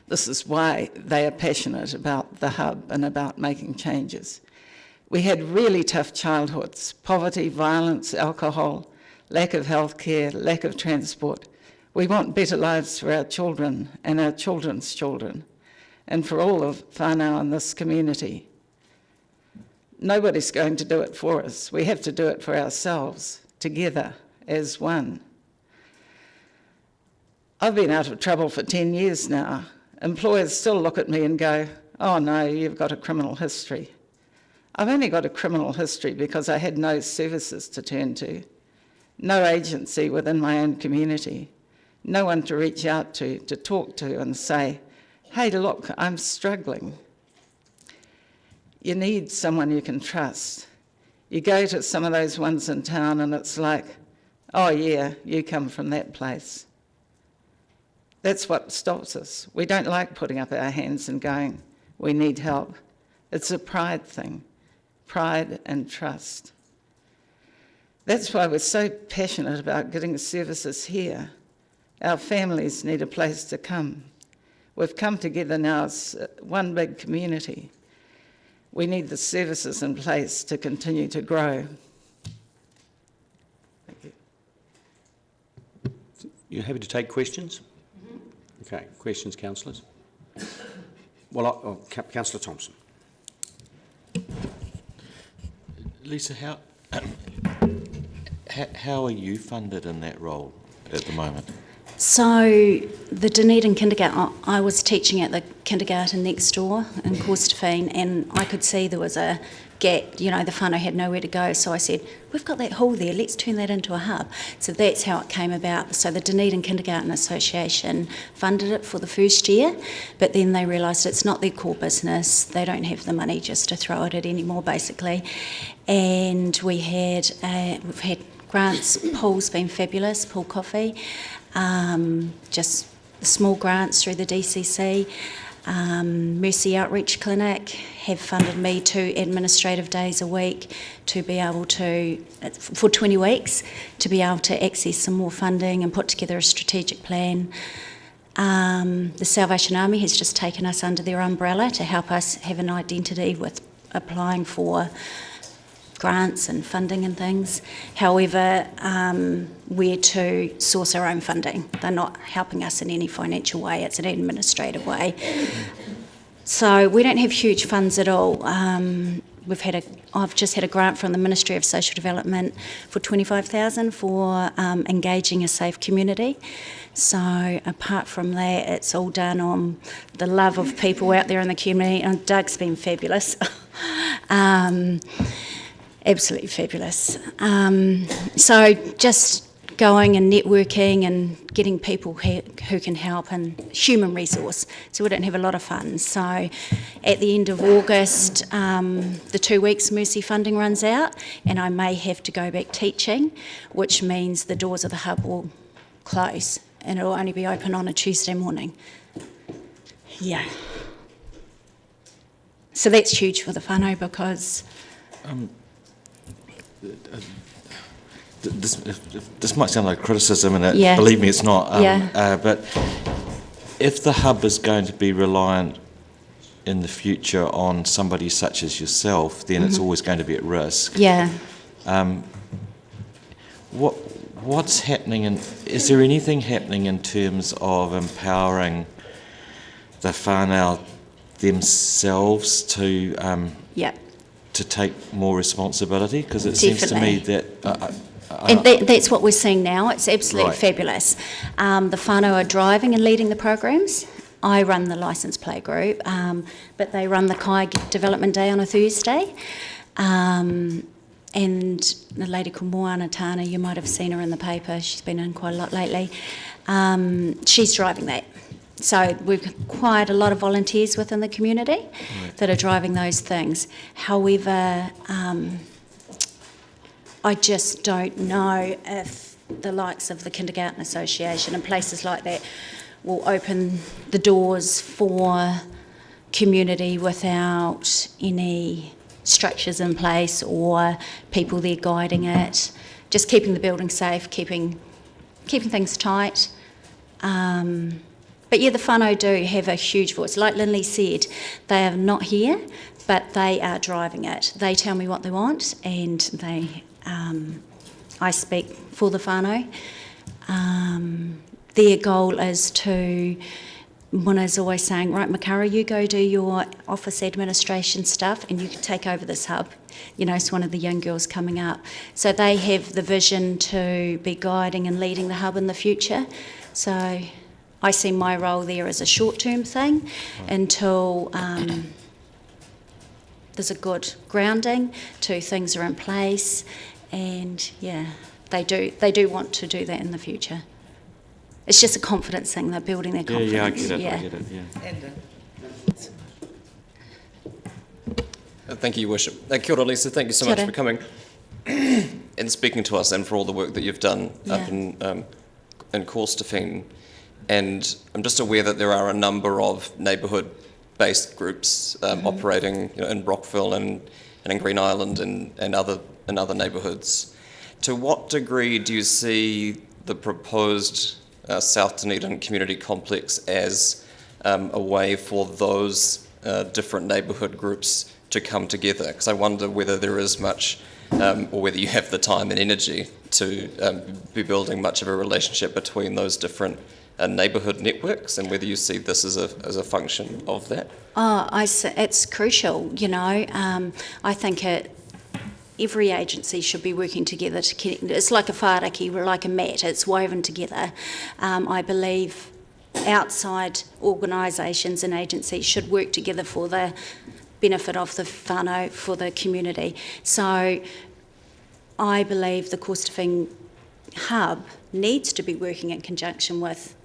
This is why they are passionate about the hub and about making changes. We had really tough childhoods: poverty, violence, alcohol, lack of healthcare, lack of transport. We want better lives for our children and our children's children, and for all of whānau in this community. Nobody's going to do it for us. We have to do it for ourselves, together, as one. I've been out of trouble for 10 years now. Employers still look at me and go, oh no, you've got a criminal history. I've only got a criminal history because I had no services to turn to, no agency within my own community, no one to reach out to talk to and say, hey, look, I'm struggling. You need someone you can trust. You go to some of those ones in town and it's like, oh yeah, you come from that place. That's what stops us. We don't like putting up our hands and going, we need help. It's a pride thing, pride and trust. That's why we're so passionate about getting services here. Our families need a place to come. We've come together now as one big community. We need the services in place to continue to grow. Thank you. You happy to take questions? Okay, questions, councillors? Well, Councillor Thompson. Lisa, how are you funded in that role at the moment? So the Dunedin kindergarten, I was teaching at the kindergarten next door in Corstorphine, and I could see there was a gap, the whānau had nowhere to go, so I said, we've got that hall there, let's turn that into a hub. So that's how it came about. So the Dunedin Kindergarten Association funded it for the first year, but then they realised it's not their core business, they don't have the money just to throw at it anymore, basically. And we've had grants. Paul's been fabulous, Paul Coffey, just small grants through the DCC. Mercy Outreach Clinic have funded me 2 administrative days a week to be able to, for 20 weeks, to be able to access some more funding and put together a strategic plan. The Salvation Army has just taken us under their umbrella to help us have an identity with applying for grants and funding and things. However, we're to source our own funding. They're not helping us in any financial way, it's an administrative way. So we don't have huge funds at all. I've just had a grant from the Ministry of Social Development for $25,000 for engaging a safe community. So apart from that, it's all done on the love of people out there in the community, and Doug's been fabulous. Absolutely fabulous. So just going and networking and getting people who can help, and human resource. So we don't have a lot of funds. So at the end of August, the 2 weeks Mercy funding runs out, and I may have to go back teaching, which means the doors of the hub will close and it will only be open on a Tuesday morning. Yeah. So that's huge for the whānau because... This might sound like criticism, and Yeah. believe me, it's not. Yeah. But if the hub is going to be reliant in the future on somebody such as yourself, then it's always going to be at risk. Yeah. What's happening, and is there anything happening in terms of empowering the whānau themselves to to take more responsibility? Because it seems to me that... and that's what we're seeing now. It's absolutely fabulous. The whānau are driving and leading the programs. I run the licence plate group, but they run the Kai Development Day on a Thursday. And the lady called Moana Tana, you might have seen her in the paper, she's been in quite a lot lately. She's driving that. So we've acquired a lot of volunteers within the community that are driving those things. However, I just don't know if the likes of the Kindergarten Association and places like that will open the doors for community without any structures in place or people there guiding it, just keeping the building safe, keeping things tight. But yeah, the whānau do have a huge voice. Like Lindley said, they are not here, but they are driving it. They tell me what they want, and I speak for the whānau. Their goal is to... Mona's always saying, right, Makara, you go do your office administration stuff and you can take over this hub. You know, it's one of the young girls coming up. So they have the vision to be guiding and leading the hub in the future. So I see my role there as a short-term thing until there's a good grounding, till things are in place, and yeah, they do want to do that in the future. It's just a confidence thing. They're building their confidence. Yeah, I get it. I get it. Yeah. Thank you, Your Worship. Kia ora, Lisa. Thank you so much for coming and speaking to us, and for all the work that you've done up in Corstefin. And I'm just aware that there are a number of neighbourhood-based groups operating in Brockville and in Green Island and other neighbourhoods. To what degree do you see the proposed South Dunedin Community Complex as a way for those different neighbourhood groups to come together? Because I wonder whether there is much, or whether you have the time and energy to be building much of a relationship between those different neighbourhood networks, and whether you see this as a function of that. It's crucial, you know. I think every agency should be working together to connect. It's like a whāraki, like a mat, it's woven together. I believe outside organisations and agencies should work together for the benefit of the whānau, for the community. So I believe the Corstefin hub needs to be working in conjunction with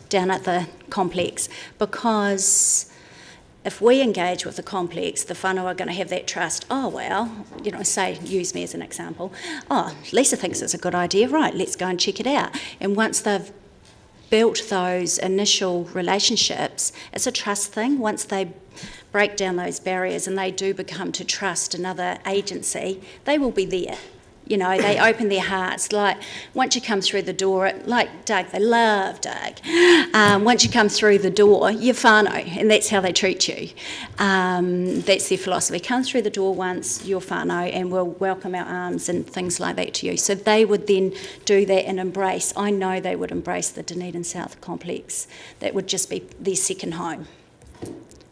down at the complex, because if we engage with the complex, the whānau are going to have that trust. Oh, well, you know, say, use me as an example. Oh, Lisa thinks it's a good idea, right, let's go and check it out. And once they've built those initial relationships, it's a trust thing. Once they break down those barriers and they do become to trust another agency, they will be there. You know, they open their hearts. Like, once you come through the door, like Doug, they love Doug. Once you come through the door, you're whānau, and that's how they treat you. That's their philosophy. Come through the door once, you're whānau, and we'll welcome our arms and things like that to you. So they would then do that and embrace. I know they would embrace the Dunedin South complex. That would just be their second home.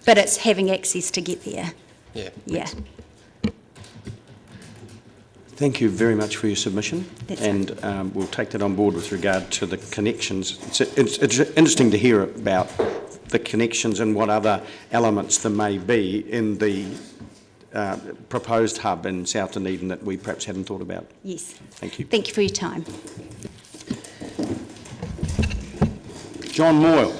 But it's having access to get there. Yeah. Thank you very much for your submission, and we'll take that on board with regard to the connections. It's interesting to hear about the connections and what other elements there may be in the proposed hub in South Dunedin that we perhaps hadn't thought about? Yes. Thank you. Thank you for your time. John Moyle.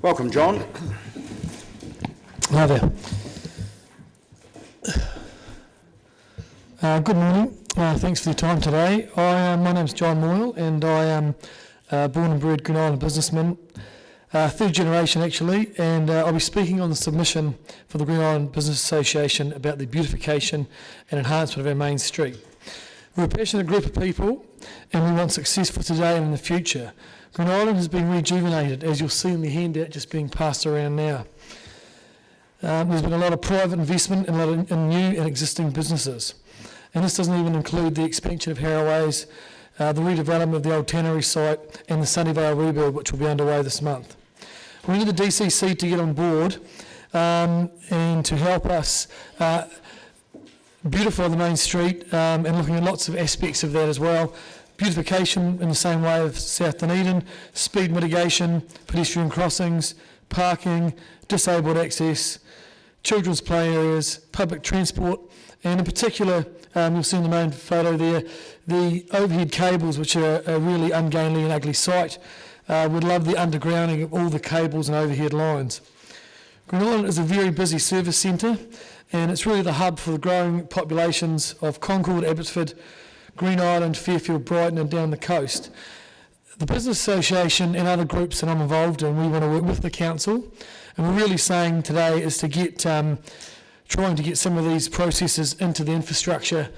Welcome, John. Hi there. Good morning. Thanks for your time today. My name's John Moyle, and I am born and bred Green Island businessman, third generation actually, and I'll be speaking on the submission for the Green Island Business Association about the beautification and enhancement of our main street. We're a passionate group of people, and we want success for today and in the future. Green Island has been rejuvenated, as you'll see in the handout just being passed around now. There's been a lot of private investment in new and existing businesses. And this doesn't even include the expansion of Harrowways, the redevelopment of the old tannery site, and the Sunnyvale rebuild, which will be underway this month. We need the DCC to get on board and to help us beautify the main street and looking at lots of aspects of that as well. Beautification in the same way of South Dunedin, speed mitigation, pedestrian crossings, parking, disabled access, children's play areas, public transport, and in particular, you'll see in the main photo there, the overhead cables, which are a really ungainly and ugly sight. Would love the undergrounding of all the cables and overhead lines. Green Island is a very busy service centre, and it's really the hub for the growing populations of Concord, Abbotsford, Green Island, Fairfield, Brighton, and down the coast. The Business Association and other groups that I'm involved in, we want to work with the council, and we're really saying today is to get, trying to get some of these processes into the infrastructure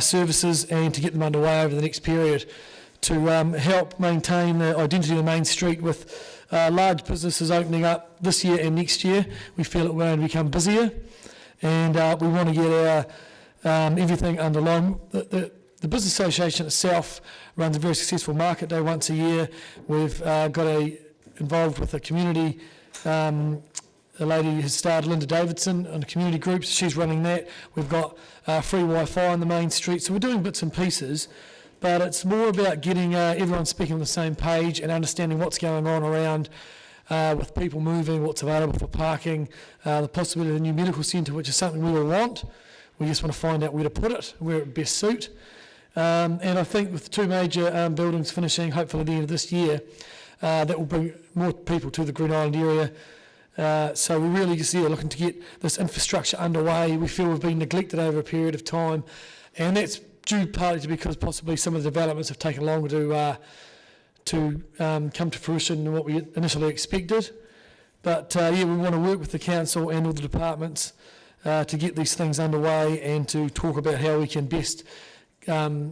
services and to get them underway over the next period to help maintain the identity of the main street with large businesses opening up this year and next year. We feel that we're going to become busier, and we want to get our everything underlined. The Business Association itself runs a very successful market day once a year. We've involved with a community, a lady who started, Linda Davidson, on the community groups. She's running that. We've got free Wi-Fi on the main street. So we're doing bits and pieces, but it's more about getting everyone speaking on the same page and understanding what's going on around with people moving, what's available for parking, the possibility of a new medical centre, which is something we all want. We just want to find out where to put it, where it would best suit. And I think with the two major buildings finishing, hopefully at the end of this year, that will bring more people to the Green Island area. So we're really just looking to get this infrastructure underway. We feel we've been neglected over a period of time, and that's due partly to because possibly some of the developments have taken longer to come to fruition than what we initially expected. But we want to work with the council and all the departments to get these things underway and to talk about how we can best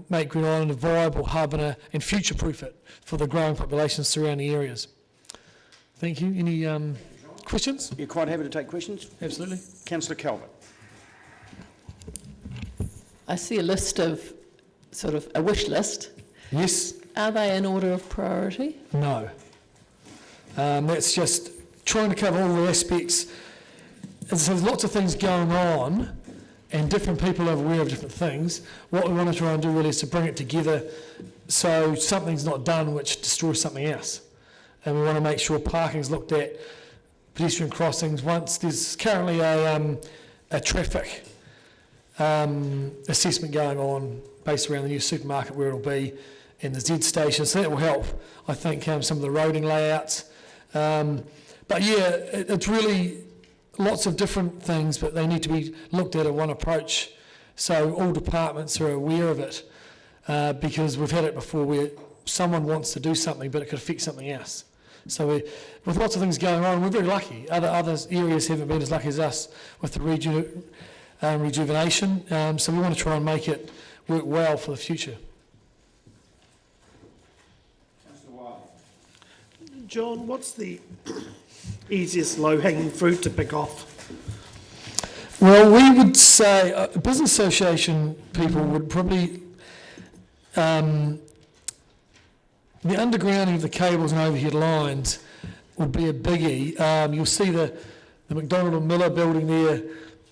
make Green Island a viable hub and future-proof it for the growing populations surrounding areas. Thank you. Any questions? You're quite happy to take questions? Absolutely. Councillor Calvert. I see a list of, sort of a wish list. Yes. Are they in order of priority? No. That's just trying to cover all the aspects. And so there's lots of things going on, and different people are aware of different things. What we want to try and do really is to bring it together so something's not done which destroys something else. And we want to make sure parking's looked at, pedestrian crossings. Once there's currently a traffic assessment going on based around the new supermarket where it'll be, and the Z station, so that will help, I think, some of the roading layouts. But yeah, it's really lots of different things, but they need to be looked at one approach so all departments are aware of it, because we've had it before where someone wants to do something but it could affect something else. So with lots of things going on, we're very lucky. Other areas haven't been as lucky as us with the rejuvenation, so we want to try and make it work well for the future. John, what's the easiest low-hanging fruit to pick off? Well, we would say business association people would probably the undergrounding of the cables and overhead lines would be a biggie. You'll see the the McDonald and Miller building there,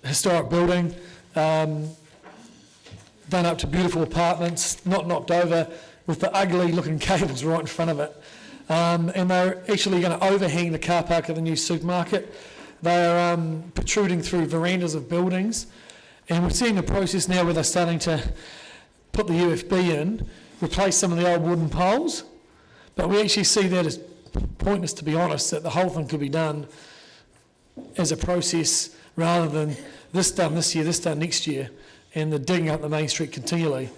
historic building, done up to beautiful apartments, not knocked over, with the ugly looking cables right in front of it. And they're actually going to overhang the car park of the new supermarket. They are protruding through verandas of buildings. And we're seeing a process now where they're starting to put the UFB in, replace some of the old wooden poles. But we actually see that as pointless, to be honest, that the whole thing could be done as a process rather than this done this year, this done next year, and the digging up the main street continually.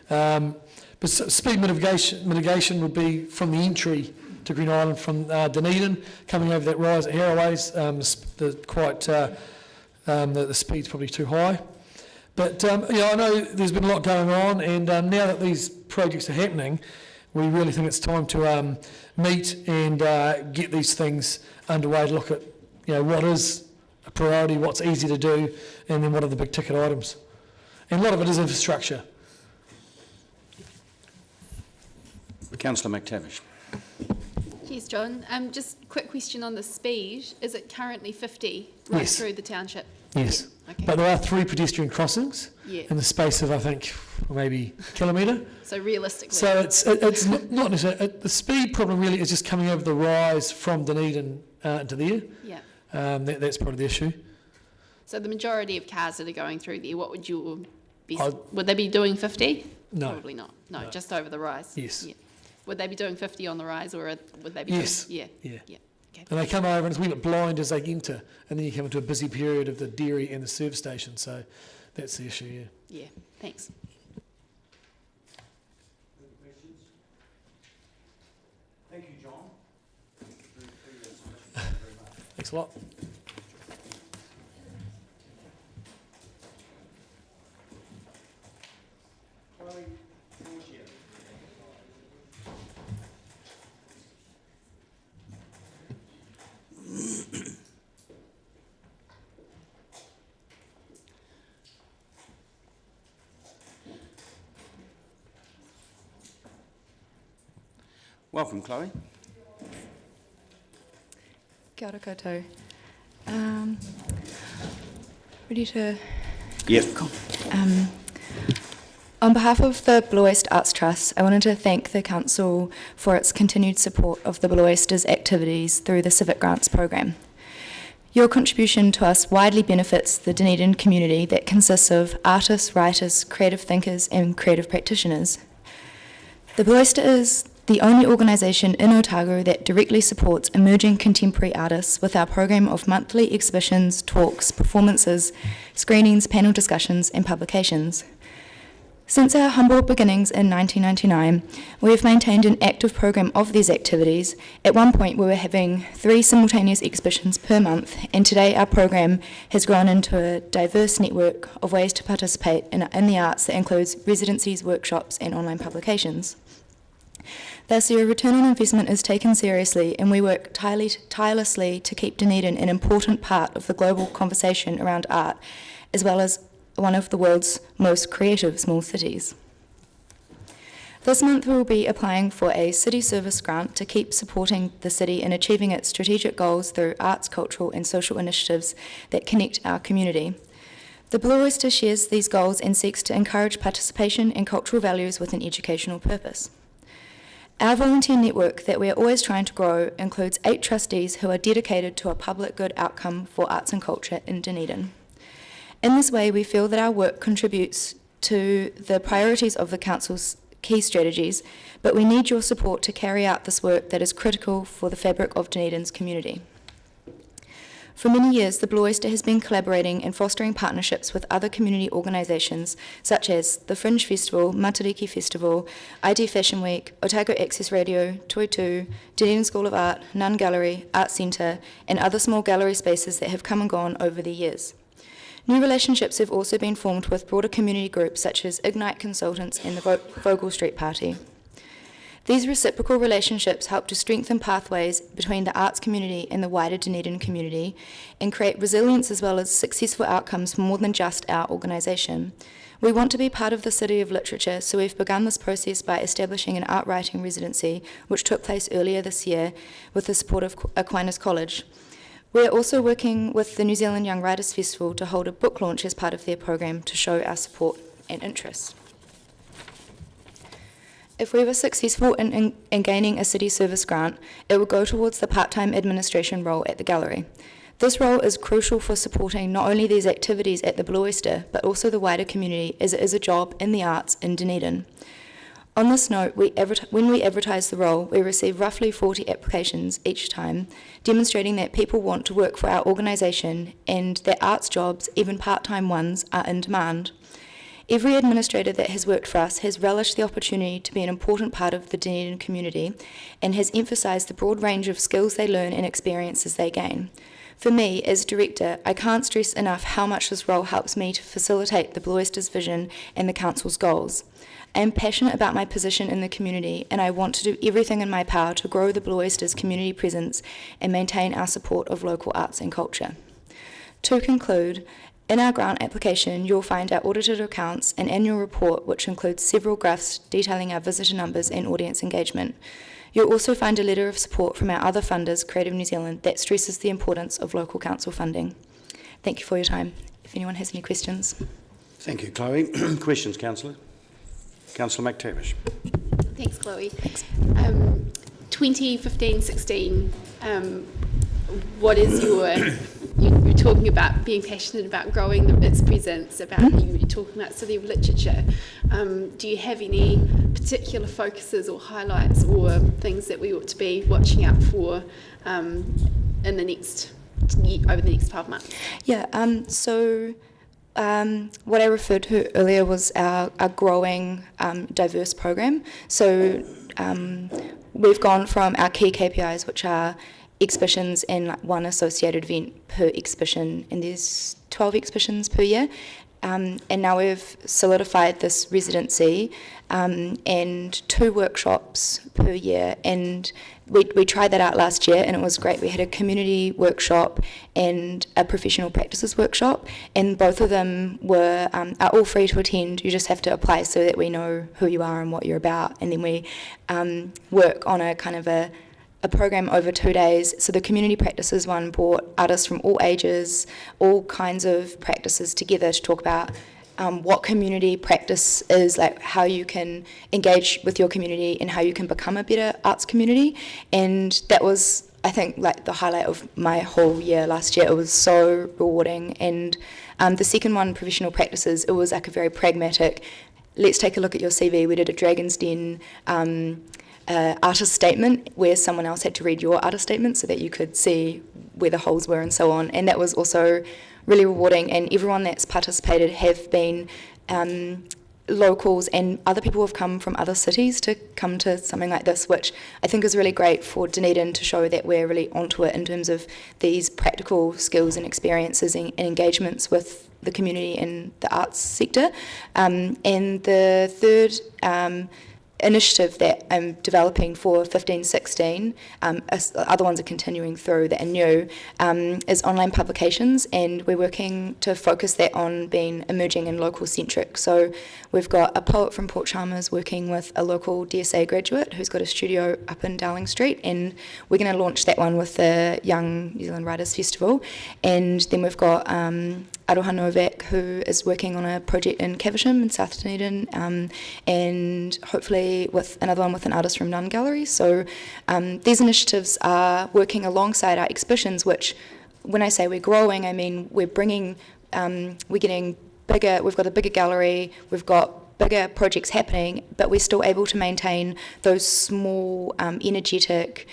But speed mitigation would be from the entry to Green Island from Dunedin, coming over that rise at Harrowways. The speed's probably too high. But I know there's been a lot going on, and now that these projects are happening, we really think it's time to meet and get these things underway to look at what is a priority, what's easy to do, and then what are the big ticket items. And a lot of it is infrastructure. Councillor McTavish. Cheers, John. Just a quick question on the speed. Is it currently 50 right Yes. through the township? Yes. Okay. But there are 3 pedestrian crossings in the space of, I think, maybe a kilometre. So realistically. So it's not necessarily, the speed problem really is just coming over the rise from Dunedin into there. Yeah. That's probably the issue. So the majority of cars that are going through there, what would you be? Would they be doing 50? No. Probably not. No, just over the rise. Yes. Yeah. Would they be doing 50 on the rise, or would they be? Yes. Doing, Yeah. Okay. And they come over and it's a wee bit blind as they enter, and then you come into a busy period of the dairy and the service station. So that's the issue. Yeah. Yeah. Thanks. Thank you, John. Thanks a lot. Welcome, Chloe. Kia ora koutou. Ready to... Yep. Cool. On behalf of the Blue Oyster Arts Trust, I wanted to thank the Council for its continued support of the Blue Oysters activities through the Civic Grants program. Your contribution to us widely benefits the Dunedin community that consists of artists, writers, creative thinkers and creative practitioners. The Blue Oyster is the only organisation in Otago that directly supports emerging contemporary artists with our program of monthly exhibitions, talks, performances, screenings, panel discussions and publications. Since our humble beginnings in 1999, we have maintained an active program of these activities. At one point we were having 3 simultaneous exhibitions per month, and today our program has grown into a diverse network of ways to participate in the arts that includes residencies, workshops and online publications. Thus, your return on investment is taken seriously, and we work tirelessly to keep Dunedin an important part of the global conversation around art, as well as one of the world's most creative small cities. This month we will be applying for a city service grant to keep supporting the city in achieving its strategic goals through arts, cultural and social initiatives that connect our community. The Blue Oyster shares these goals and seeks to encourage participation in cultural values with an educational purpose. Our volunteer network that we are always trying to grow includes 8 trustees who are dedicated to a public good outcome for arts and culture in Dunedin. In this way, we feel that our work contributes to the priorities of the Council's key strategies, but we need your support to carry out this work that is critical for the fabric of Dunedin's community. For many years, the Blue Oyster has been collaborating and fostering partnerships with other community organisations such as the Fringe Festival, Matariki Festival, ID Fashion Week, Otago Access Radio, Toitu, Dunedin School of Art, Nun Gallery, Art Centre, and other small gallery spaces that have come and gone over the years. New relationships have also been formed with broader community groups such as Ignite Consultants and the Vogel Street Party. These reciprocal relationships help to strengthen pathways between the arts community and the wider Dunedin community and create resilience as well as successful outcomes for more than just our organisation. We want to be part of the City of Literature, so we've begun this process by establishing an art writing residency which took place earlier this year with the support of Aquinas College. We are also working with the New Zealand Young Writers Festival to hold a book launch as part of their program to show our support and interest. If we were successful in gaining a city service grant, it would go towards the part-time administration role at the gallery. This role is crucial for supporting not only these activities at the Blue Oyster, but also the wider community, as it is a job in the arts in Dunedin. On this note, when we advertise the role, we receive roughly 40 applications each time, demonstrating that people want to work for our organisation and that arts jobs, even part-time ones, are in demand. Every administrator that has worked for us has relished the opportunity to be an important part of the Dunedin community and has emphasised the broad range of skills they learn and experiences they gain. For me, as director, I can't stress enough how much this role helps me to facilitate the Blue Oyster's vision and the Council's goals. I am passionate about my position in the community and I want to do everything in my power to grow the Blue Oyster's community presence and maintain our support of local arts and culture. To conclude, in our grant application, you'll find our audited accounts and annual report, which includes several graphs detailing our visitor numbers and audience engagement. You'll also find a letter of support from our other funders, Creative New Zealand, that stresses the importance of local council funding. Thank you for your time. If anyone has any questions. Thank you, Chloe. Questions, Councillor? Councillor McTavish. Thanks, Chloe. 2015-16, what is your... You're talking about being passionate about growing its presence, about you're talking about City of Literature. Do you have any particular focuses or highlights or things that we ought to be watching out for in the next over the next 12 months? Yeah, what I referred to earlier was our growing diverse program. So we've gone from our key KPIs, which are exhibitions and one associated event per exhibition, and there's 12 exhibitions per year. And now we've solidified this residency and 2 workshops per year. And we tried that out last year and it was great. We had a community workshop and a professional practices workshop, and both of them are all free to attend. You just have to apply so that we know who you are and what you're about. And then we work on a kind of a program over 2 days. So the community practices one brought artists from all ages, all kinds of practices together to talk about what community practice is, like how you can engage with your community and how you can become a better arts community. And that was, I think, like the highlight of my whole year last year. It was so rewarding. And the second one, professional practices, it was like a very pragmatic, let's take a look at your CV. We did a Dragon's Den artist statement where someone else had to read your artist statement so that you could see where the holes were and so on. And that was also really rewarding, and everyone that's participated have been locals, and other people have come from other cities to come to something like this, which I think is really great for Dunedin to show that we're really onto it in terms of these practical skills and experiences and engagements with the community and the arts sector. And the third initiative that I'm developing for 15-16, other ones are continuing through that are new, is online publications, and we're working to focus that on being emerging and local centric. So we've got a poet from Port Chalmers working with a local DSA graduate who's got a studio up in Dowling Street, and we're going to launch that one with the Young New Zealand Writers Festival. And then we've got Aroha Novak, who is working on a project in Caversham in South Dunedin, and hopefully with another one with an artist from Nunn Gallery. So these initiatives are working alongside our exhibitions, which, when I say we're growing, I mean we're bringing, we're getting bigger, we've got a bigger gallery, we've got bigger projects happening, but we're still able to maintain those small, energetic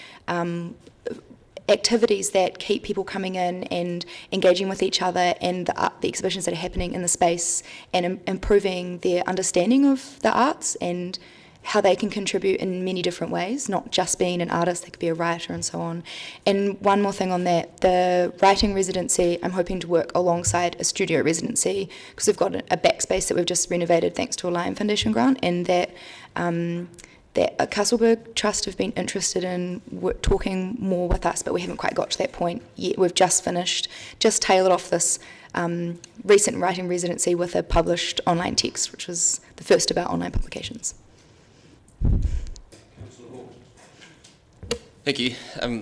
activities that keep people coming in and engaging with each other, and the exhibitions that are happening in the space, and improving their understanding of the arts and how they can contribute in many different ways, not just being an artist, they could be a writer and so on. And one more thing on that, the writing residency, I'm hoping to work alongside a studio residency, because we've got a backspace that we've just renovated thanks to a Lion Foundation grant, and that Castleberg Trust have been interested in talking more with us, but we haven't quite got to that point yet. We've just tailored off this recent writing residency with a published online text, which was the first of our online publications. Thank you.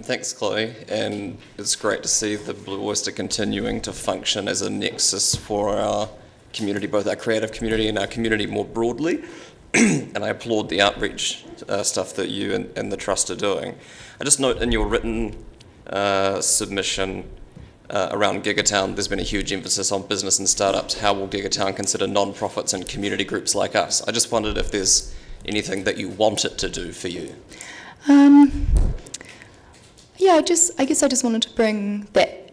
Thanks, Chloe. And it's great to see the Blue Oyster continuing to function as a nexus for our community, both our creative community and our community more broadly. And I applaud the outreach stuff that you and the Trust are doing. I just note in your written submission around Gigatown, there's been a huge emphasis on business and startups. How will Gigatown consider non-profits and community groups like us? I just wondered if there's anything that you want it to do for you. Yeah, I guess I just wanted to bring that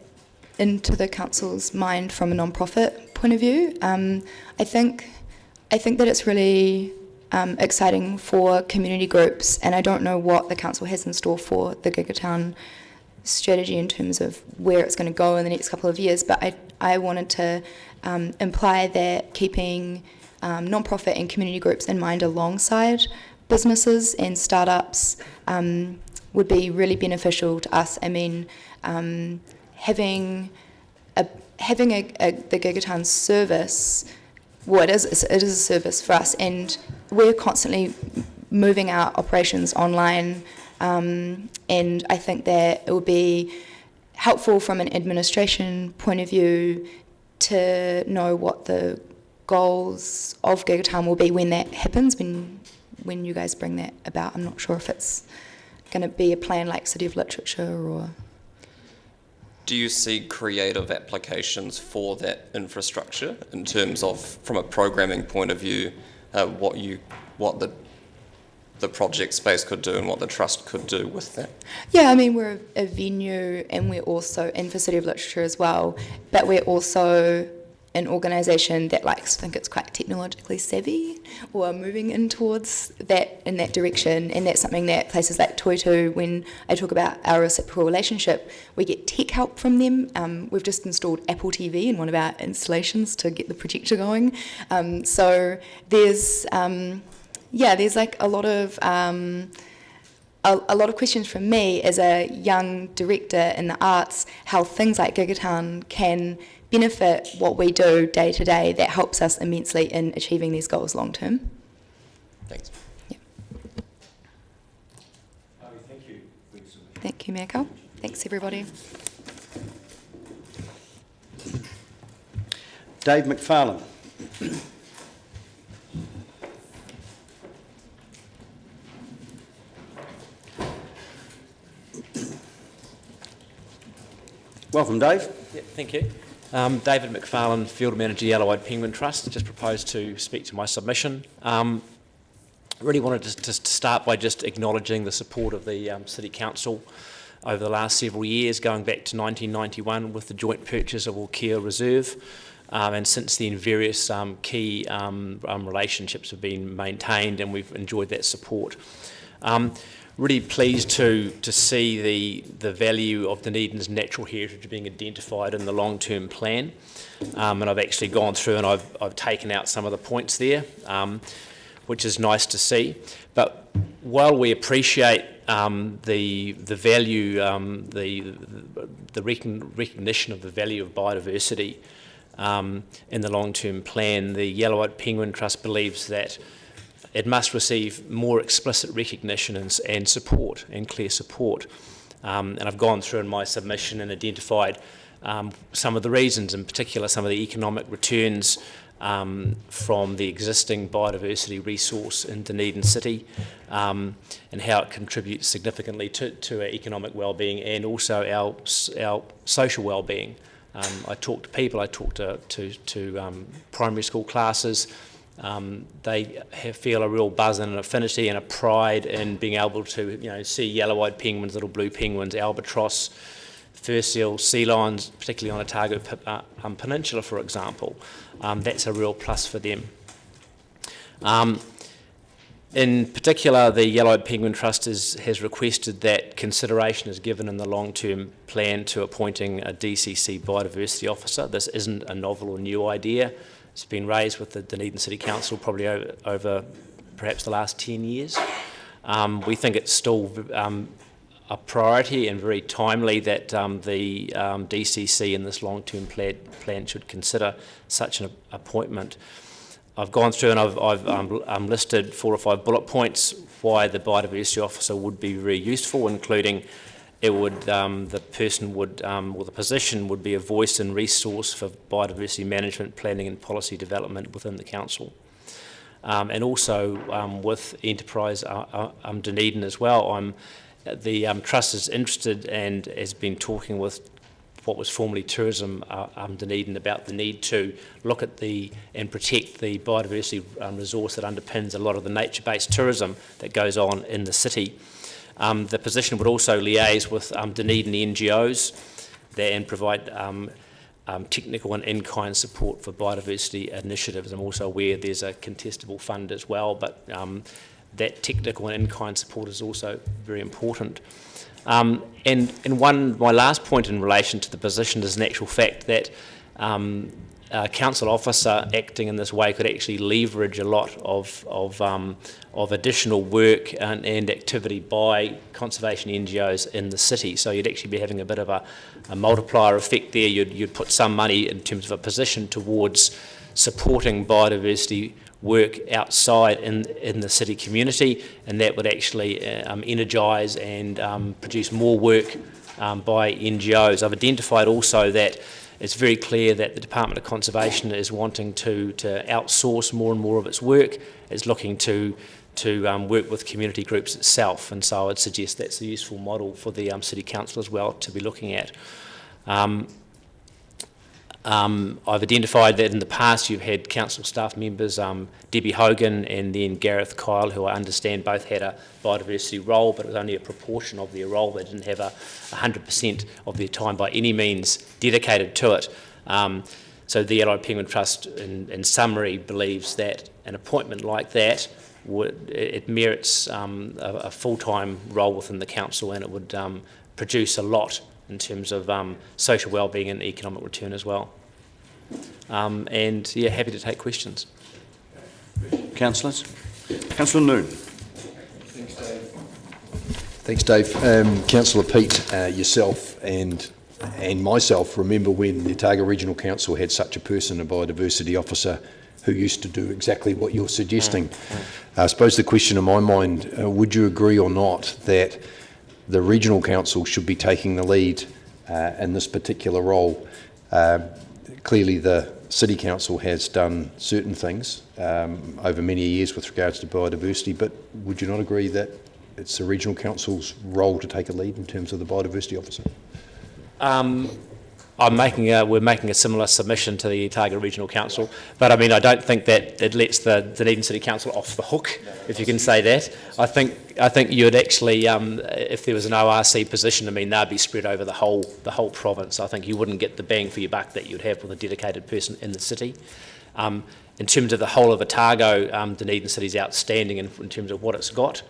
into the council's mind from a non-profit point of view. I think that it's really exciting for community groups, and I don't know what the council has in store for the Gigatown strategy in terms of where it's going to go in the next couple of years, but I wanted to imply that keeping non-profit and community groups in mind alongside businesses and startups would be really beneficial to us. I mean, having the Gigatown service, well, it is a service for us, and we're constantly moving our operations online, and I think that it would be helpful from an administration point of view to know what the goals of Gigatown will be when that happens, when you guys bring that about. I'm not sure if it's going to be a plan like City of Literature or... Do you see creative applications for that infrastructure in terms of, from a programming point of view, what the project space could do and what the Trust could do with that? Yeah, I mean, we're a venue, and we're also in for City of Literature as well, but we're also an organisation that likes to think it's quite technologically savvy or moving in towards that, in that direction, and that's something that places like Toitu, when I talk about our reciprocal relationship, we get tech help from them. We've just installed Apple TV in one of our installations to get the projector going. So there's like a lot of questions from me as a young director in the arts, how things like Gigatown can benefit what we do day to day that helps us immensely in achieving these goals long term. Thanks. Yeah. Thank you, Mayor Cole. Thanks, everybody. Dave McFarlane. Welcome, Dave. Yeah, thank you. David McFarlane, Field Manager, Yellow-Eyed Penguin Trust. Just proposed to speak to my submission. Really wanted to start by just acknowledging the support of the City Council over the last several years, going back to 1991 with the joint purchase of Walkea Reserve. And since then, various key relationships have been maintained, and we've enjoyed that support. Really pleased to see the value of Dunedin's natural heritage being identified in the long-term plan, and I've actually gone through and I've taken out some of the points there, which is nice to see. But while we appreciate the value, the recognition of the value of biodiversity in the long-term plan, the Yellow-Eyed Penguin Trust believes that it must receive more explicit recognition and support, and clear support. And I've gone through in my submission and identified some of the reasons, in particular some of the economic returns from the existing biodiversity resource in Dunedin City, and how it contributes significantly to our economic well-being and also our social well-being. I talk to people, I talk to primary school classes. They feel a real buzz and an affinity and a pride in being able to, see yellow-eyed penguins, little blue penguins, albatross, fur seals, sea lions, particularly on Otago Peninsula, for example. That's a real plus for them. In particular, the Yellow-eyed Penguin Trust has requested that consideration is given in the long-term plan to appointing a DCC biodiversity officer. This isn't a novel or new idea. It's been raised with the Dunedin City Council probably over perhaps the last 10 years. We think it's still a priority and very timely that the DCC in this long-term plan should consider such an appointment. I've gone through and I've listed 4 or 5 bullet points why the biodiversity officer would be very useful, including it would the person would or the position would be a voice and resource for biodiversity management, planning and policy development within the council. And also with Enterprise Dunedin as well, the Trust is interested and has been talking with what was formerly Tourism Dunedin about the need to look at and protect the biodiversity resource that underpins a lot of the nature-based tourism that goes on in the city. The position would also liaise with Dunedin NGOs and provide technical and in-kind support for biodiversity initiatives. I'm also aware there's a contestable fund as well, but that technical and in-kind support is also very important. And my last point in relation to the position is an actual fact that a council officer acting in this way could actually leverage a lot of additional work and activity by conservation NGOs in the city. So you'd actually be having a bit of a multiplier effect there. You'd put some money in terms of a position towards supporting biodiversity work outside in the city community, and that would actually energise and produce more work by NGOs. I've identified also that it's very clear that the Department of Conservation is wanting to outsource more and more of its work. It's looking to work with community groups itself, and so I'd suggest that's a useful model for the City Council as well to be looking at. I've identified that in the past you've had council staff members, Debbie Hogan and then Gareth Kyle, who I understand both had a biodiversity role, but it was only a proportion of their role. They didn't have 100% of their time by any means dedicated to it. So the Yellow Penguin Trust, in summary, believes that an appointment like that it merits a full-time role within the council, and it would produce a lot in terms of social wellbeing and economic return as well. And yeah, happy to take questions. Councillors? Councillor Noon. Thanks, Dave. Councillor Peat, yourself and myself remember when the Otago Regional Council had such a person, a biodiversity officer, who used to do exactly what you're suggesting. I suppose the question in my mind, would you agree or not that the Regional Council should be taking the lead in this particular role? Clearly the City Council has done certain things over many years with regards to biodiversity, but would you not agree that it's the Regional Council's role to take a lead in terms of the biodiversity officer? We're making a similar submission to the Otago Regional Council, but I mean, I don't think that it lets the Dunedin City Council off the hook, if you can say that. I think you'd actually, if there was an ORC position, I mean, they'd be spread over the whole province. I think you wouldn't get the bang for your buck that you'd have with a dedicated person in the city. In terms of the whole of Otago, Dunedin City is outstanding in terms of what it's got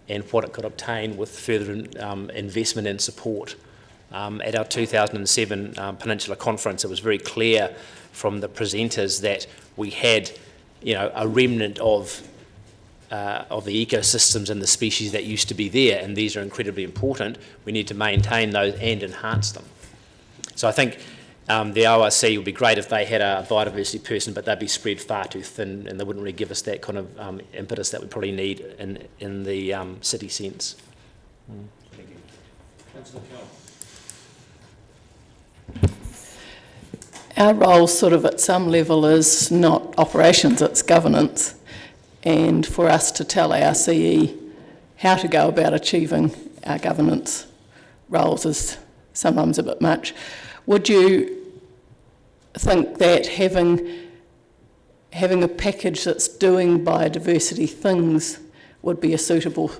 and what it could obtain with further investment and support. At our 2007 Peninsula Conference, it was very clear from the presenters that we had, a remnant of the ecosystems and the species that used to be there, and these are incredibly important. We need to maintain those and enhance them. So I think the ORC would be great if they had a biodiversity person, but they'd be spread far too thin, and they wouldn't really give us that kind of impetus that we probably need in the city sense. Thank you. Councillor Kelly. Our role sort of at some level is not operations, it's governance. And for us to tell our CE how to go about achieving our governance roles is sometimes a bit much. Would you think that having a package that's doing biodiversity things would be a suitable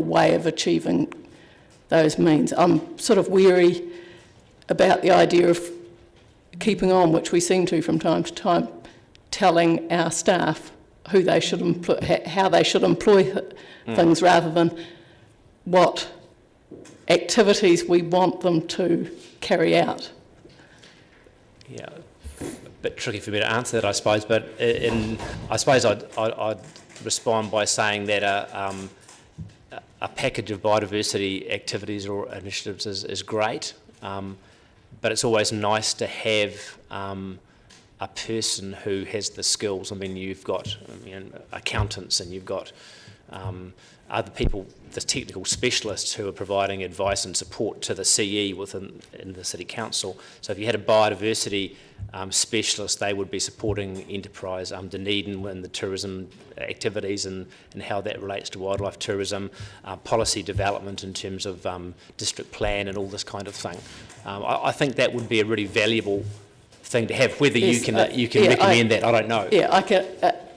way of achieving those means? I'm sort of weary about the idea of keeping on, which we seem to from time to time, telling our staff who they should employ, how they should employ things, rather than what activities we want them to carry out. Yeah, a bit tricky for me to answer that, I suppose, but I suppose I'd respond by saying that a package of biodiversity activities or initiatives is great. But it's always nice to have a person who has the skills. I mean, you've got accountants, and you've got other people, the technical specialists who are providing advice and support to the CE in the City Council. So if you had a biodiversity specialist, they would be supporting Enterprise Dunedin in the tourism activities and how that relates to wildlife tourism, policy development in terms of district plan and all this kind of thing. I think that would be a really valuable thing to have. Whether you can recommend that, I don't know. Yeah,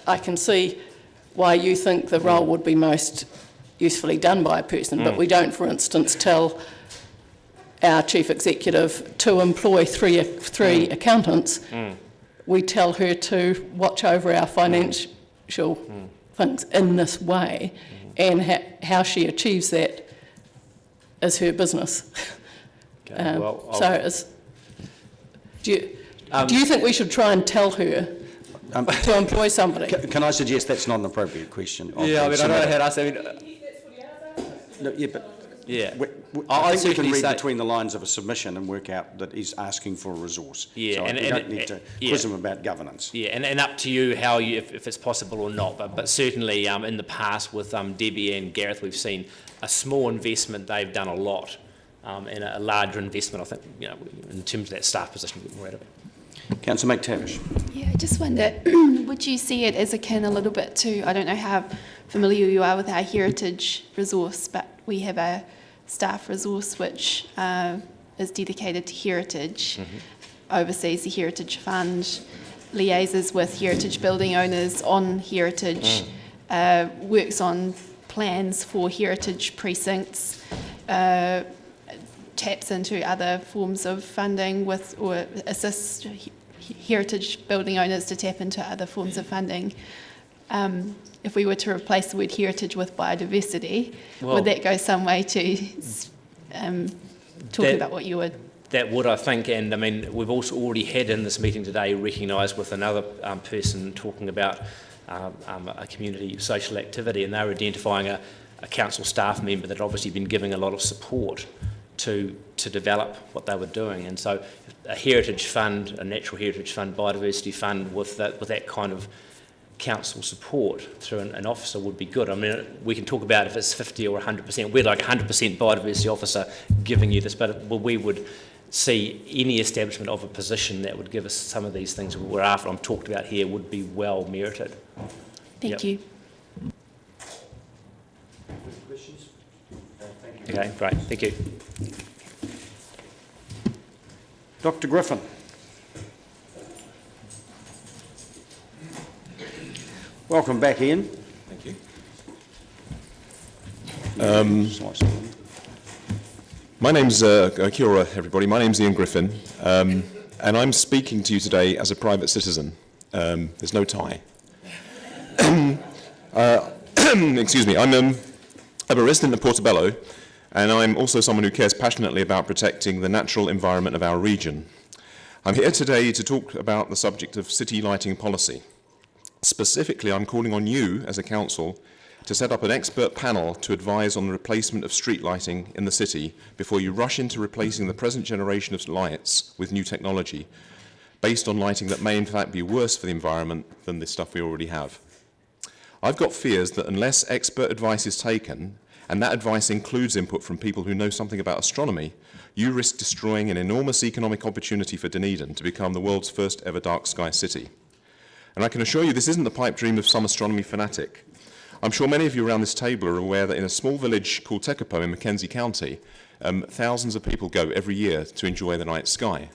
I can see why you think the role would be most usefully done by a person, but we don't, for instance, tell our chief executive to employ three accountants. We tell her to watch over our financial things in this way, and how she achieves that is her business. Okay, do you think we should try and tell her to employ somebody? Can I suggest that's not an appropriate question? Yeah, I mean, I don't know how to ask. I mean, no, yeah, but yeah, I think we can read between the lines of a submission and work out that he's asking for a resource. Yeah, so you don't need to quiz him about governance. Yeah, and up to you how if it's possible or not. But certainly in the past with Debbie and Gareth, we've seen a small investment. They've done a lot, and a larger investment. I think in terms of that staff position, we're out of it. Councillor McTavish. Yeah, I just wonder, would you see it as akin a little bit to, I don't know how familiar you are with our heritage resource, but we have a staff resource which is dedicated to heritage, oversees the Heritage Fund, liaises with heritage building owners on heritage, works on plans for heritage precincts, taps into other forms of funding or assists heritage building owners to tap into other forms of funding. If we were to replace the word heritage with biodiversity, would that go some way to talking about what you would? That would, I think, and I mean, we've also already had in this meeting today recognised with another person talking about a community social activity, and they're identifying a council staff member that had obviously been giving a lot of support to develop what they were doing. And so a heritage fund, a natural heritage fund, biodiversity fund with that kind of council support through an officer would be good. I mean, we can talk about if it's 50 or 100%. We're like 100% biodiversity officer giving you this, but we would see any establishment of a position that would give us some of these things we're after, I'm talked about here, would be well merited. Thank you. Questions? Okay, great. Thank you. Dr. Griffin. Welcome back, Ian. Thank you. My name's, kia ora, everybody. My name's Ian Griffin, and I'm speaking to you today as a private citizen. There's no tie. Excuse me. I'm a resident of Portobello, and I'm also someone who cares passionately about protecting the natural environment of our region. I'm here today to talk about the subject of city lighting policy. Specifically, I'm calling on you as a council to set up an expert panel to advise on the replacement of street lighting in the city before you rush into replacing the present generation of lights with new technology, based on lighting that may in fact be worse for the environment than the stuff we already have. I've got fears that unless expert advice is taken, and that advice includes input from people who know something about astronomy, you risk destroying an enormous economic opportunity for Dunedin to become the world's first ever dark sky city. And I can assure you this isn't the pipe dream of some astronomy fanatic. I'm sure many of you around this table are aware that in a small village called Tekapo in Mackenzie County, thousands of people go every year to enjoy the night sky.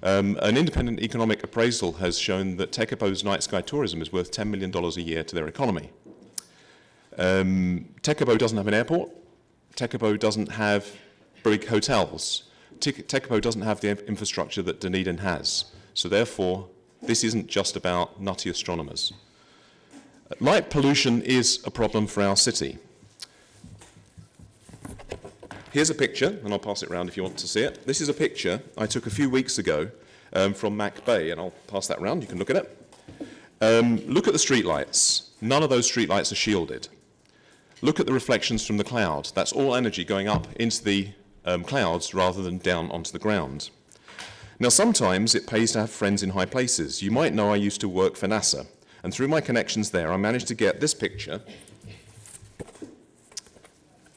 An independent economic appraisal has shown that Tekapo's night sky tourism is worth $10 million a year to their economy. Tekapo doesn't have an airport. Tekapo doesn't have big hotels. Tekapo doesn't have the infrastructure that Dunedin has. So therefore, this isn't just about nutty astronomers. Light pollution is a problem for our city. Here's a picture, and I'll pass it around if you want to see it. This is a picture I took a few weeks ago from Mac Bay, and I'll pass that around. You can look at it. Look at the streetlights. None of those streetlights are shielded. Look at the reflections from the cloud. That's all energy going up into the clouds rather than down onto the ground. Now, sometimes it pays to have friends in high places. You might know I used to work for NASA, and through my connections there, I managed to get this picture.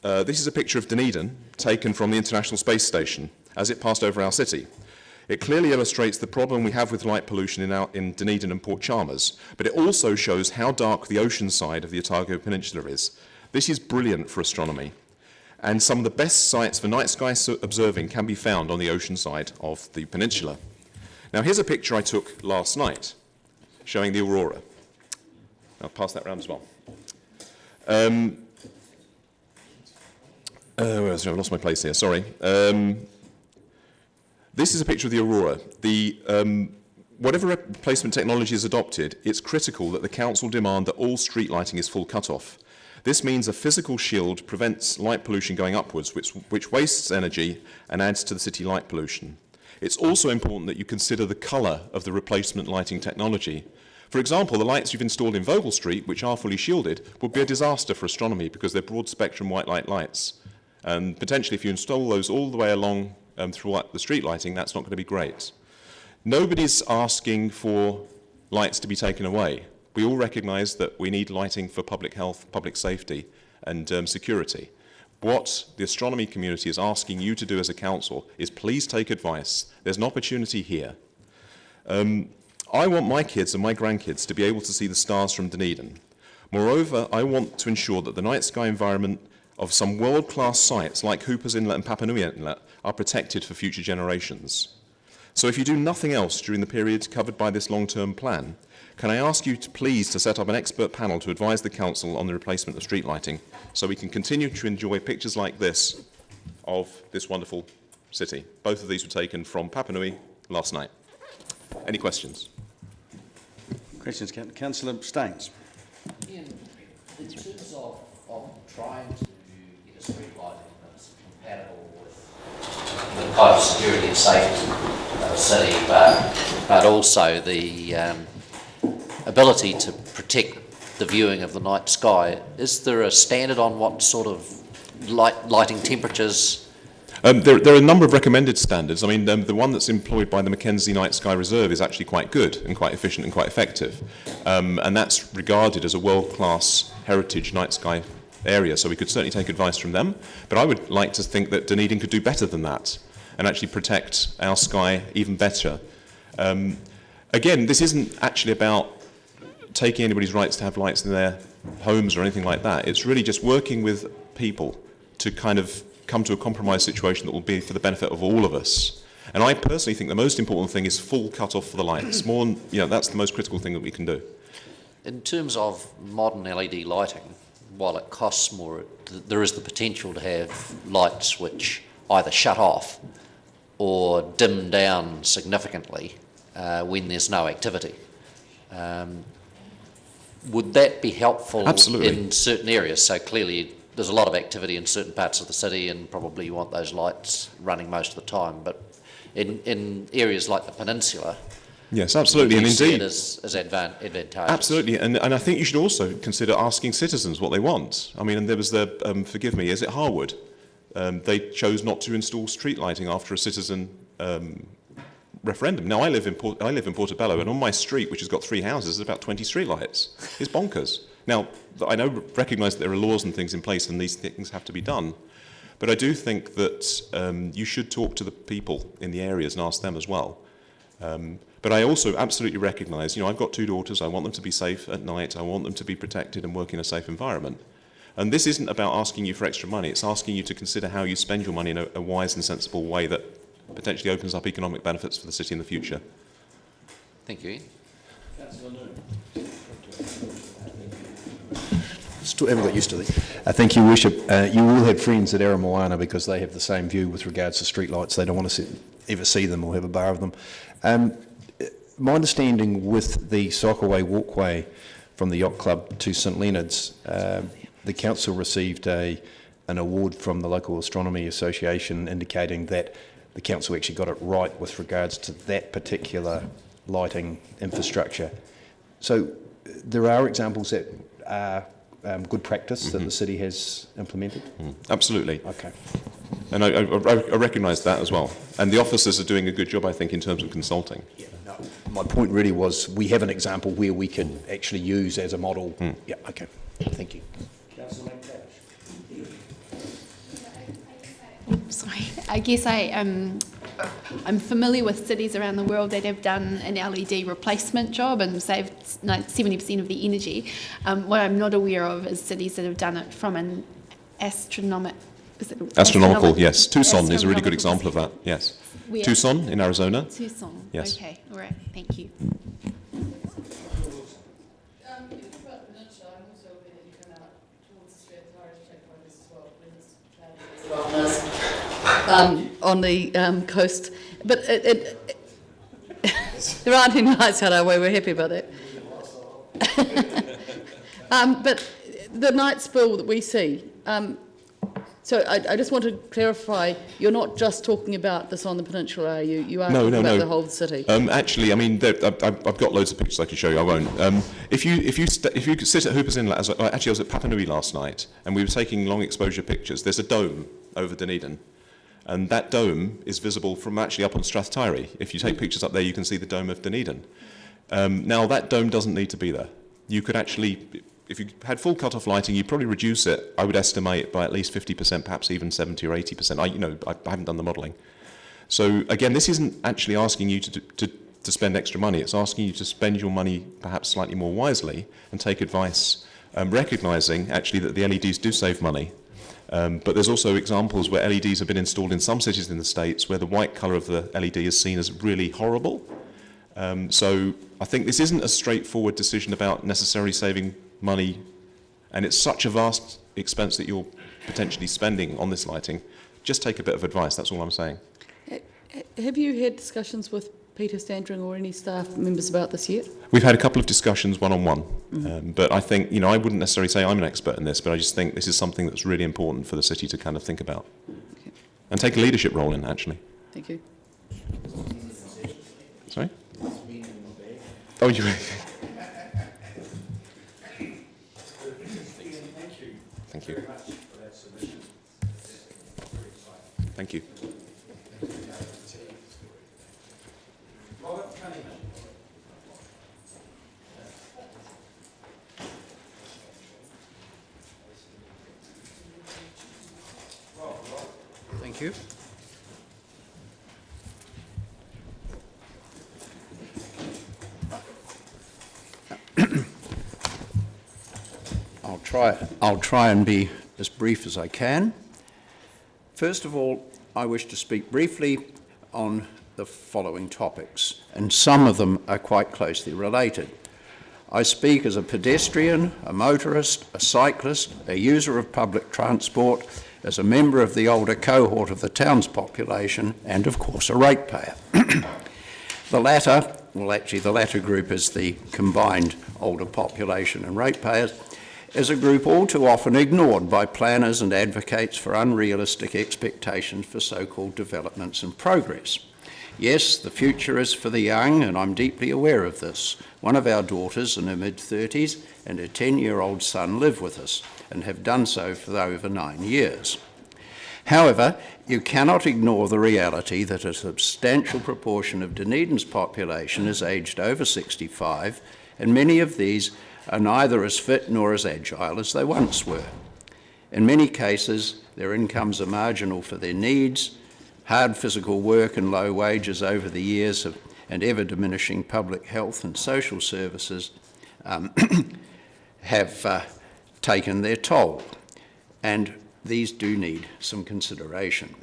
This is a picture of Dunedin, taken from the International Space Station, as it passed over our city. It clearly illustrates the problem we have with light pollution in Dunedin and Port Chalmers, but it also shows how dark the ocean side of the Otago Peninsula is. This is brilliant for astronomy, and some of the best sites for night sky observing can be found on the ocean side of the peninsula. Now, here's a picture I took last night, showing the aurora. I'll pass that around as well. I've lost my place here, sorry. This is a picture of the aurora. Whatever replacement technology is adopted, it's critical that the council demand that all street lighting is full cut-off. This means a physical shield prevents light pollution going upwards, which wastes energy and adds to the city light pollution. It's also important that you consider the colour of the replacement lighting technology. For example, the lights you've installed in Vogel Street, which are fully shielded, would be a disaster for astronomy because they're broad-spectrum white light lights. And potentially, if you install those all the way along throughout the street lighting, that's not going to be great. Nobody's asking for lights to be taken away. We all recognise that we need lighting for public health, public safety and security. What the astronomy community is asking you to do as a council is please take advice. There's an opportunity here. I want my kids and my grandkids to be able to see the stars from Dunedin. Moreover, I want to ensure that the night sky environment of some world-class sites like Hooper's Inlet and Papanui Inlet are protected for future generations. So if you do nothing else during the period covered by this long-term plan, can I ask you to please to set up an expert panel to advise the council on the replacement of street lighting so we can continue to enjoy pictures like this of this wonderful city. Both of these were taken from Papanui last night. Any questions? Questions, Councillor Staines. In terms of trying to get a street lighting that's compatible with the kind of security and safety of the city, but also the ability to protect the viewing of the night sky, is there a standard on what sort of lighting temperatures? There are a number of recommended standards. I mean, the one that's employed by the Mackenzie Night Sky Reserve is actually quite good and quite efficient and quite effective. And that's regarded as a world-class heritage night sky area, so we could certainly take advice from them. But I would like to think that Dunedin could do better than that and actually protect our sky even better. Again, this isn't actually about taking anybody's rights to have lights in their homes or anything like that. It's really just working with people to kind of come to a compromise situation that will be for the benefit of all of us. And I personally think the most important thing is full cut-off for the lights. That's the most critical thing that we can do. In terms of modern LED lighting, while it costs more, there is the potential to have lights which either shut off or dim down significantly when there's no activity. Would that be helpful Absolutely. in certain areas? So clearly there's a lot of activity in certain parts of the city and probably you want those lights running most of the time, but in areas like the peninsula, yes, absolutely, and you see indeed, it as advantageous. Absolutely, and I think you should also consider asking citizens what they want. I mean, and there was the, forgive me, is it Harwood? They chose not to install street lighting after a citizen referendum. Now, I live in Portobello, and on my street, which has got 3 houses, there's about 20 street lights. It's bonkers. Now, I recognise that there are laws and things in place, and these things have to be done. But I do think that you should talk to the people in the areas and ask them as well. But I also absolutely recognise, I've got 2 daughters, I want them to be safe at night, I want them to be protected and work in a safe environment. And this isn't about asking you for extra money, it's asking you to consider how you spend your money in a wise and sensible way that potentially opens up economic benefits for the city in the future. Thank you. Still haven't got used to this. Thank you, Worship. You will have friends at Aramoana because they have the same view with regards to streetlights. They don't want to ever see them or have a bar of them. My understanding with the cycleway walkway from the Yacht Club to St Leonard's, the council received an award from the local astronomy association indicating that the council actually got it right with regards to that particular lighting infrastructure. So there are examples that are good practice that the city has implemented? Absolutely. Okay. And I recognise that as well. And the officers are doing a good job, I think, in terms of consulting. Yeah, no, my point really was we have an example where we can actually use as a model. Yeah, okay. Thank you. Sorry, I guess I'm familiar with cities around the world that have done an LED replacement job and saved 70% of the energy. What I'm not aware of is cities that have done it from an astronomical, yes. Tucson is a really good example of that, yes. Where? Tucson in Arizona. Tucson, yes. Okay, all right, thank you. On the coast, but there aren't any nights out our way. We're happy about that. But the night spill that we see. So I just want to clarify. You're not just talking about this on the peninsula, are you? You are talking about the whole city. Actually, I mean, I've got loads of pictures I can show you. I won't. If you sit at Hooper's Inlet, actually, I was at Papanui last night, and we were taking long exposure pictures. There's a dome over Dunedin. And that dome is visible from actually up on Strathtyre. If you take pictures up there, you can see the dome of Dunedin. Now, that dome doesn't need to be there. You could actually, if you had full cut-off lighting, you'd probably reduce it, I would estimate, by at least 50%, perhaps even 70 or 80%. I haven't done the modelling. So, again, this isn't actually asking you to spend extra money. It's asking you to spend your money perhaps slightly more wisely and take advice, recognising, actually, that the LEDs do save money. But there's also examples where LEDs have been installed in some cities in the States where the white colour of the LED is seen as really horrible. So I think this isn't a straightforward decision about necessarily saving money, and it's such a vast expense that you're potentially spending on this lighting. Just take a bit of advice, that's all I'm saying. Have you had discussions with Peter Standring or any staff members about this yet? We've had a couple of discussions one-on-one, but I think, I wouldn't necessarily say I'm an expert in this, but I just think this is something that's really important for the city to kind of think about and take a leadership role in, actually. Thank you. Sorry? Oh, you... Thank you. Thank you. Thank you. I'll try and be as brief as I can. First of all, I wish to speak briefly on the following topics, and some of them are quite closely related. I speak as a pedestrian, a motorist, a cyclist, a user of public transport, as a member of the older cohort of the town's population, and of course a ratepayer. The latter group is the combined older population and ratepayers, is a group all too often ignored by planners and advocates for unrealistic expectations for so-called developments and progress. Yes, the future is for the young, and I'm deeply aware of this. One of our daughters in her mid-30s and her 10-year-old son live with us and have done so for over 9 years. However, you cannot ignore the reality that a substantial proportion of Dunedin's population is aged over 65, and many of these are neither as fit nor as agile as they once were. In many cases, their incomes are marginal for their needs. Hard physical work and low wages over the years and ever-diminishing public health and social services have taken their toll, and these do need some consideration.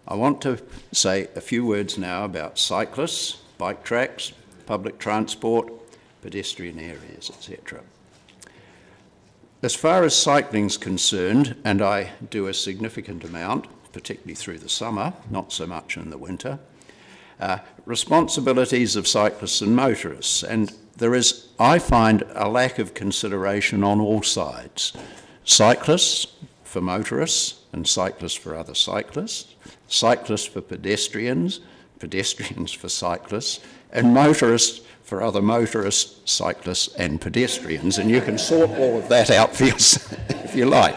I want to say a few words now about cyclists, bike tracks, public transport, pedestrian areas, etc. As far as cycling is concerned, and I do a significant amount, particularly through the summer, not so much in the winter, responsibilities of cyclists and motorists, and there is, I find, a lack of consideration on all sides. Cyclists for motorists and cyclists for other cyclists, cyclists for pedestrians, pedestrians for cyclists, and motorists for other motorists, cyclists and pedestrians, and you can sort all of that out for yourself if you like.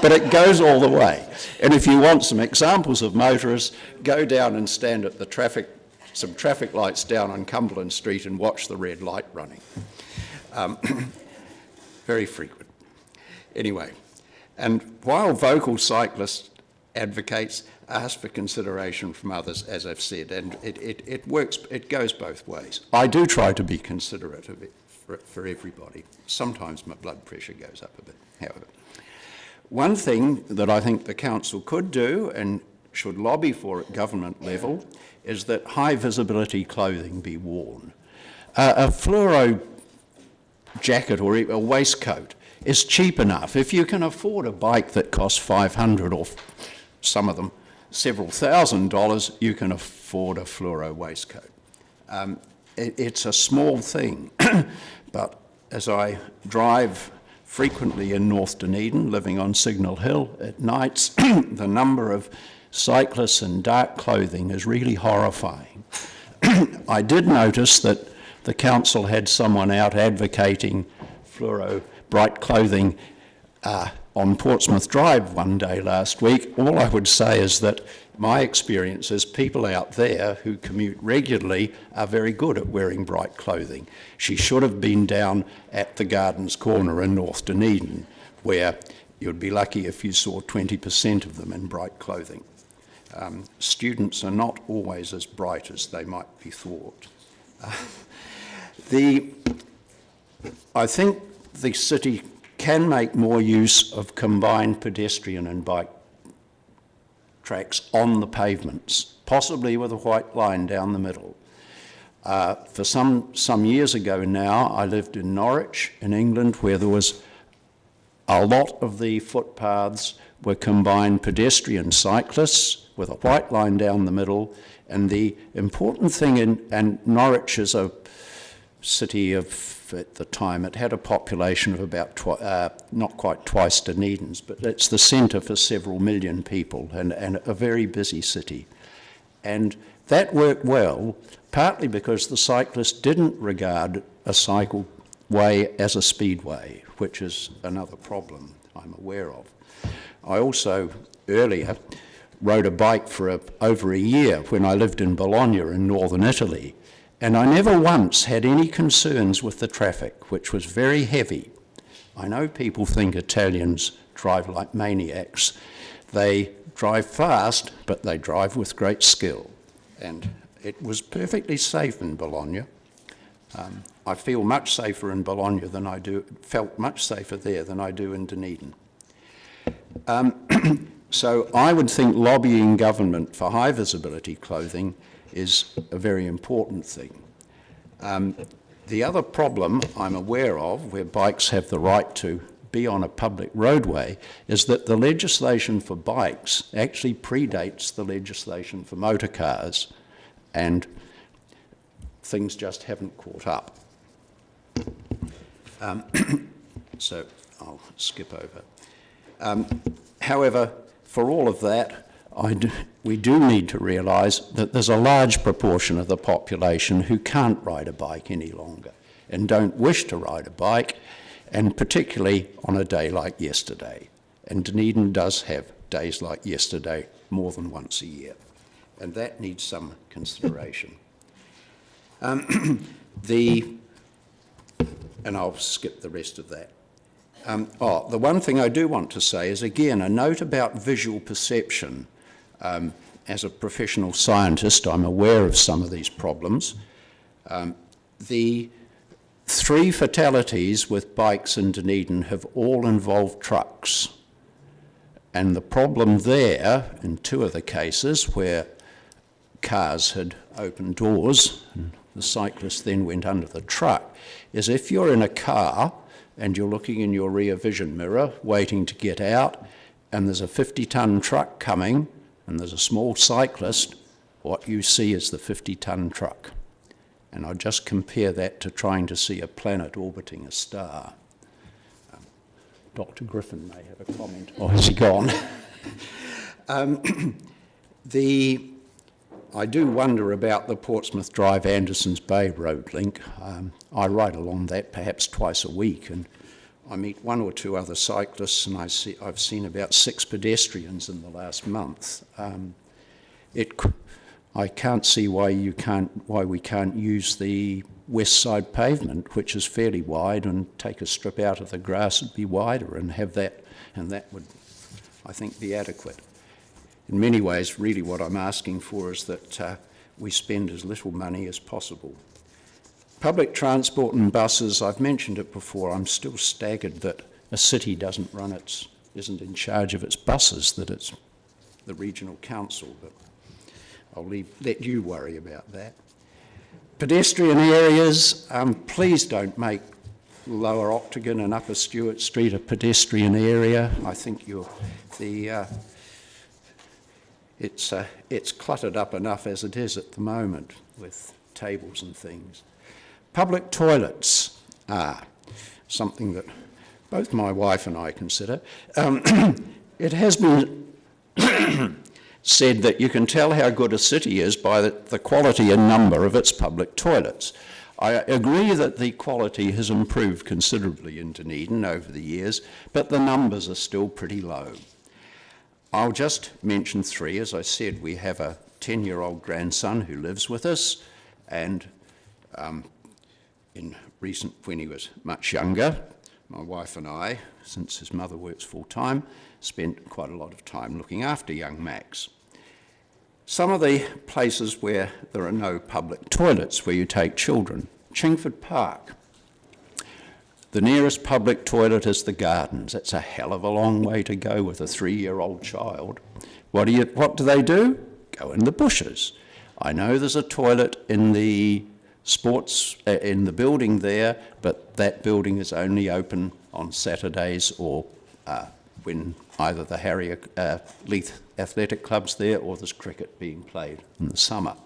But it goes all the way. And if you want some examples of motorists, go down and stand at the some traffic lights down on Cumberland Street and watch the red light running. Very frequent. Anyway, and while vocal cyclist advocates ask for consideration from others, as I've said, and it works, it goes both ways. I do try to be considerate of it for everybody. Sometimes my blood pressure goes up a bit, however. One thing that I think the council could do and should lobby for at government level is that high visibility clothing be worn. A fluoro jacket or a waistcoat is cheap enough. If you can afford a bike that costs $500 or some of them several $1,000s, you can afford a fluoro waistcoat. It's a small thing, but as I drive frequently in North Dunedin, living on Signal Hill at nights, the number of cyclists in dark clothing is really horrifying. I did notice that the council had someone out advocating fluoro bright clothing on Portsmouth Drive one day last week. All I would say is that my experience is people out there who commute regularly are very good at wearing bright clothing. She should have been down at the Gardens Corner in North Dunedin, where you'd be lucky if you saw 20% of them in bright clothing. Students are not always as bright as they might be thought. I think the city can make more use of combined pedestrian and bike tracks on the pavements, possibly with a white line down the middle. For some years ago now, I lived in Norwich in England, where there was a lot of the footpaths were combined pedestrian cyclists with a white line down the middle. And the important thing and Norwich is a city of, at the time, it had a population of about not quite twice Dunedin's, but it's the centre for several million people and a very busy city. And that worked well, partly because the cyclists didn't regard a cycleway as a speedway, which is another problem I'm aware of. I also, earlier, rode a bike for over a year when I lived in Bologna in northern Italy, and I never once had any concerns with the traffic, which was very heavy. I know people think Italians drive like maniacs. They drive fast, but they drive with great skill. And it was perfectly safe in Bologna. I feel much safer in Bologna than I do, felt much safer there than I do in Dunedin. So I would think lobbying government for high visibility clothing is a very important thing. The other problem I'm aware of, where bikes have the right to be on a public roadway, is that the legislation for bikes actually predates the legislation for motor cars, and things just haven't caught up. So I'll skip over. However, for all of that, we do need to realise that there's a large proportion of the population who can't ride a bike any longer and don't wish to ride a bike, and particularly on a day like yesterday. And Dunedin does have days like yesterday more than once a year, and that needs some consideration. And I'll skip the rest of that. The one thing I do want to say is, again, a note about visual perception. As a professional scientist, I'm aware of some of these problems. The 3 fatalities with bikes in Dunedin have all involved trucks. And the problem there, in 2 of the cases where cars had opened doors and the cyclist then went under the truck, is if you're in a car and you're looking in your rear vision mirror waiting to get out, and there's a 50-ton truck coming and there's a small cyclist, what you see is the 50-ton truck. And I just compare that to trying to see a planet orbiting a star. Dr. Griffin may have a comment. Or has he gone? I do wonder about the Portsmouth Drive Andersons Bay road link. I ride along that perhaps twice a week, and I meet one or two other cyclists, and I've seen about 6 pedestrians in the last month. I can't see why we can't use the west side pavement, which is fairly wide, and take a strip out of the grass and be wider, and have that, and that would, I think, be adequate. In many ways, really what I'm asking for is that we spend as little money as possible. Public transport and buses, I've mentioned it before, I'm still staggered that a city isn't in charge of its buses, that it's the regional council, but I'll let you worry about that. Pedestrian areas, please don't make Lower Octagon and Upper Stewart Street a pedestrian area. I think it's cluttered up enough as it is at the moment with tables and things. Public toilets are something that both my wife and I consider. It has been said that you can tell how good a city is by the quality and number of its public toilets. I agree that the quality has improved considerably in Dunedin over the years, but the numbers are still pretty low. I'll just mention 3. As I said, we have a 10-year-old grandson who lives with us, and when he was much younger, my wife and I, since his mother works full-time, spent quite a lot of time looking after young Max. Some of the places where there are no public toilets where you take children, Chingford Park. The nearest public toilet is the Gardens. That's a hell of a long way to go with a 3-year-old child. What do they do? Go in the bushes. I know there's a toilet in the in the building there, but that building is only open on Saturdays or when either the Leith Athletic Club's there or there's cricket being played in the summer.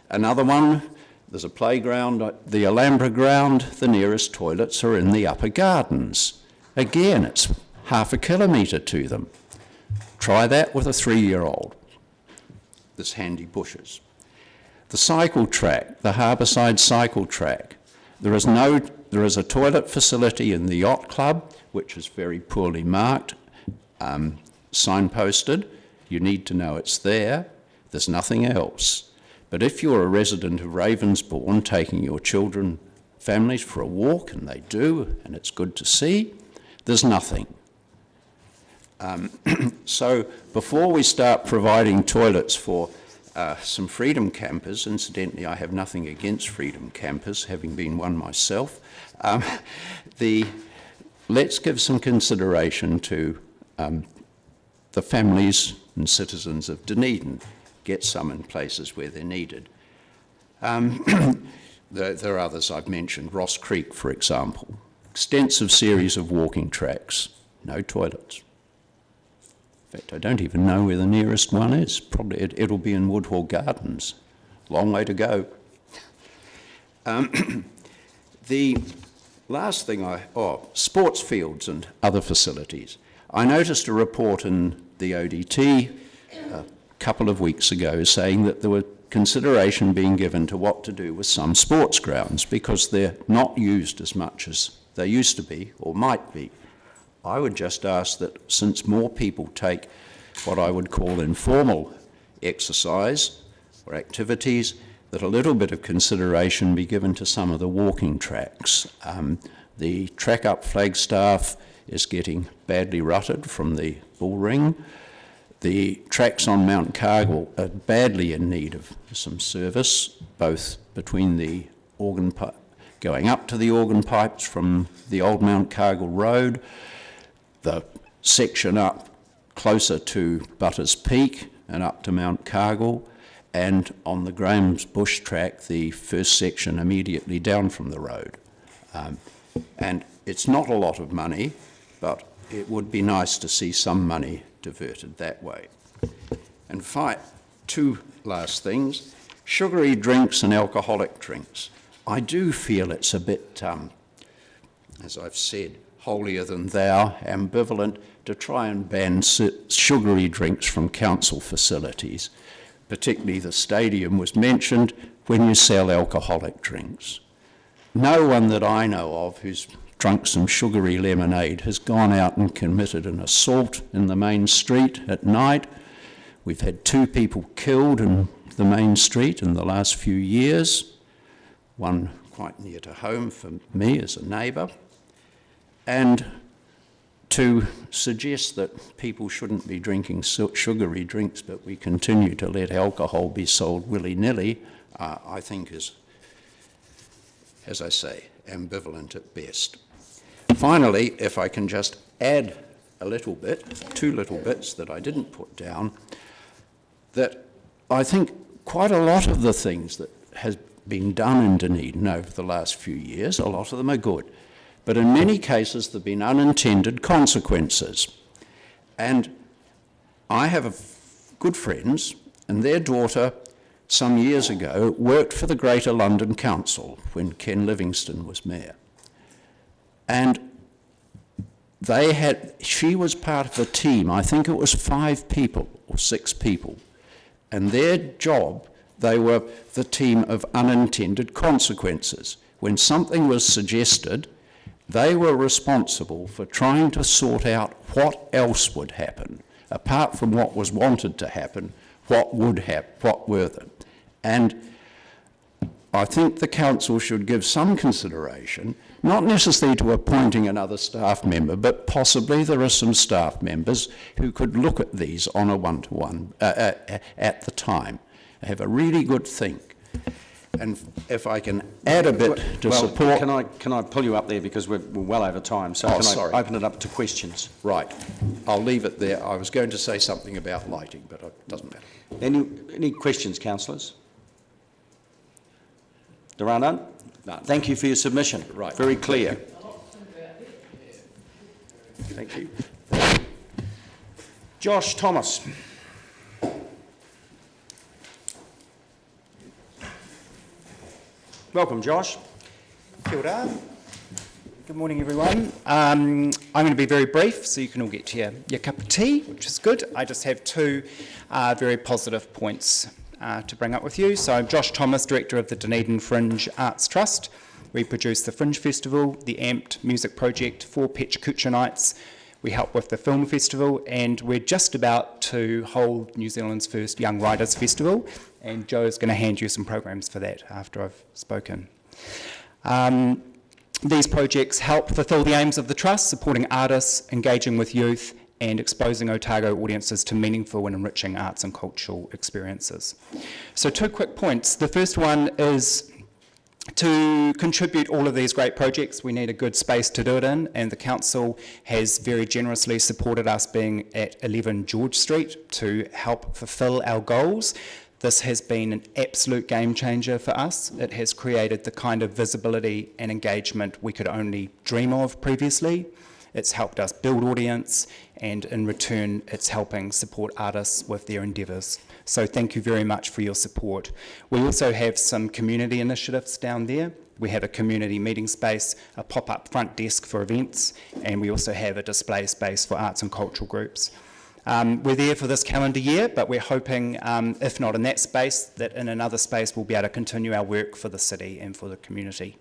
Another one, there's a playground, the Alhambra ground, the nearest toilets are in the Upper Gardens. Again, it's half a kilometre to them. Try that with a 3-year-old. There's handy bushes. The cycle track, the Harbourside cycle track, there is a toilet facility in the yacht club, which is very poorly marked, signposted. You need to know it's there. There's nothing else. But if you're a resident of Ravensbourne taking your families for a walk, and they do, and it's good to see, there's nothing. So before we start providing toilets for some freedom campers, incidentally, I have nothing against freedom campers, having been one myself, let's give some consideration to the families and citizens of Dunedin, get some in places where they're needed. There are others I've mentioned, Ross Creek, for example. Extensive series of walking tracks, no toilets. In fact, I don't even know where the nearest one is. Probably it'll be in Woodhall Gardens. Long way to go. The last thing sports fields and other facilities. I noticed a report in the ODT a couple of weeks ago saying that there were consideration being given to what to do with some sports grounds because they're not used as much as they used to be or might be. I would just ask that since more people take what I would call informal exercise or activities, that a little bit of consideration be given to some of the walking tracks. The track up Flagstaff is getting badly rutted from the bull ring. The tracks on Mount Cargill are badly in need of some service, both between the organ going up to the organ pipes from the old Mount Cargill Road, the section up closer to Butters Peak and up to Mount Cargill, and on the Graham's Bush track, the first section immediately down from the road. And it's not a lot of money, but it would be nice to see some money diverted that way. And 2 last things, sugary drinks and alcoholic drinks. I do feel it's a bit, as I've said, holier than thou, ambivalent, to try and ban sugary drinks from council facilities. particularly the stadium was mentioned, when you sell alcoholic drinks. No one that I know of who's drunk some sugary lemonade has gone out and committed an assault in the main street at night. We've had 2 people killed in the main street in the last few years, one quite near to home for me as a neighbour. And to suggest that people shouldn't be drinking sugary drinks but we continue to let alcohol be sold willy-nilly, I think is, as I say, ambivalent at best. Finally, if I can just add a little bit, 2 little bits that I didn't put down, that I think quite a lot of the things that has been done in Dunedin over the last few years, a lot of them are good. But in many cases, there have been unintended consequences. And I have good friends, and their daughter, some years ago, worked for the Greater London Council when Ken Livingstone was mayor. And she was part of a team, I think it was 5 people or 6 people, and their job, they were the team of unintended consequences. When something was suggested, they were responsible for trying to sort out what else would happen, apart from what was wanted to happen, what would happen, what were them. And I think the council should give some consideration, not necessarily to appointing another staff member, but possibly there are some staff members who could look at these on a one-to-one at the time. Have a really good think. And if I can add a bit to support... Can I pull you up there because we're well over time, so I open it up to questions? Right. I'll leave it there. I was going to say something about lighting, but it doesn't matter. Any questions, councillors? There are none? No. Thank you for your submission. Right. Very clear. Thank you. Josh Thomas. Welcome, Josh. Kia ora. Good morning, everyone. I'm going to be very brief so you can all get to your cup of tea, which is good. I just have 2 very positive points to bring up with you. So I'm Josh Thomas, Director of the Dunedin Fringe Arts Trust. We produce the Fringe Festival, the Amped Music Project, 4 Pechakucha Nights. We help with the Film Festival, and we're just about to hold New Zealand's first Young Writers Festival, and Joe's going to hand you some programs for that after I've spoken. These projects help fulfil the aims of the Trust, supporting artists, engaging with youth, and exposing Otago audiences to meaningful and enriching arts and cultural experiences. So 2 quick points. The first one is to contribute all of these great projects, we need a good space to do it in, and the council has very generously supported us being at 11 George Street to help fulfil our goals. This has been an absolute game changer for us. It has created the kind of visibility and engagement we could only dream of previously. It's helped us build audience, and in return, it's helping support artists with their endeavours. So thank you very much for your support. We also have some community initiatives down there. We have a community meeting space, a pop-up front desk for events, and we also have a display space for arts and cultural groups. We're there for this calendar year, but we're hoping, if not in that space, that in another space we'll be able to continue our work for the city and for the community.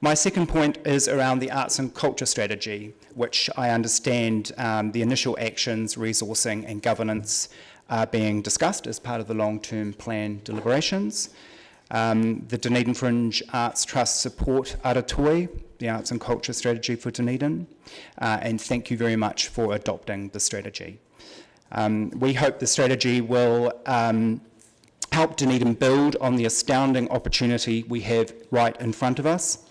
My second point is around the arts and culture strategy, which I understand the initial actions, resourcing and governance are being discussed as part of the long-term plan deliberations. The Dunedin Fringe Arts Trust support Aratoi, the arts and culture strategy for Dunedin, and thank you very much for adopting the strategy. We hope the strategy will help Dunedin build on the astounding opportunity we have right in front of us.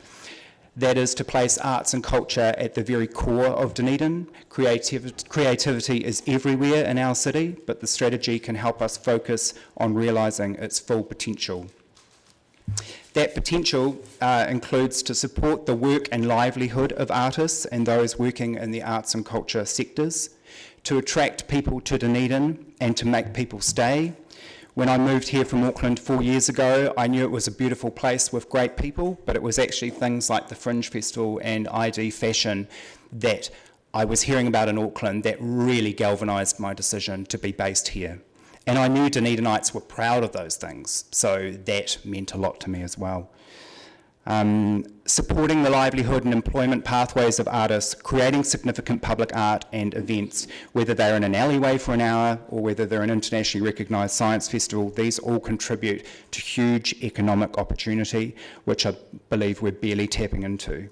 That is to place arts and culture at the very core of Dunedin. Creativity is everywhere in our city, but the strategy can help us focus on realising its full potential. That potential includes to support the work and livelihood of artists and those working in the arts and culture sectors, to attract people to Dunedin and to make people stay. When I moved here from Auckland 4 years ago, I knew it was a beautiful place with great people, but it was actually things like the Fringe Festival and ID Fashion that I was hearing about in Auckland that really galvanised my decision to be based here. And I knew Dunedinites were proud of those things, so that meant a lot to me as well. Supporting the livelihood and employment pathways of artists, creating significant public art and events, whether they're in an alleyway for an hour or whether they're an internationally recognised science festival, these all contribute to huge economic opportunity, which I believe we're barely tapping into.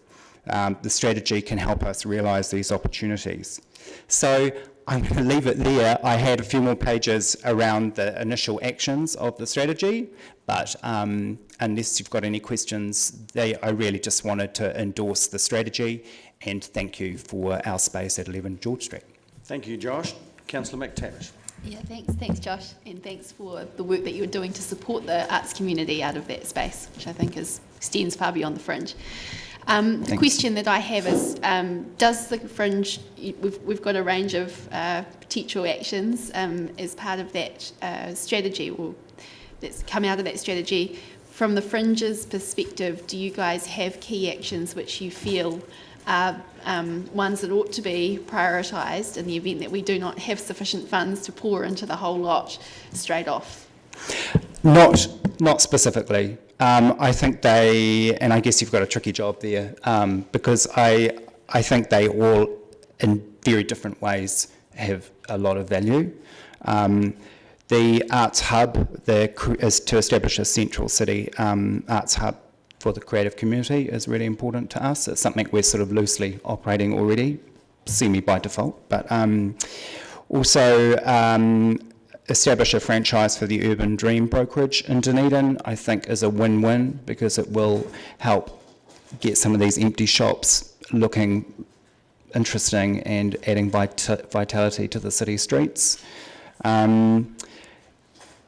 The strategy can help us realise these opportunities. So I'm going to leave it there. I had a few more pages around the initial actions of the strategy, but unless you've got any questions, I really just wanted to endorse the strategy and thank you for our space at 11 George Street. Thank you, Josh. Councillor McTavish. Yeah, thanks Josh, and thanks for the work that you're doing to support the arts community out of that space, which I think extends far beyond the Fringe. The question that I have is, does the Fringe, we've got a range of potential actions as part of that strategy, or that's come out of that strategy. From the Fringe's perspective, do you guys have key actions which you feel are ones that ought to be prioritised in the event that we do not have sufficient funds to pour into the whole lot straight off? Not specifically. I think and I guess you've got a tricky job there, because I think they all, in very different ways, have a lot of value. The Arts Hub is to establish a central city arts hub for the creative community is really important to us. It's something we're sort of loosely operating already, semi by default, but also establish a franchise for the Urban Dream brokerage in Dunedin, I think is a win-win, because it will help get some of these empty shops looking interesting and adding vitality to the city streets.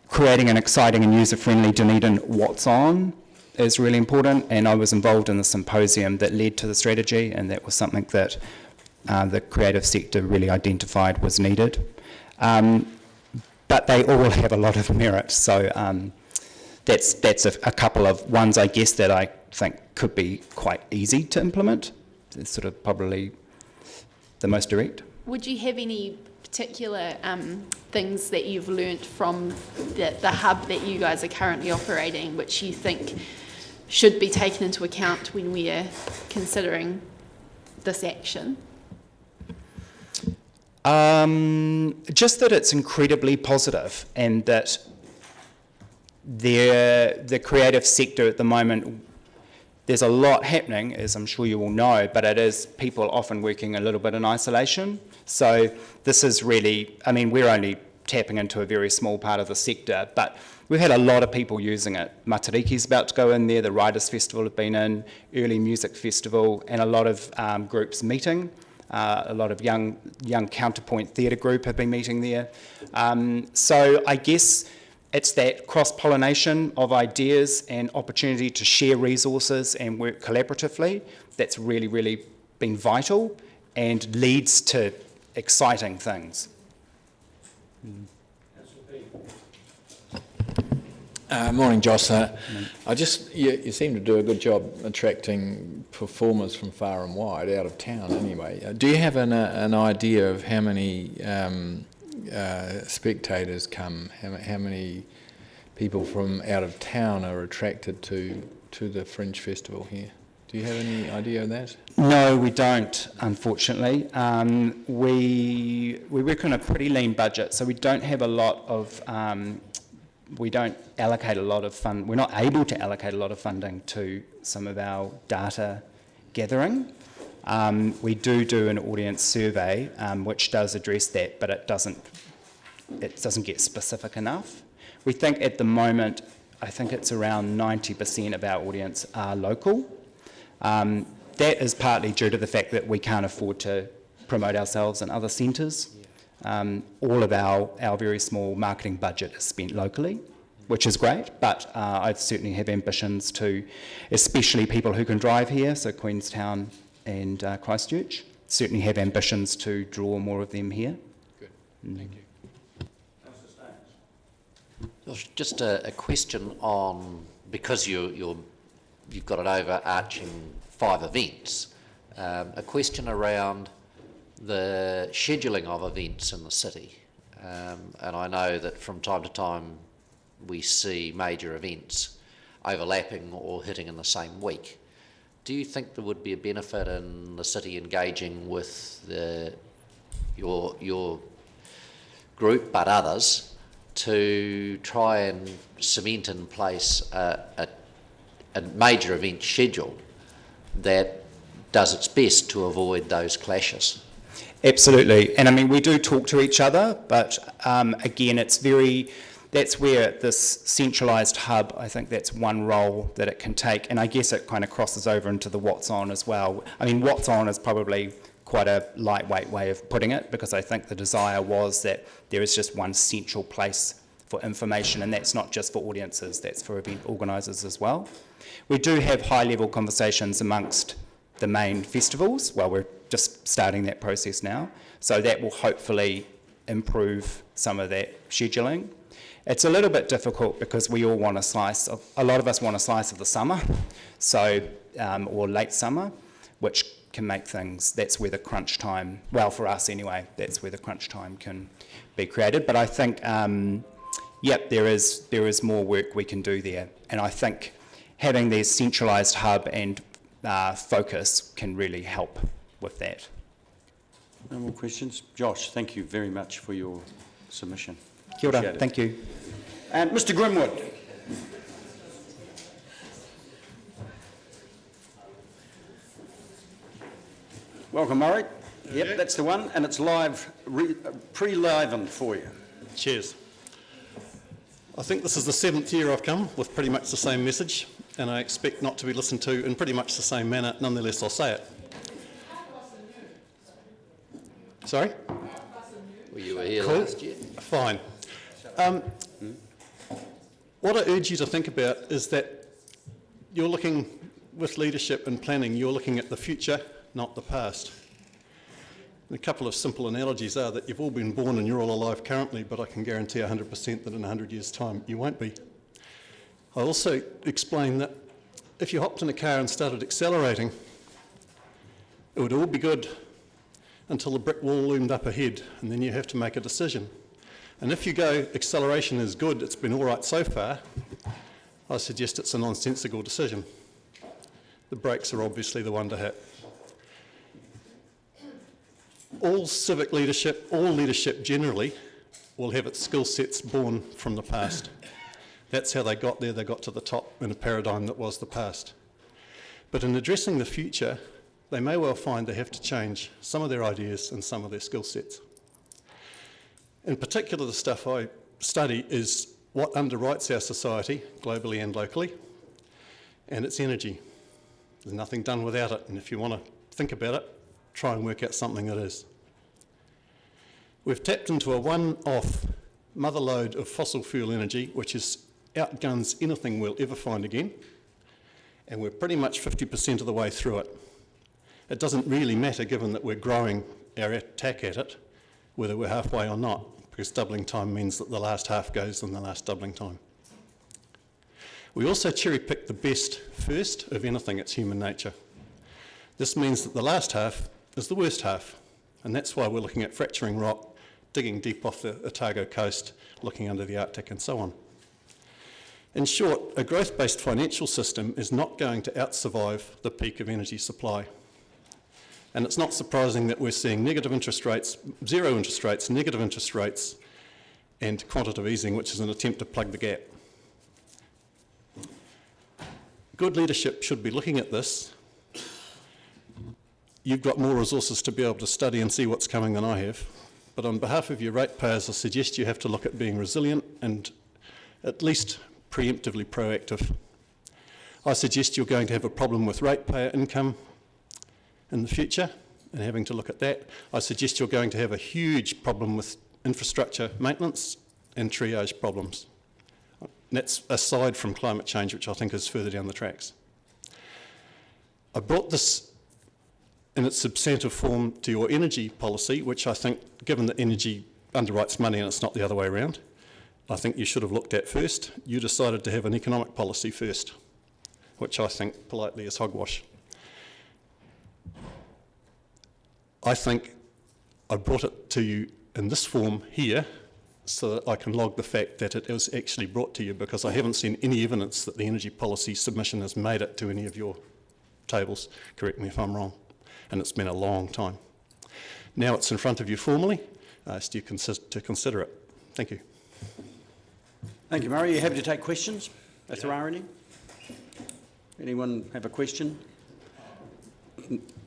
Creating an exciting and user-friendly Dunedin What's On is really important, and I was involved in the symposium that led to the strategy, and that was something that the creative sector really identified was needed. But they all have a lot of merit, so that's a couple of ones, I guess, that I think could be quite easy to implement. It's sort of probably the most direct. Would you have any particular things that you've learnt from the hub that you guys are currently operating, which you think should be taken into account when we are considering this action? Just that it's incredibly positive, and that the creative sector at the moment, there's a lot happening, as I'm sure you all know, but it is people often working a little bit in isolation. So this is really, I mean, we're only tapping into a very small part of the sector, but we've had a lot of people using it. Matariki's about to go in there, the Writers' Festival have been in, Early Music Festival, and a lot of groups meeting. A lot of young Counterpoint Theatre Group have been meeting there. So I guess it's that cross-pollination of ideas and opportunity to share resources and work collaboratively that's really, really been vital and leads to exciting things. Morning, Joss. You seem to do a good job attracting performers from far and wide, out of town anyway. Do you have an idea of how many spectators come, how many people from out of town are attracted to the Fringe Festival here? Do you have any idea of that? No, we don't, unfortunately. We work on a pretty lean budget, so we don't have a lot of we don't allocate a lot of fund. We're not able to allocate a lot of funding to some of our data gathering. We do an audience survey, which does address that, but it doesn't get specific enough. We think at the moment, I think it's around 90% of our audience are local. That is partly due to the fact that we can't afford to promote ourselves in other centres. All of our very small marketing budget is spent locally, which is great, but I certainly have ambitions to, especially people who can drive here, so Queenstown and Christchurch, certainly have ambitions to draw more of them here. Good, thank you. Just a question on, because you've got an overarching 5 events, a question around the scheduling of events in the city. and I know that from time to time we see major events overlapping or hitting in the same week. Do you think there would be a benefit in the city engaging with your group, but others, to try and cement in place a major event schedule that does its best to avoid those clashes? Absolutely, and I mean we do talk to each other, but again that's where this centralised hub, I think that's one role that it can take, and I guess it kind of crosses over into the what's on as well. I mean, what's on is probably quite a lightweight way of putting it, because I think the desire was that there is just one central place for information, and that's not just for audiences, that's for event organisers as well. We do have high-level conversations amongst the main festivals. Well, we're just starting that process now, so that will hopefully improve some of that scheduling. It's a little bit difficult because we all want a slice of, a lot of us want a slice of the summer, so, or late summer, which can make things, that's where the crunch time, well for us anyway, that's where the crunch time can be created. But I think, yep, there is more work we can do there. And I think having this centralised hub and focus can really help with that. No more questions? Josh, thank you very much for your submission. Kia ora, thank you. And Mr Grimwood. Welcome, Murray. Yep, that's the one, and it's live, pre-livened for you. Cheers. I think this is the 7th year I've come with pretty much the same message, and I expect not to be listened to in pretty much the same manner. Nonetheless, I'll say it. Sorry? Well, you were here cool. last year. Fine. What I urge you to think about is that you're looking, with leadership and planning, you're looking at the future, not the past. And a couple of simple analogies are that you've all been born and you're all alive currently, but I can guarantee 100% that in 100 years' time you won't be. I also explain that if you hopped in a car and started accelerating, it would all be good until the brick wall loomed up ahead, and then you have to make a decision. And if you go, acceleration is good, it's been all right so far, I suggest it's a nonsensical decision. The brakes are obviously the one to hit. All civic leadership, all leadership generally, will have its skill sets born from the past. That's how they got there, they got to the top in a paradigm that was the past. But in addressing the future, they may well find they have to change some of their ideas and some of their skill sets. In particular, the stuff I study is what underwrites our society, globally and locally, and it's energy. There's nothing done without it, and if you want to think about it, try and work out something that is. We've tapped into a one-off mother lode of fossil fuel energy, which outguns anything we'll ever find again, and we're pretty much 50% of the way through it. It doesn't really matter, given that we're growing our attack at it, whether we're halfway or not, because doubling time means that the last half goes in the last doubling time. We also cherry-pick the best first of anything. It's human nature. This means that the last half is the worst half, and that's why we're looking at fracturing rock, digging deep off the Otago coast, looking under the Arctic and so on. In short, a growth-based financial system is not going to outsurvive the peak of energy supply. And it's not surprising that we're seeing negative interest rates, zero interest rates, negative interest rates, and quantitative easing, which is an attempt to plug the gap. Good leadership should be looking at this. You've got more resources to be able to study and see what's coming than I have. But on behalf of your ratepayers, I suggest you have to look at being resilient and at least preemptively proactive. I suggest you're going to have a problem with ratepayer income in the future and having to look at that. I suggest you're going to have a huge problem with infrastructure maintenance and triage problems. And that's aside from climate change, which I think is further down the tracks. I brought this in its substantive form to your energy policy, which I think, given that energy underwrites money and it's not the other way around, I think you should have looked at first. You decided to have an economic policy first, which I think politely is hogwash. I think I brought it to you in this form here so that I can log the fact that it was actually brought to you, because I haven't seen any evidence that the energy policy submission has made it to any of your tables. Correct me if I'm wrong. And it's been a long time. Now it's in front of you formally, so you to consider it. Thank you. Thank you, Murray. Are you happy to take questions, if there are any? Anyone have a question?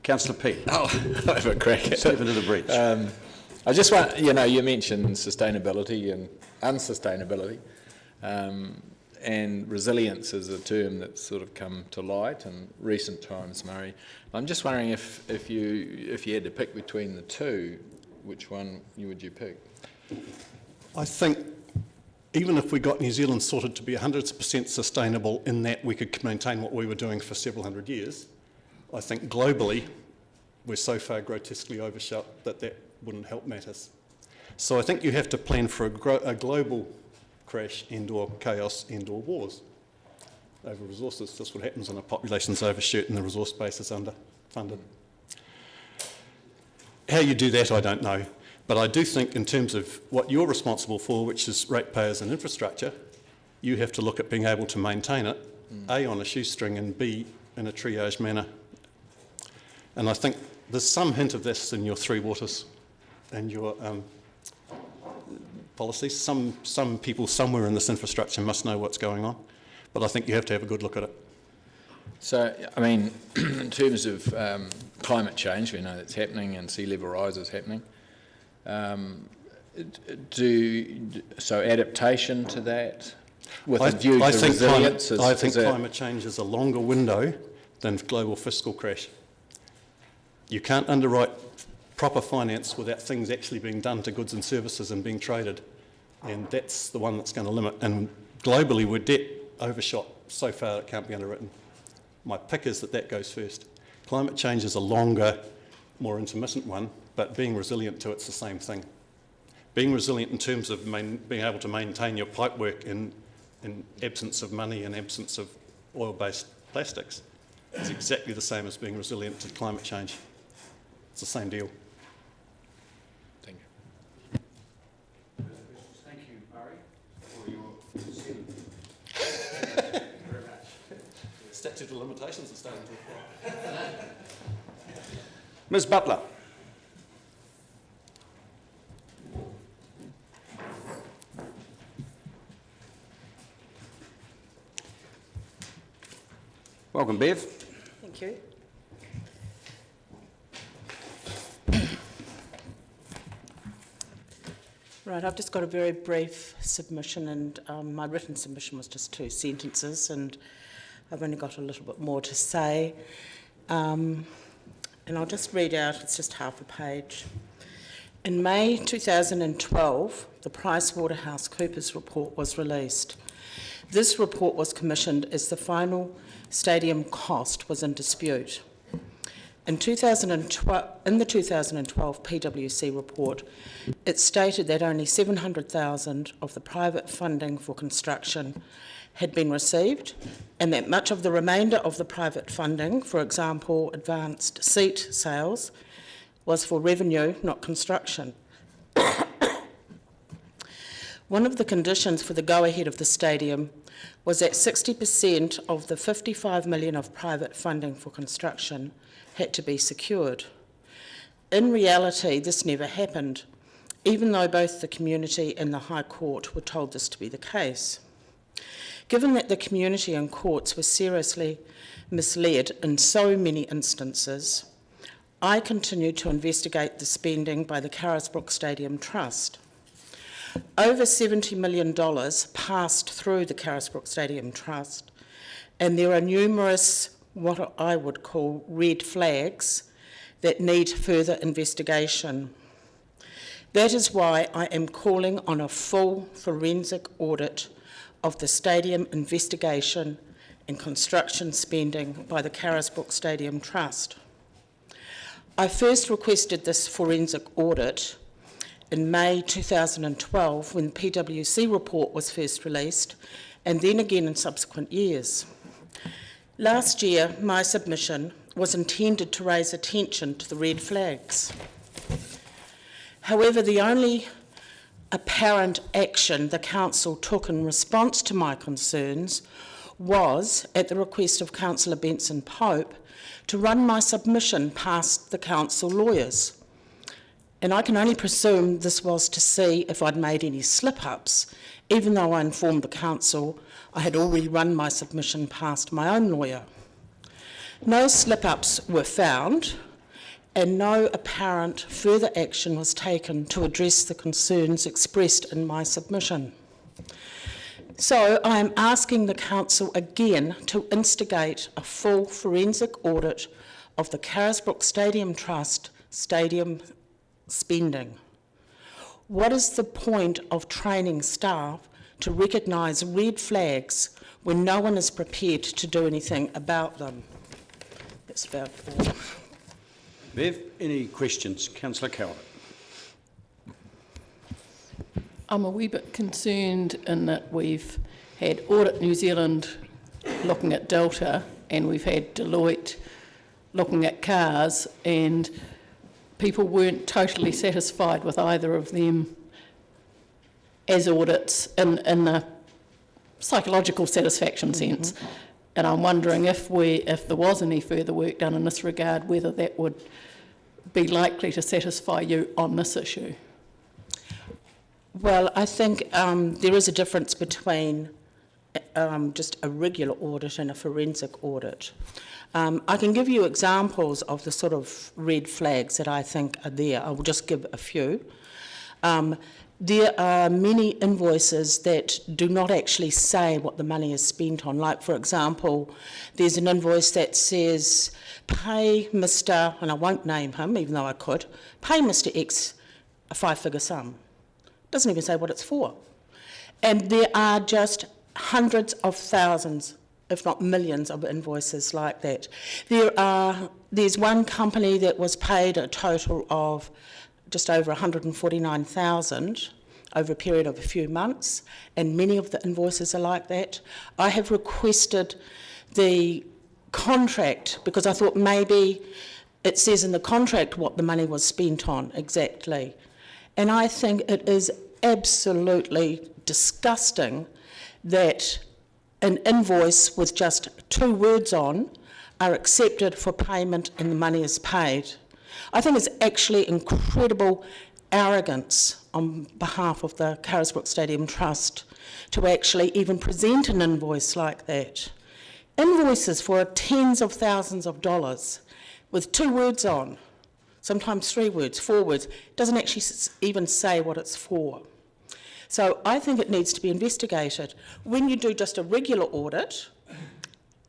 Councillor Peake. I'll have a crack at Step into the breach. I just want, you mentioned sustainability and unsustainability, and resilience is a term that's sort of come to light in recent times, Murray. I'm just wondering if you had to pick between the two, which one would you pick? I think even if we got New Zealand sorted to be 100% sustainable in that we could maintain what we were doing for several hundred years, I think globally we're so far grotesquely overshot that wouldn't help matters. So I think you have to plan for a global crash and/or chaos and/or wars over resources. That's what happens when a population's overshoot and the resource base is underfunded. How you do that, I don't know. But I do think in terms of what you're responsible for, which is ratepayers and infrastructure, you have to look at being able to maintain it, A, on a shoestring, and B, in a triage manner. And I think there's some hint of this in your Three Waters and your policies. Some people somewhere in this infrastructure must know what's going on, but I think you have to have a good look at it. So, I mean, in terms of climate change, we know that's happening and sea level rise is happening. So adaptation to that with a view to resilience? I think climate change is a longer window than global fiscal crash. You can't underwrite proper finance without things actually being done to goods and services and being traded, and that's the one that's going to limit. And globally, we're debt overshot so far it can't be underwritten. My pick is that goes first. Climate change is a longer, more intermittent one, but being resilient to it's the same thing. Being resilient in terms of being able to maintain your pipework in absence of money and absence of oil-based plastics is exactly the same as being resilient to climate change. It's the same deal. Thank you. Thank you, Murray, for your concern. Thank you very much. Statute of limitations are starting to apply. Ms. Butler. Welcome, Bev. Thank you. Right, I've just got a very brief submission, and my written submission was just 2 sentences, and I've only got a little bit more to say. And I'll just read out, it's just half a page. In May 2012, the PricewaterhouseCoopers report was released. This report was commissioned as the final stadium cost was in dispute. In the 2012 PwC report, it stated that only $700,000 of the private funding for construction had been received, and that much of the remainder of the private funding, for example, advanced seat sales, was for revenue, not construction. One of the conditions for the go-ahead of the stadium was that 60% of the $55 million of private funding for construction had to be secured. In reality, this never happened, even though both the community and the High Court were told this to be the case. Given that the community and courts were seriously misled in so many instances, I continued to investigate the spending by the Carisbrook Stadium Trust. Over $70 million passed through the Carisbrook Stadium Trust, and there are numerous what I would call red flags that need further investigation. That is why I am calling on a full forensic audit of the stadium investigation and construction spending by the Carisbrook Stadium Trust. I first requested this forensic audit in May 2012 when the PwC report was first released, and then again in subsequent years. Last year, my submission was intended to raise attention to the red flags. However, the only apparent action the council took in response to my concerns was, at the request of Councillor Benson Pope, to run my submission past the council lawyers. And I can only presume this was to see if I'd made any slip-ups, even though I informed the council I had already run my submission past my own lawyer. No slip-ups were found, and no apparent further action was taken to address the concerns expressed in my submission. So I am asking the council again to instigate a full forensic audit of the Carisbrook Stadium Trust stadium spending. What is the point of training staff to recognise red flags when no one is prepared to do anything about them? That's about all. Bev, any questions? Councillor Calvert. I'm a wee bit concerned in that we've had Audit New Zealand looking at Delta, and we've had Deloitte looking at cars, and people weren't totally satisfied with either of them as audits in the psychological satisfaction sense. And I'm wondering if there was any further work done in this regard, whether that would be likely to satisfy you on this issue. Well, I think there is a difference between just a regular audit and a forensic audit. I can give you examples of the sort of red flags that I think are there. I will just give a few. There are many invoices that do not actually say what the money is spent on. Like, for example, there's an invoice that says, pay Mr., and I won't name him, even though I could, pay Mr. X a 5-figure sum. Doesn't even say what it's for. And there are just hundreds of thousands, if not millions, of invoices like that. There's one company that was paid a total of just over 149,000 over a period of a few months, and many of the invoices are like that. I have requested the contract because I thought maybe it says in the contract what the money was spent on exactly. And I think it is absolutely disgusting that an invoice with just 2 words on are accepted for payment and the money is paid. I think it's actually incredible arrogance on behalf of the Carisbrook Stadium Trust to actually even present an invoice like that. Invoices for tens of thousands of dollars with 2 words on, sometimes 3 words, 4 words, doesn't actually even say what it's for. So I think it needs to be investigated. When you do just a regular audit,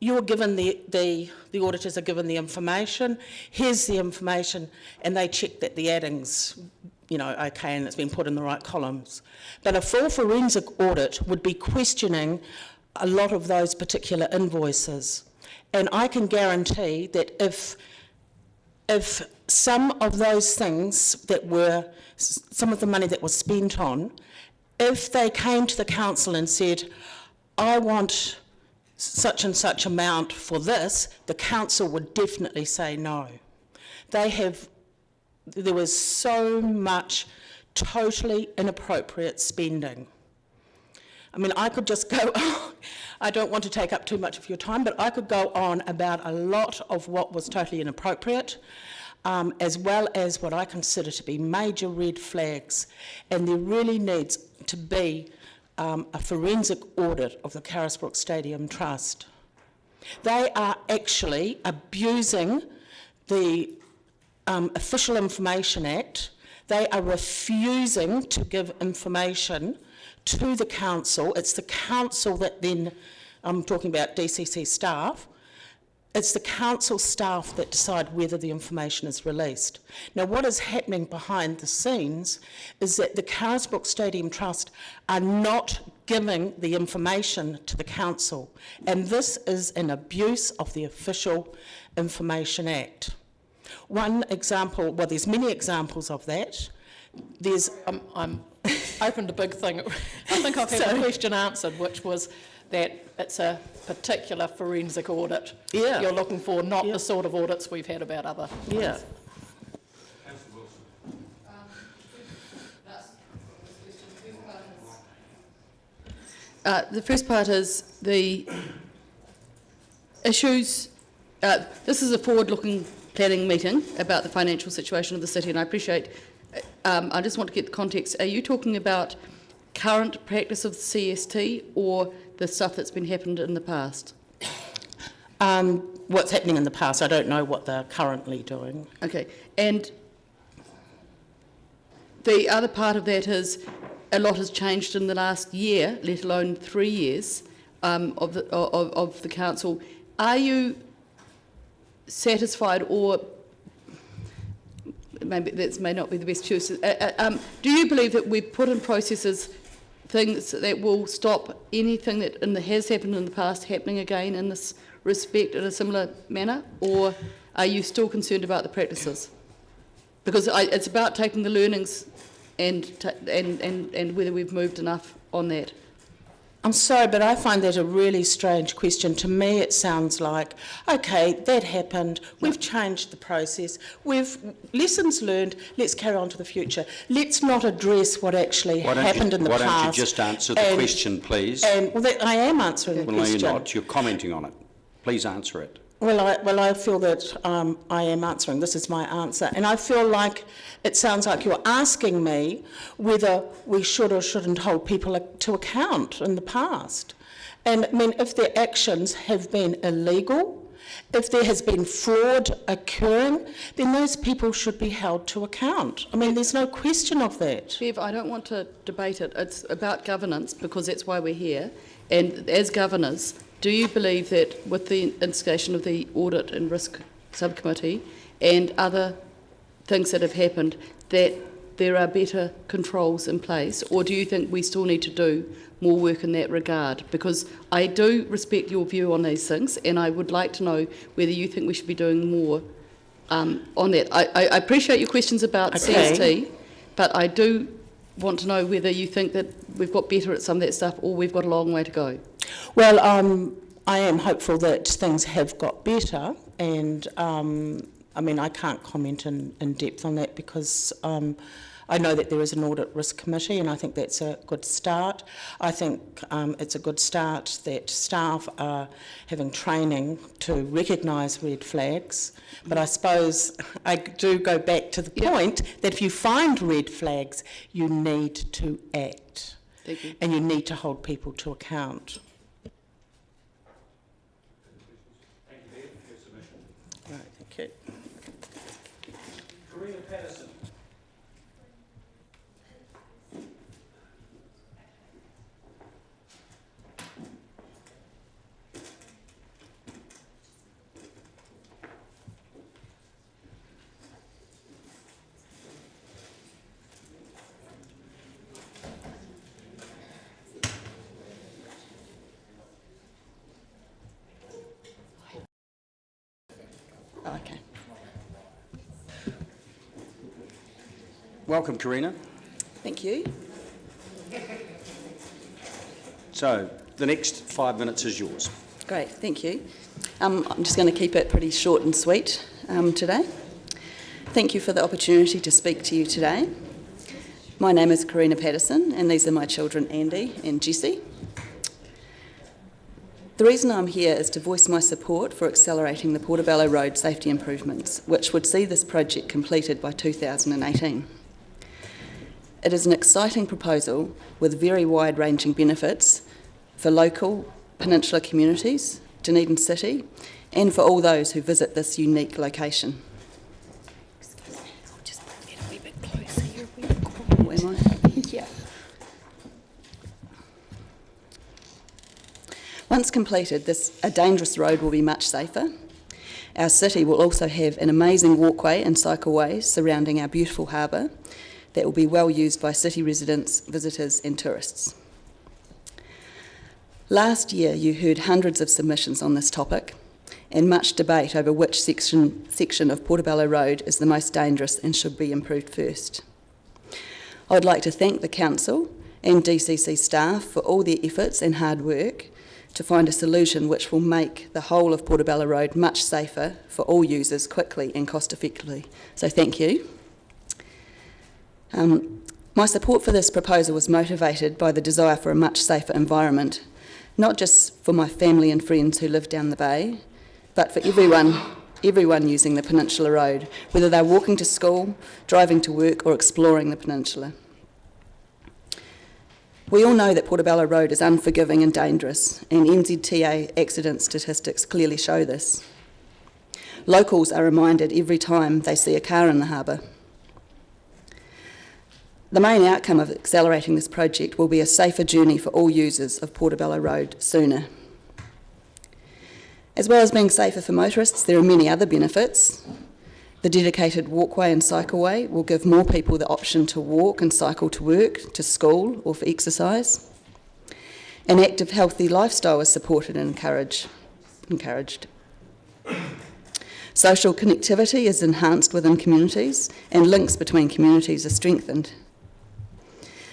you're given the auditors are given the information, here's the information, and they check that the adding's, okay, and it's been put in the right columns. But a full forensic audit would be questioning a lot of those particular invoices. And I can guarantee that if some of those things that were, some of the money that was spent on, if they came to the council and said, I want such and such amount for this, the council would definitely say no. There was so much totally inappropriate spending. I mean, I could just go, I don't want to take up too much of your time, but I could go on about a lot of what was totally inappropriate, as well as what I consider to be major red flags. And there really needs to be a forensic audit of the Carisbrook Stadium Trust. They are actually abusing the Official Information Act. They are refusing to give information to the council. It's the council that then, I'm talking about DCC staff, it's the council staff that decide whether the information is released. Now, what is happening behind the scenes is that the Carisbrook Stadium Trust are not giving the information to the council, and this is an abuse of the Official Information Act. One example, well, there's many examples of that. There's... I'm opened a big thing. I think I've had a question answered, which was that it's a particular forensic audit you're looking for, not the sort of audits we've had about other things. The first part is the issues. This is a forward-looking planning meeting about the financial situation of the city, and I appreciate. I just want to get the context. Are you talking about current practice of the CST or the stuff that's been happened in the past? What's happening in the past, I don't know what they're currently doing. Okay, and the other part of that is a lot has changed in the last year, let alone 3 years of the council. Are you satisfied, or maybe that may not be the best choice? Do you believe that we've put in processes things that will stop anything that has happened in the past happening again in this respect in a similar manner, or are you still concerned about the practices? Because it's about taking the learnings and whether we've moved enough on that. I'm sorry, but I find that a really strange question. To me, it sounds like, okay, that happened, we've changed the process, we've lessons learned, let's carry on to the future. Let's not address what actually happened in the past. Why don't you just answer the question, please? I am answering the question. Well, no, you're not. You're commenting on it. Please answer it. Well, I feel that I am answering. This is my answer. And I feel like it sounds like you're asking me whether we should or shouldn't hold people to account in the past. And I mean, if their actions have been illegal, if there has been fraud occurring, then those people should be held to account. I mean, there's no question of that. Bev, I don't want to debate it. It's about governance, because that's why we're here. And as governors, do you believe that with the instigation of the Audit and Risk Subcommittee and other things that have happened, that there are better controls in place, or do you think we still need to do more work in that regard? Because I do respect your view on these things, and I would like to know whether you think we should be doing more on that. I appreciate your questions about CST, but I do want to know whether you think that we've got better at some of that stuff or we've got a long way to go. Well, I am hopeful that things have got better, and I mean, I can't comment in depth on that because I know that there is an Audit Risk Committee, and I think that's a good start. I think it's a good start that staff are having training to recognise red flags, but I suppose I do go back to the point that if you find red flags, you need to act. Thank you. And you need to hold people to account. Thank you, Bev, for your submission. Right, thank you. Karina Patterson. Okay. Welcome, Karina. Thank you. So, the next 5 minutes is yours. Great, thank you. I'm just going to keep it pretty short and sweet today. Thank you for the opportunity to speak to you today. My name is Karina Patterson, and these are my children Andy and Jessie. The reason I'm here is to voice my support for accelerating the Portobello Road safety improvements, which would see this project completed by 2018. It is an exciting proposal with very wide-ranging benefits for local peninsula communities, Dunedin City, and for all those who visit this unique location. I'll just get a wee bit closer. You're a wee bit quiet. Oh, am I? Yeah. Once completed, a dangerous road will be much safer. Our city will also have an amazing walkway and cycleways surrounding our beautiful harbour that will be well used by city residents, visitors and tourists. Last year you heard hundreds of submissions on this topic and much debate over which section of Portobello Road is the most dangerous and should be improved first. I would like to thank the Council and DCC staff for all their efforts and hard work to find a solution which will make the whole of Portobello Road much safer for all users quickly and cost effectively. So thank you. My support for this proposal was motivated by the desire for a much safer environment, not just for my family and friends who live down the bay, but for everyone using the Peninsula Road, whether they're walking to school, driving to work or exploring the peninsula. We all know that Portobello Road is unforgiving and dangerous, and NZTA accident statistics clearly show this. Locals are reminded every time they see a car in the harbour. The main outcome of accelerating this project will be a safer journey for all users of Portobello Road sooner. As well as being safer for motorists, there are many other benefits. The dedicated walkway and cycleway will give more people the option to walk and cycle to work, to school, or for exercise. An active, healthy lifestyle is supported and encouraged. Social connectivity is enhanced within communities, and links between communities are strengthened.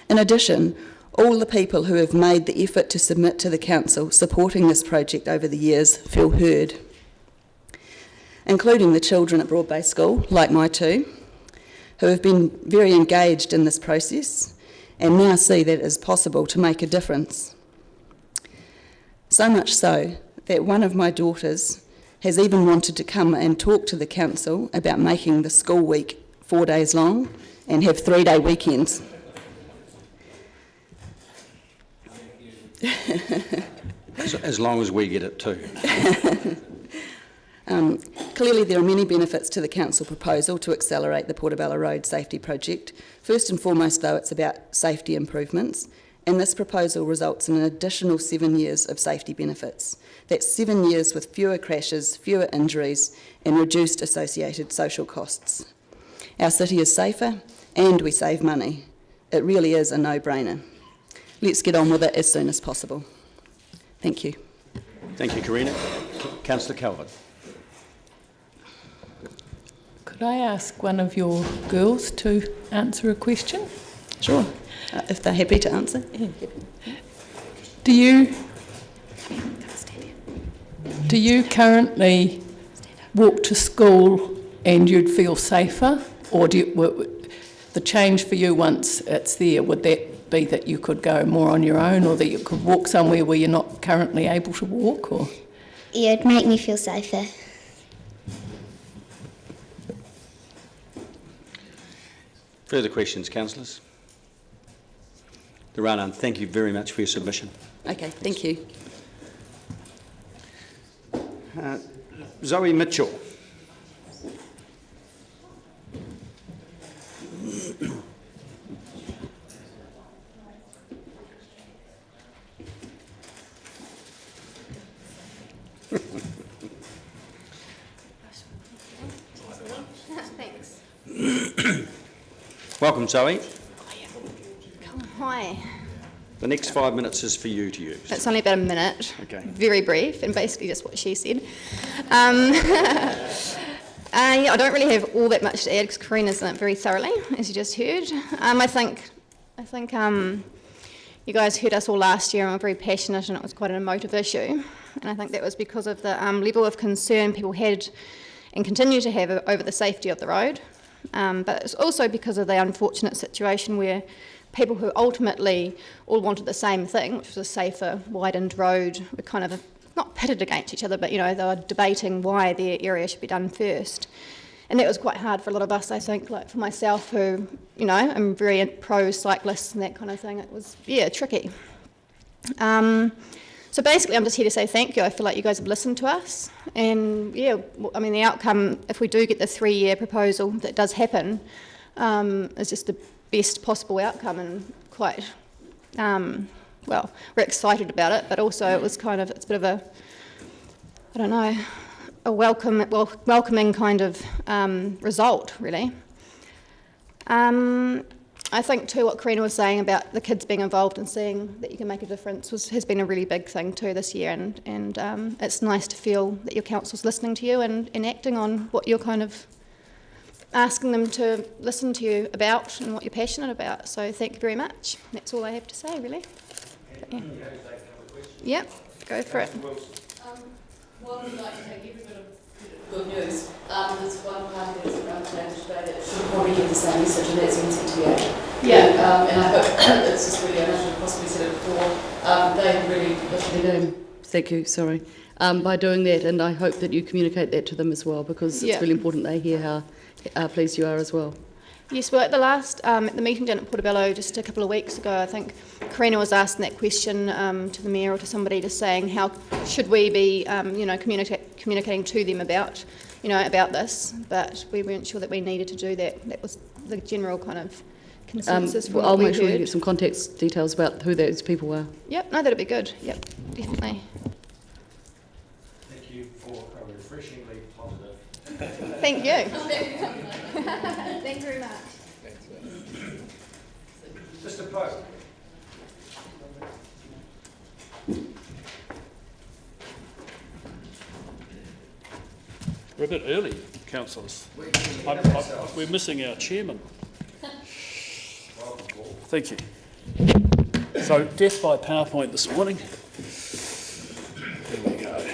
In addition, all the people who have made the effort to submit to the Council supporting this project over the years feel heard, including the children at Broad Bay School, like my two, who have been very engaged in this process and now see that it is possible to make a difference. So much so that one of my daughters has even wanted to come and talk to the Council about making the school week 4 days long and have 3-day weekends. As long as we get it too. Clearly there are many benefits to the Council proposal to accelerate the Portobello Road safety project. First and foremost though, it's about safety improvements, and this proposal results in an additional 7 years of safety benefits. That's 7 years with fewer crashes, fewer injuries and reduced associated social costs. Our city is safer and we save money. It really is a no-brainer. Let's get on with it as soon as possible. Thank you. Thank you, Karina. Councillor Calvert. Could I ask one of your girls to answer a question? Sure, if they're happy to answer. Do you currently walk to school and you'd feel safer, or the change for you once it's there, would that be that you could go more on your own, or that you could walk somewhere where you're not currently able to walk? Or yeah, it'd make me feel safer. Further questions, councillors? There are none. Thank you very much for your submission. Okay, thank you. Zoe Mitchell. Thanks. Welcome, Zoe. Hi. The next 5 minutes is for you to use. It's only about a minute. Okay. Very brief, and basically just what she said. Yeah, I don't really have all that much to add because Karina's done it very thoroughly, as you just heard. I think you guys heard us all last year and were very passionate, and it was quite an emotive issue. And I think that was because of the level of concern people had and continue to have over the safety of the road. But it's also because of the unfortunate situation where people who ultimately all wanted the same thing, which was a safer, widened road, were kind of not pitted against each other, but they were debating why their area should be done first. And that was quite hard for a lot of us, I think, like for myself who, I'm very pro-cyclists and that kind of thing. It was, tricky. So basically I'm just here to say thank you. I feel like you guys have listened to us. And the outcome, if we do get the 3-year proposal that does happen, is just the best possible outcome, and quite, we're excited about it, but also it's a bit of a, a welcoming kind of result, really. I think too what Karina was saying about the kids being involved and seeing that you can make a difference has been a really big thing too this year, and it's nice to feel that your council's listening to you and acting on what you're kind of asking them to listen to you about and what you're passionate about. So thank you very much. That's all I have to say, really. But, yeah, go for it. Well, we'd like to take every bit of good news. There's one party that's around today today that should probably get the same message, and that's NZTA. Yeah, and I hope it's just really, I should have possibly said it before, they have really lifted their game, thank you, sorry, by doing that, and I hope that you communicate that to them as well, because it's really important they hear how pleased you are as well. Yes, well, at the last, at the meeting down at Portobello just a couple of weeks ago, I think Karina was asking that question to the Mayor or to somebody, just saying how should we be, communicating to them about, about this, but we weren't sure that we needed to do that. That was the general kind of consensus from I'll what we make sure you heard. get some context details about who those people are. Yep, no, that'd be good. Yep, definitely. Thank you for a refreshingly positive. Thank you. Thank you very much. Mr. Pope. We're a bit early, councillors. We're missing our chairman. Thank you. So, death by PowerPoint this morning. There we go.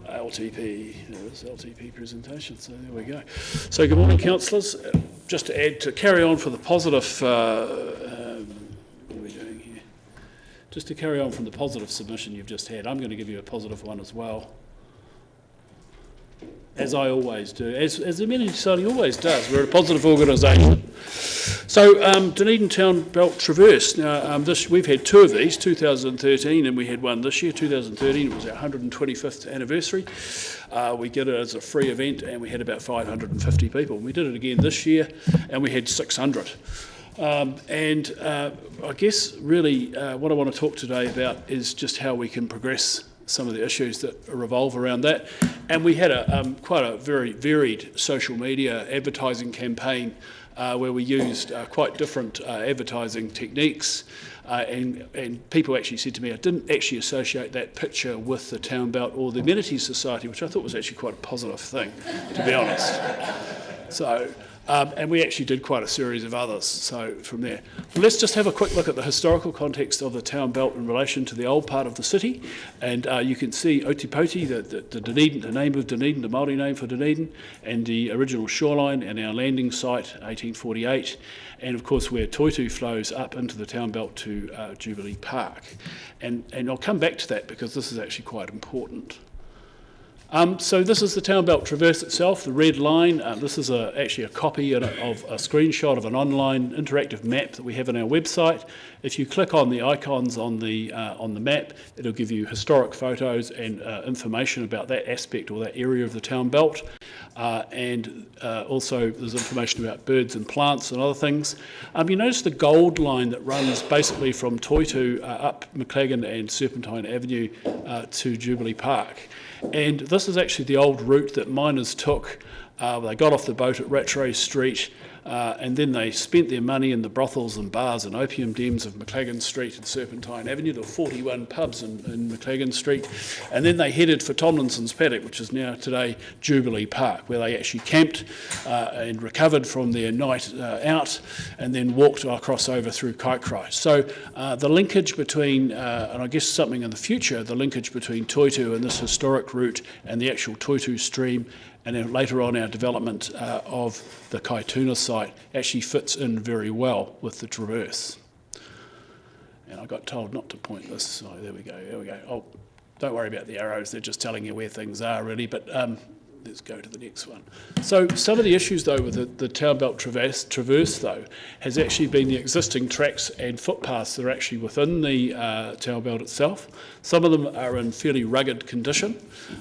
LTP, there is LTP presentation, so there we go. So good morning, councillors. Just to add, to carry on for the positive, what are we doing here? Just to carry on from the positive submission you've just had, I'm going to give you a positive one as well. As I always do, as the Amenity Society always does. We're a positive organisation. So, Dunedin Town Belt Traverse. Now, we've had two of these, 2013, and we had one this year, 2013. It was our 125th anniversary. We did it as a free event, and we had about 550 people. We did it again this year, and we had 600. I guess really what I want to talk today about is just how we can progress some of the issues that revolve around that. And we had quite a very varied social media advertising campaign where we used quite different advertising techniques. And people actually said to me, I didn't actually associate that picture with the Town Belt or the Amenities Society, which I thought was actually quite a positive thing, to be honest. So, and we actually did quite a series of others, so from there. But let's just have a quick look at the historical context of the Town Belt in relation to the old part of the city. And you can see Otipoti, the Dunedin, the name of Dunedin, the Māori name for Dunedin, and the original shoreline and our landing site, 1848. And of course where Toitu flows up into the Town Belt to Jubilee Park. And I'll come back to that because this is actually quite important. So this is the Town Belt Traverse itself, the red line. This is actually a copy of a screenshot of an online interactive map that we have on our website. If you click on the icons on the map, it'll give you historic photos and information about that aspect or that area of the Town Belt. And also there's information about birds and plants and other things. You notice the gold line that runs basically from Toitu up McLagan and Serpentine Avenue to Jubilee Park. And this is actually the old route that miners took. They got off the boat at Rattray Street and then they spent their money in the brothels and bars and opium dens of McLagan Street and Serpentine Avenue. There were 41 pubs in McLagan Street. And then they headed for Tomlinson's Paddock, which is now today Jubilee Park, where they actually camped and recovered from their night out and then walked across over through Kaikrai. So the linkage between, and I guess something in the future, the linkage between Toitu and this historic route and the actual Toitu stream, and then later on our development of the Kaituna site actually fits in very well with the traverse. And I got told not to point this, so there we go. Oh, don't worry about the arrows, they're just telling you where things are really, but let's go to the next one. So some of the issues though with the Town Belt Traverse though has actually been the existing tracks and footpaths that are actually within the Town Belt itself. Some of them are in fairly rugged condition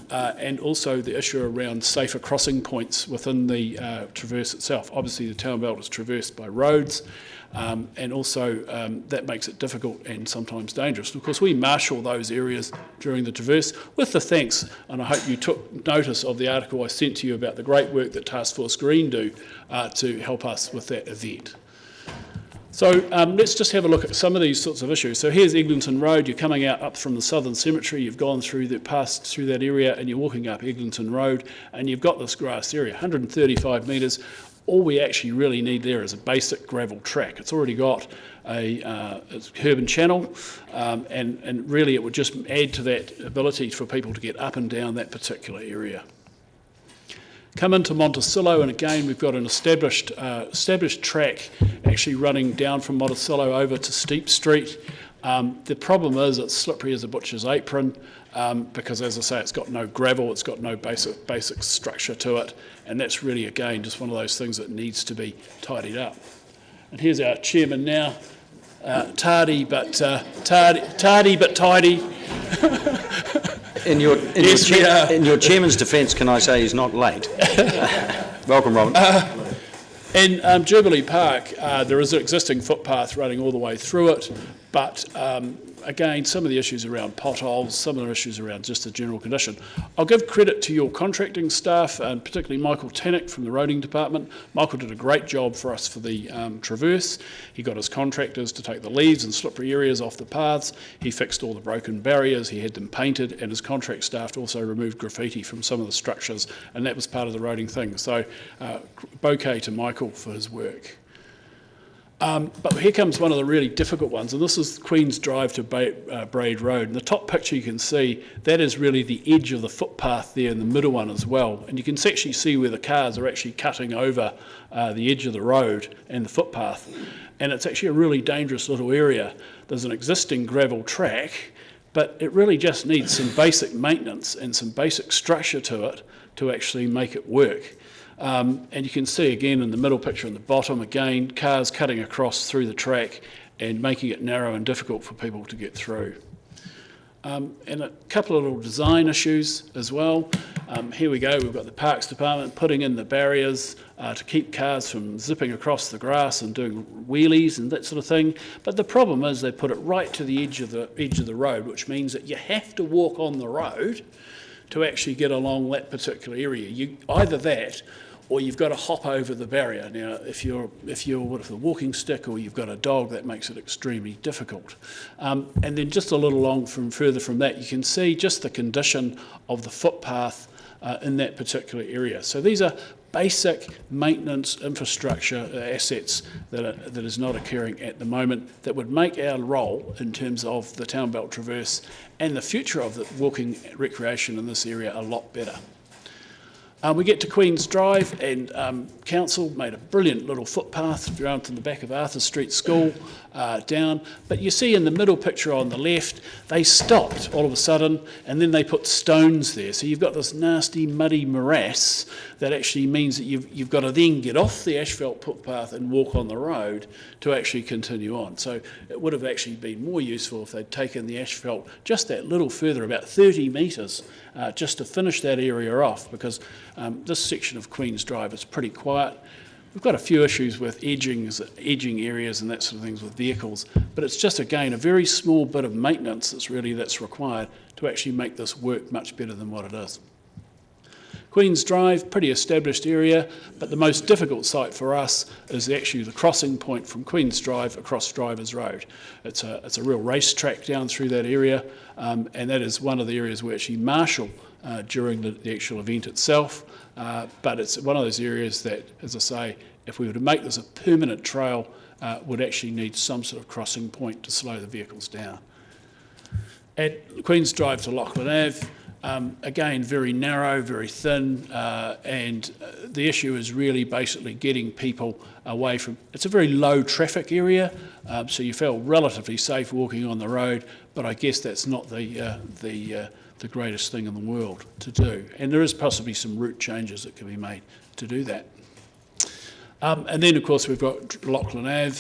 and also the issue around safer crossing points within the Traverse itself. Obviously the Town Belt is traversed by roads and also that makes it difficult and sometimes dangerous. And of course we marshal those areas during the Traverse with the thanks, and I hope you took notice of the article I sent to you about the great work that Task Force Green do to help us with that event. So let's just have a look at some of these sorts of issues. So here's Eglinton Road. You're coming out up from the Southern Cemetery. You've gone through passed through that area and you're walking up Eglinton Road and you've got this grass area, 135 metres. All we actually really need there is a basic gravel track. It's already got a curb and channel and really it would just add to that ability for people to get up and down that particular area. Come into Monticello, and again we've got an established track actually running down from Monticello over to Steep Street. The problem is it's slippery as a butcher's apron because, as I say, it's got no gravel, it's got no basic structure to it, and that's really, again, just one of those things that needs to be tidied up. And here's our chairman now, tardy but tidy. In your chairman's defence, can I say he's not late? Welcome, Robin. In Jubilee Park, there is an existing footpath running all the way through it, but again, some of the issues around potholes, some of the issues around just the general condition. I'll give credit to your contracting staff, and particularly Michael Tannock from the roading department. Michael did a great job for us for the Traverse. He got his contractors to take the leaves and slippery areas off the paths. He fixed all the broken barriers, he had them painted, and his contract staff also removed graffiti from some of the structures, and that was part of the roading thing. So bouquet to Michael for his work. But here comes one of the really difficult ones, and this is Queen's Drive to Braid Road. And the top picture you can see, that is really the edge of the footpath there in the middle one as well. And you can actually see where the cars are actually cutting over the edge of the road and the footpath. And it's actually a really dangerous little area. There's an existing gravel track, but it really just needs some basic maintenance and some basic structure to it to actually make it work. And you can see again in the middle picture in the bottom, again, cars cutting across through the track and making it narrow and difficult for people to get through. And a couple of little design issues as well. Here we go, we've got the Parks Department putting in the barriers to keep cars from zipping across the grass and doing wheelies and that sort of thing. But the problem is they put it right to the edge of the road, which means that you have to walk on the road to actually get along that particular area. Either that, or you've got to hop over the barrier. Now, if you're with a walking stick or you've got a dog, that makes it extremely difficult. And then just a little further from that, you can see just the condition of the footpath in that particular area. So these are basic maintenance infrastructure assets that is not occurring at the moment that would make our role in terms of the Town Belt Traverse and the future of the walking recreation in this area a lot better. We get to Queen's Drive, and Council made a brilliant little footpath around to the back of Arthur Street School down. But you see in the middle picture on the left, they stopped all of a sudden, and then they put stones there. So you've got this nasty, muddy morass that actually means that you've got to then get off the asphalt footpath and walk on the road to actually continue on. So it would have actually been more useful if they'd taken the asphalt just that little further, about 30 metres, just to finish that area off, because this section of Queen's Drive is pretty quiet. We've got a few issues with edging areas and that sort of things with vehicles, but it's just, again, a very small bit of maintenance that's required to actually make this work much better than what it is. Queen's Drive, pretty established area, but the most difficult site for us is actually the crossing point from Queen's Drive across Drivers Road. It's a real racetrack down through that area, and that is one of the areas we actually marshal during the actual event itself. But it's one of those areas that, as I say, if we were to make this a permanent trail, would actually need some sort of crossing point to slow the vehicles down. At Queen's Drive to Lachlan Ave, again, very narrow, very thin, and the issue is really basically getting people away from... It's a very low traffic area, so you feel relatively safe walking on the road, but I guess that's not the greatest thing in the world to do. And there is possibly some route changes that can be made to do that. And then, of course, we've got Lachlan Ave.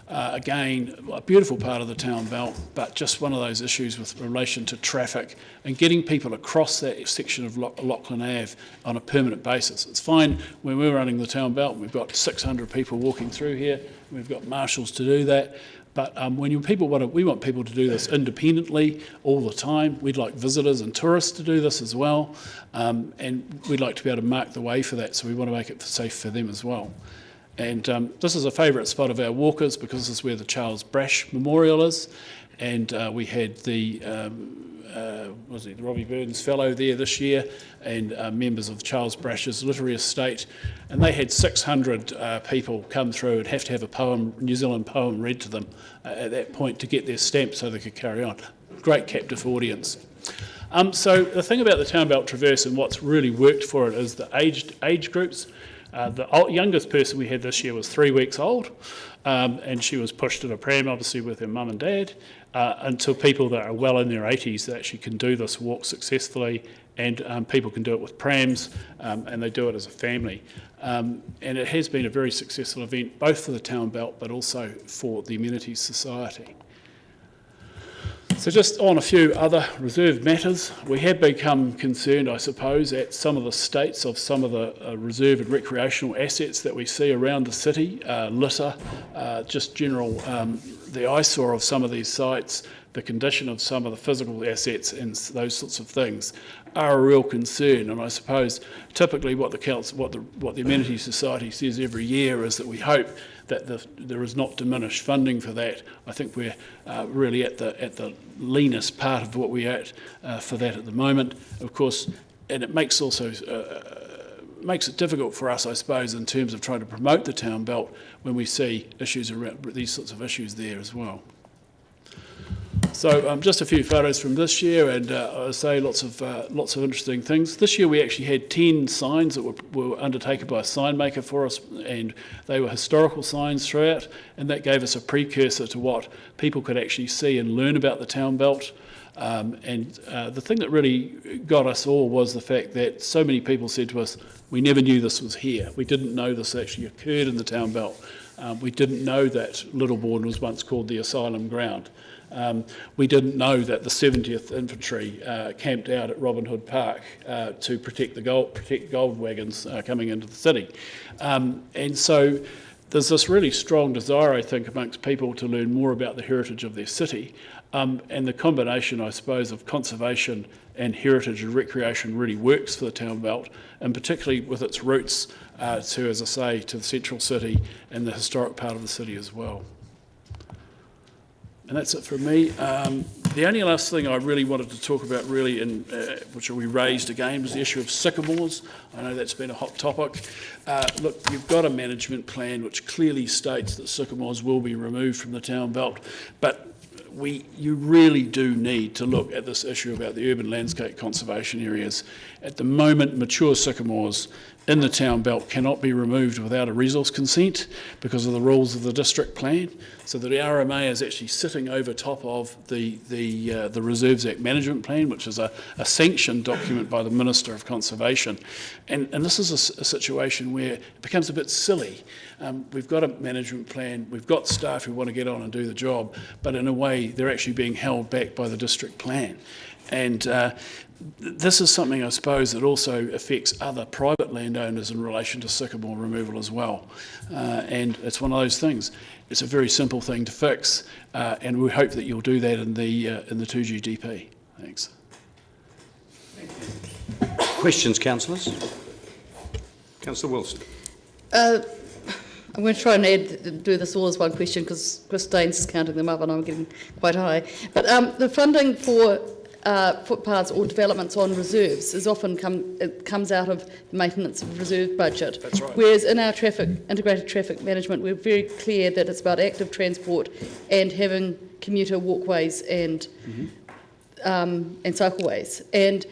Again, a beautiful part of the town belt, but just one of those issues with relation to traffic and getting people across that section of Lachlan Ave on a permanent basis. It's fine when we're running the town belt, we've got 600 people walking through here, we've got marshals to do that, but we want people to do this independently all the time. We'd like visitors and tourists to do this as well, and we'd like to be able to mark the way for that, so we want to make it safe for them as well. And this is a favourite spot of our walkers because this is where the Charles Brash Memorial is, and we had the Robbie Burns Fellow there this year, and members of Charles Brash's literary estate, and they had 600 people come through and have to have a poem, New Zealand poem, read to them at that point to get their stamp so they could carry on. Great captive audience. So the thing about the Town Belt Traverse and what's really worked for it is the age groups. The youngest person we had this year was 3 weeks old, and she was pushed in a pram, obviously, with her mum and dad, until people that are well in their 80s that actually can do this walk successfully, and people can do it with prams, and they do it as a family. And it has been a very successful event, both for the Town Belt, but also for the Amenities Society. So just on a few other reserve matters, we have become concerned, I suppose, at some of the states of some of the reserve and recreational assets that we see around the city, litter, just general, the eyesore of some of these sites, the condition of some of the physical assets and those sorts of things are a real concern. And I suppose typically what the council, what the Amenities Society says every year is that we hope that there is not diminished funding for that. I think we're really at the leanest part of what we're at for that at the moment, of course, and it makes also makes it difficult for us, I suppose, in terms of trying to promote the Town Belt when we see issues around these sorts of issues there as well. So just a few photos from this year, and I say lots of interesting things. This year we actually had 10 signs that were undertaken by a sign maker for us, and they were historical signs throughout, and that gave us a precursor to what people could actually see and learn about the Town Belt. The thing that really got us all was the fact that so many people said to us, we never knew this was here. We didn't know this actually occurred in the Town Belt. We didn't know that Littlebourne was once called the Asylum Ground. We didn't know that the 70th Infantry camped out at Robin Hood Park to protect gold wagons coming into the city. And so there's this really strong desire, I think, amongst people to learn more about the heritage of their city. And the combination, I suppose, of conservation and heritage and recreation really works for the Town Belt, and particularly with its roots to, as I say, to the central city and the historic part of the city as well. And that's it from me. The only last thing I really wanted to talk about, really, which we raised again, was the issue of sycamores. I know that's been a hot topic. Look, you've got a management plan which clearly states that sycamores will be removed from the Town Belt, but you really do need to look at this issue about the urban landscape conservation areas. At the moment, mature sycamores in the Town Belt cannot be removed without a resource consent because of the rules of the district plan. So the RMA is actually sitting over top of the Reserves Act Management Plan, which is a sanctioned document by the Minister of Conservation. And this is a situation where it becomes a bit silly. We've got a management plan, we've got staff who want to get on and do the job, but in a way they're actually being held back by the district plan. And this is something, I suppose, that also affects other private landowners in relation to sycamore removal as well. And it's one of those things. It's a very simple thing to fix, and we hope that you'll do that in the 2GDP. Thanks. Questions, councillors? Councillor Wilson. I'm going to try and do this all as one question because Christine's is counting them up and I'm getting quite high. But the funding for footpaths or developments on reserves is often comes out of the maintenance of reserve budget. That's right. Whereas in our integrated traffic management, we're very clear that it's about active transport and having commuter walkways and cycleways. And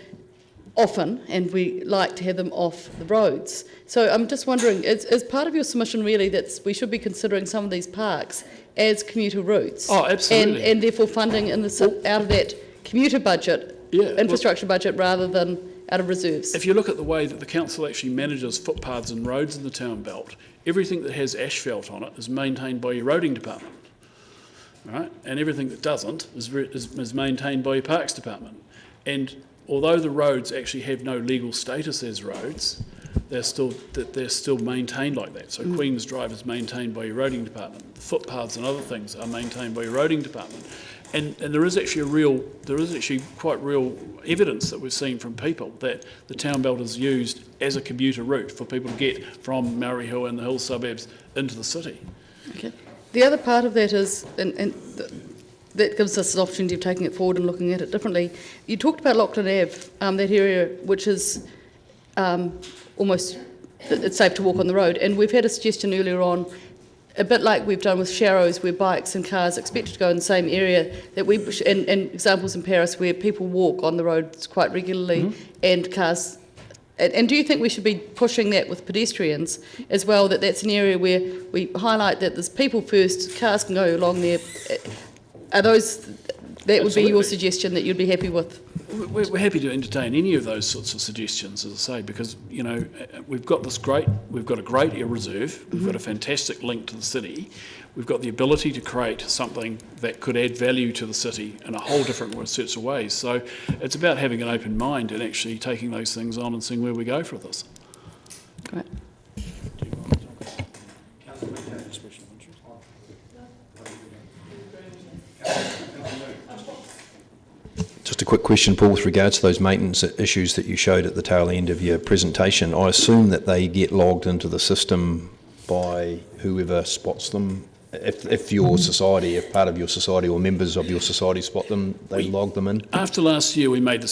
often, and we like to have them off the roads. So I'm just wondering, is part of your submission really that we should be considering some of these parks as commuter routes? Oh, absolutely. And therefore funding out of that commuter budget, infrastructure budget, rather than out of reserves? If you look at the way that the council actually manages footpaths and roads in the Town Belt, everything that has asphalt on it is maintained by your roading department, right? And everything that doesn't is maintained by your parks department. And although the roads actually have no legal status as roads, they're still maintained like that. So Queen's Drive is maintained by your roading department. The footpaths and other things are maintained by your roading department. And there is actually quite real evidence that we've seen from people that the Town Belt is used as a commuter route for people to get from Murray Hill and the hill suburbs into the city. Okay. The other part of that is, that gives us an opportunity of taking it forward and looking at it differently. You talked about Lachlan Ave, that area which is almost, it's safe to walk on the road, and we've had a suggestion earlier on a bit like we've done with Sharrows, where bikes and cars are expected to go in the same area, that and examples in Paris where people walk on the roads quite regularly and cars. And do you think we should be pushing that with pedestrians as well, that that's an area where we highlight that there's people first, cars can go along there? Are those, that would be your suggestion that you'd be happy with? We're happy to entertain any of those sorts of suggestions, as I say, because, you know, we've got a great air reserve, we've got a fantastic link to the city, we've got the ability to create something that could add value to the city in a whole different sorts of ways. So it's about having an open mind and actually taking those things on and seeing where we go for this. Great. Just a quick question, Paul, with regards to those maintenance issues that you showed at the tail end of your presentation. I assume that they get logged into the system by whoever spots them. If your society, if part of your society or members of your society spot them, they log them in? After last year, we made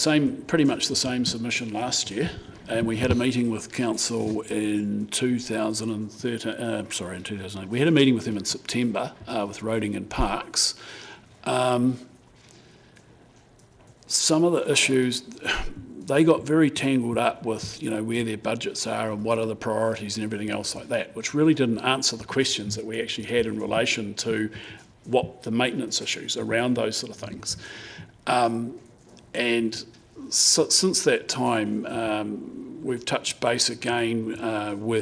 pretty much the same submission last year, and we had a meeting with council in 2013. In 2008. We had a meeting with them in September with Roading and Parks. Some of the issues, they got very tangled up with, you know, where their budgets are and what are the priorities and everything else like that, which really didn't answer the questions that we actually had in relation to what the maintenance issues around those sort of things. And so, since that time, we've touched base again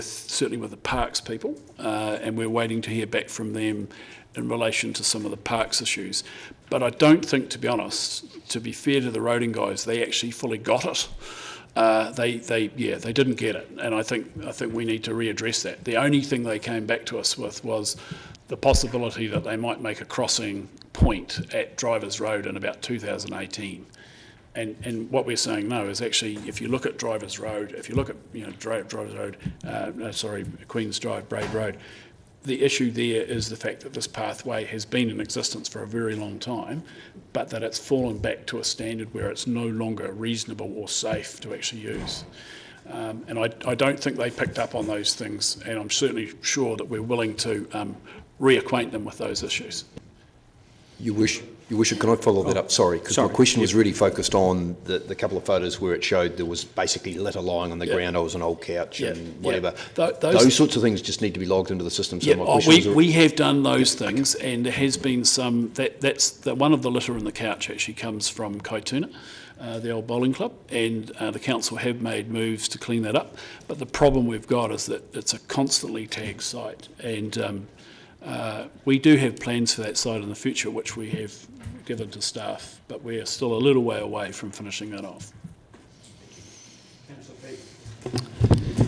certainly with the parks people, and we're waiting to hear back from them in relation to some of the parks issues. But I don't think, to be honest, to be fair to the roading guys, they actually fully got it. They didn't get it, and I think we need to readdress that. The only thing they came back to us with was the possibility that they might make a crossing point at Drivers Road in about 2018. And what we're saying no is actually, if you look at Drivers Road, if you look at Drivers Road, Queen's Drive, Braid Road, the issue there is the fact that this pathway has been in existence for a very long time, but that it's fallen back to a standard where it's no longer reasonable or safe to actually use. And I don't think they picked up on those things, and I'm certainly sure that we're willing to reacquaint them with those issues. Your worship, can I follow that up? Sorry, because my question was really focused on the couple of photos where it showed there was basically litter lying on the ground, or was an old couch and whatever. Those sorts of things just need to be logged into the system. So my question we have done those things, and there has been some, one of the litter in the couch actually comes from Kaituna, the old bowling club, and the council have made moves to clean that up. But the problem we've got is that it's a constantly tagged site, and we do have plans for that site in the future, which we have given to staff, but we are still a little way away from finishing that off.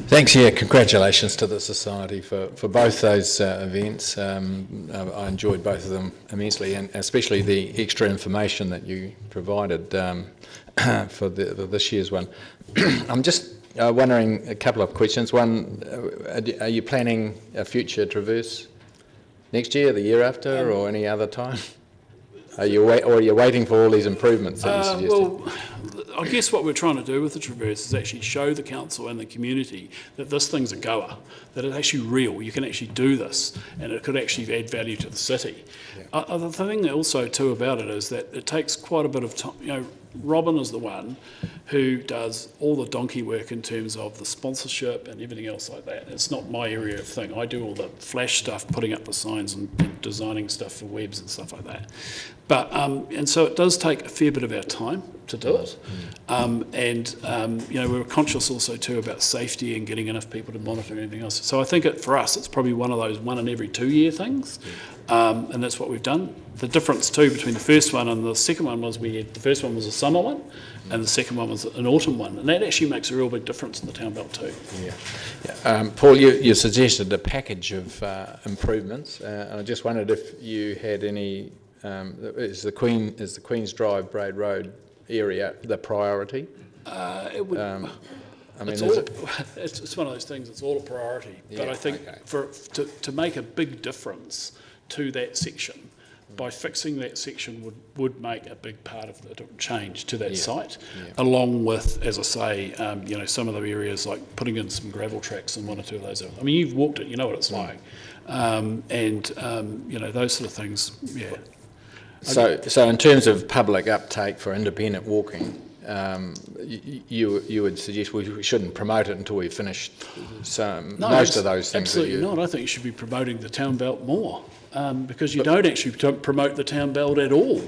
Thanks, congratulations to the Society for both those events. I enjoyed both of them immensely, and especially the extra information that you provided for this year's one. I'm just wondering a couple of questions. One, are you planning a future traverse next year, the year after, or any other time? Are you waiting for all these improvements that you suggested? Well, I guess what we're trying to do with the Traverse is actually show the council and the community that this thing's a goer, that it's actually real. You can actually do this, and it could actually add value to the city. The thing also too about it is that it takes quite a bit of time. You know, Robin is the one who does all the donkey work in terms of the sponsorship and everything else like that. It's not my area of thing. I do all the flash stuff, putting up the signs and designing stuff for webs and stuff like that. But and so it does take a fair bit of our time to do it. We're conscious also too about safety and getting enough people to monitor and everything else. So I think for us, it's probably one of those 1 in every 2 year things. And that's what we've done. The difference too between the first one and the second one was the first one was a summer one, and the second one was an autumn one, and that actually makes a real big difference in the town belt too. Paul, you suggested a package of improvements. I just wondered if you had any. Is the Queen's Drive, Braid Road area the priority? It would. It's one of those things. It's all a priority, but I think to make a big difference to that section, by fixing that section would make a big part of the change to that site, Yeah. along with, as I say, you know, some of the areas like putting in some gravel tracks and one or two of those. I mean, you've walked it, you know what it's like. You know, those sort of things, yeah. So in terms of public uptake for independent walking, you would suggest we shouldn't promote it until we've finished most of those things. Absolutely not. I think you should be promoting the town belt more, because you don't actually promote the town belt at all.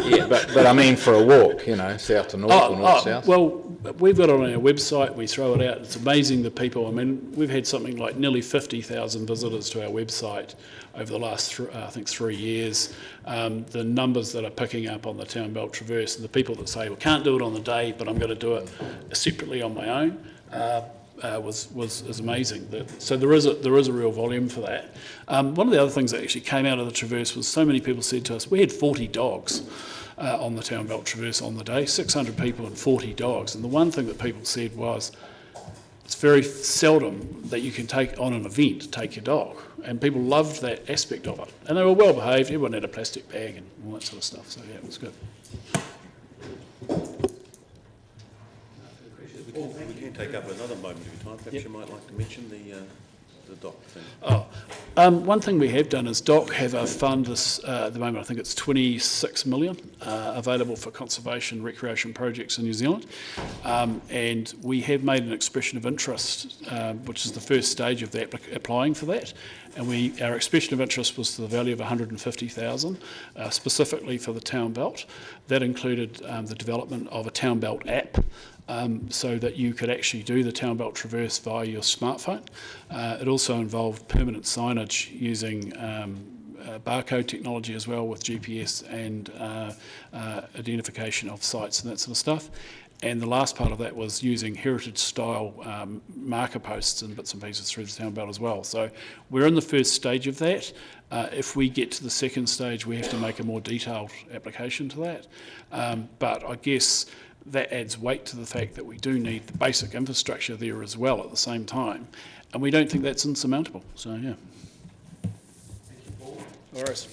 Yeah, but I mean for a walk, you know, south to north or north south. Well, we've got it on our website. We throw it out. It's amazing the people. I mean, we've had something like nearly 50,000 visitors to our website over the last, I think, 3 years. The numbers that are picking up on the Town Belt Traverse and the people that say, well, can't do it on the day, but I'm going to do it separately on my own, is amazing. So there is a real volume for that. One of the other things that actually came out of the Traverse was so many people said to us, we had 40 dogs on the Town Belt Traverse on the day, 600 people and 40 dogs. And the one thing that people said was, it's very seldom that you can take on an event, take your dog. And people loved that aspect of it. And they were well behaved, everyone had a plastic bag and all that sort of stuff. So yeah, it was good. We can take up another moment of your time. Perhaps you might like to mention the DOC thing. One thing we have done is DOC have a fund at the moment, I think it's 26 million available for conservation recreation projects in New Zealand, and we have made an expression of interest, which is the first stage of that, applying for that, and our expression of interest was to the value of 150,000 specifically for the Town Belt. That included the development of a Town Belt app, so that you could actually do the Town Belt Traverse via your smartphone. It also involved permanent signage using barcode technology as well, with GPS and identification of sites and that sort of stuff. And the last part of that was using heritage-style marker posts and bits and pieces through the Town Belt as well. So we're in the first stage of that. If we get to the second stage, we have to make a more detailed application to that. But I guess that adds weight to the fact that we do need the basic infrastructure there as well at the same time. And we don't think that's insurmountable. So, yeah. Thank you, Paul. All right.